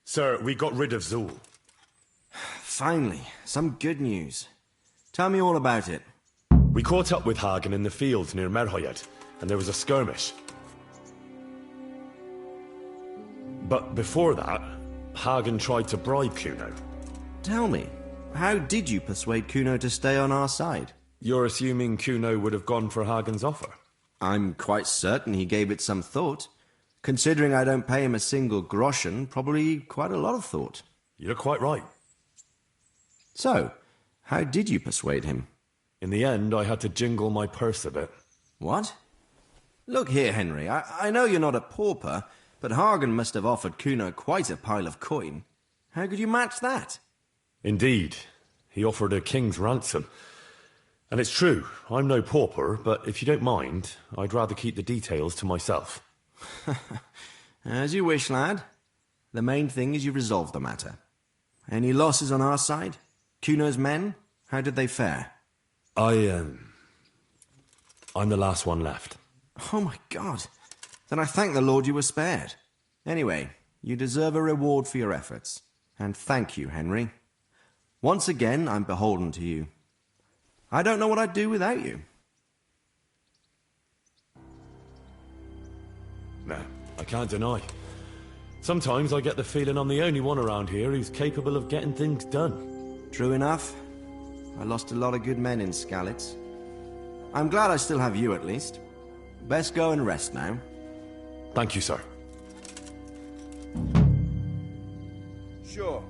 Sir, we got rid of Zul. Finally, some good news. Tell me all about it. We caught up with Hagen in the fields near Merhoyed, and there was a skirmish. But before that, Hagen tried to bribe Kuno. Tell me, how did you persuade Kuno to stay on our side? You're assuming Kuno would have gone for Hagen's offer? I'm quite certain he gave it some thought. Considering I don't pay him a single groschen, probably quite a lot of thought. You're quite right. So, how did you persuade him? In the end, I had to jingle my purse a bit. What? Look here, Henry, I know you're not a pauper, but Hagen must have offered Kuno quite a pile of coin. How could you match that? Indeed. He offered a king's ransom. And it's true, I'm no pauper, but if you don't mind, I'd rather keep the details to myself. As you wish, lad. The main thing is you resolve the matter. Any losses on our side? Kuno's men? How did they fare? I'm the last one left. Oh my God. Then I thank the Lord you were spared. Anyway, you deserve a reward for your efforts. And thank you, Henry. Once again, I'm beholden to you. I don't know what I'd do without you. No, I can't deny. Sometimes I get the feeling I'm the only one around here who's capable of getting things done. True enough. I lost a lot of good men in Skalitz. I'm glad I still have you, at least. Best go and rest now. Thank you, sir. Sure.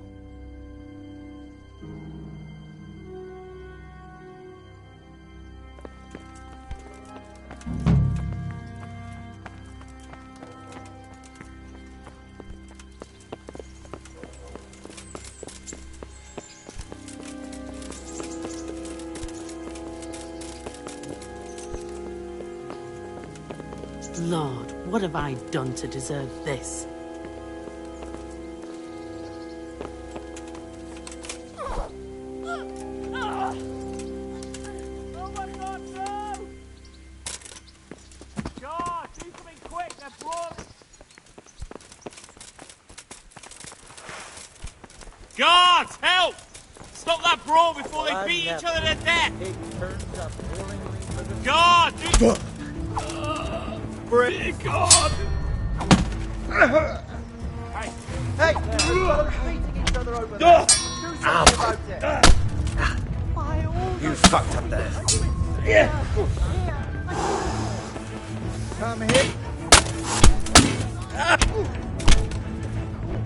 Lord, what have I done to deserve this? Guards, help! Stop that brawl before they beat each other to death! Guard! Dear God! Hey! You're beating each other over there! Do something about it! By all You fucked up there. Yeah! Come here!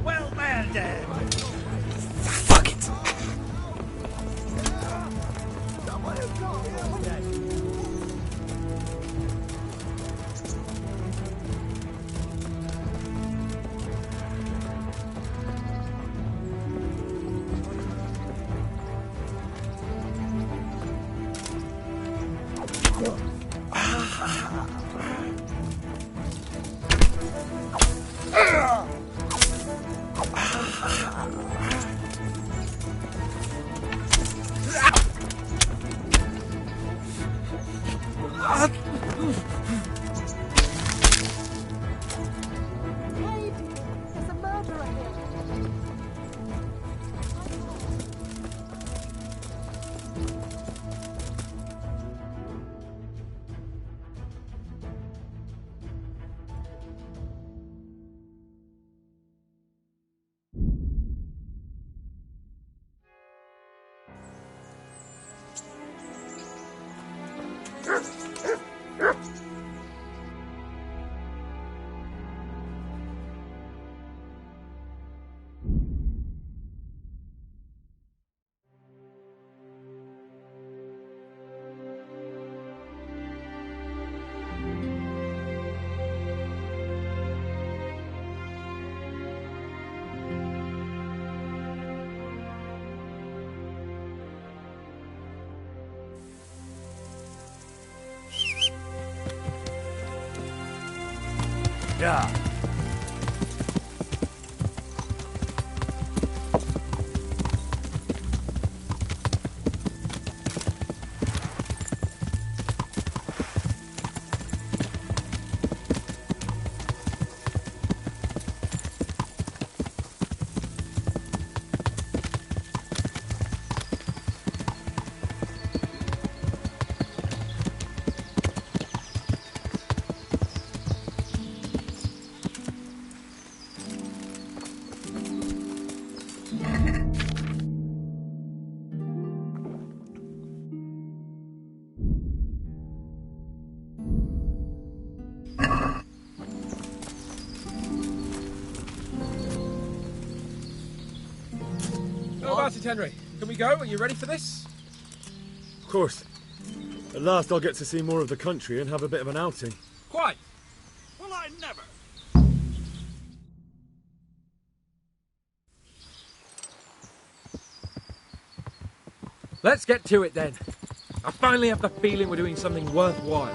Well, man, Dad. Fuck it! There's a murderer here! Yeah. Henry. Can we go? Are you ready for this? Of course. At last I'll get to see more of the country and have a bit of an outing. Quite. Well, I never. Let's get to it then. I finally have the feeling we're doing something worthwhile.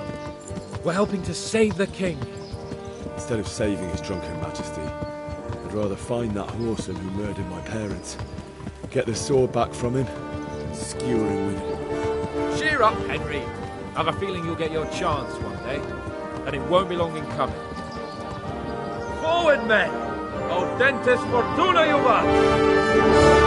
We're helping to save the king. Instead of saving his drunken majesty, I'd rather find that whoreson who murdered my parents, get the sword back from him, and skewer him with it. Cheer up, Henry. I have a feeling you'll get your chance one day, and it won't be long in coming. Forward, men! Audentes fortuna juvat!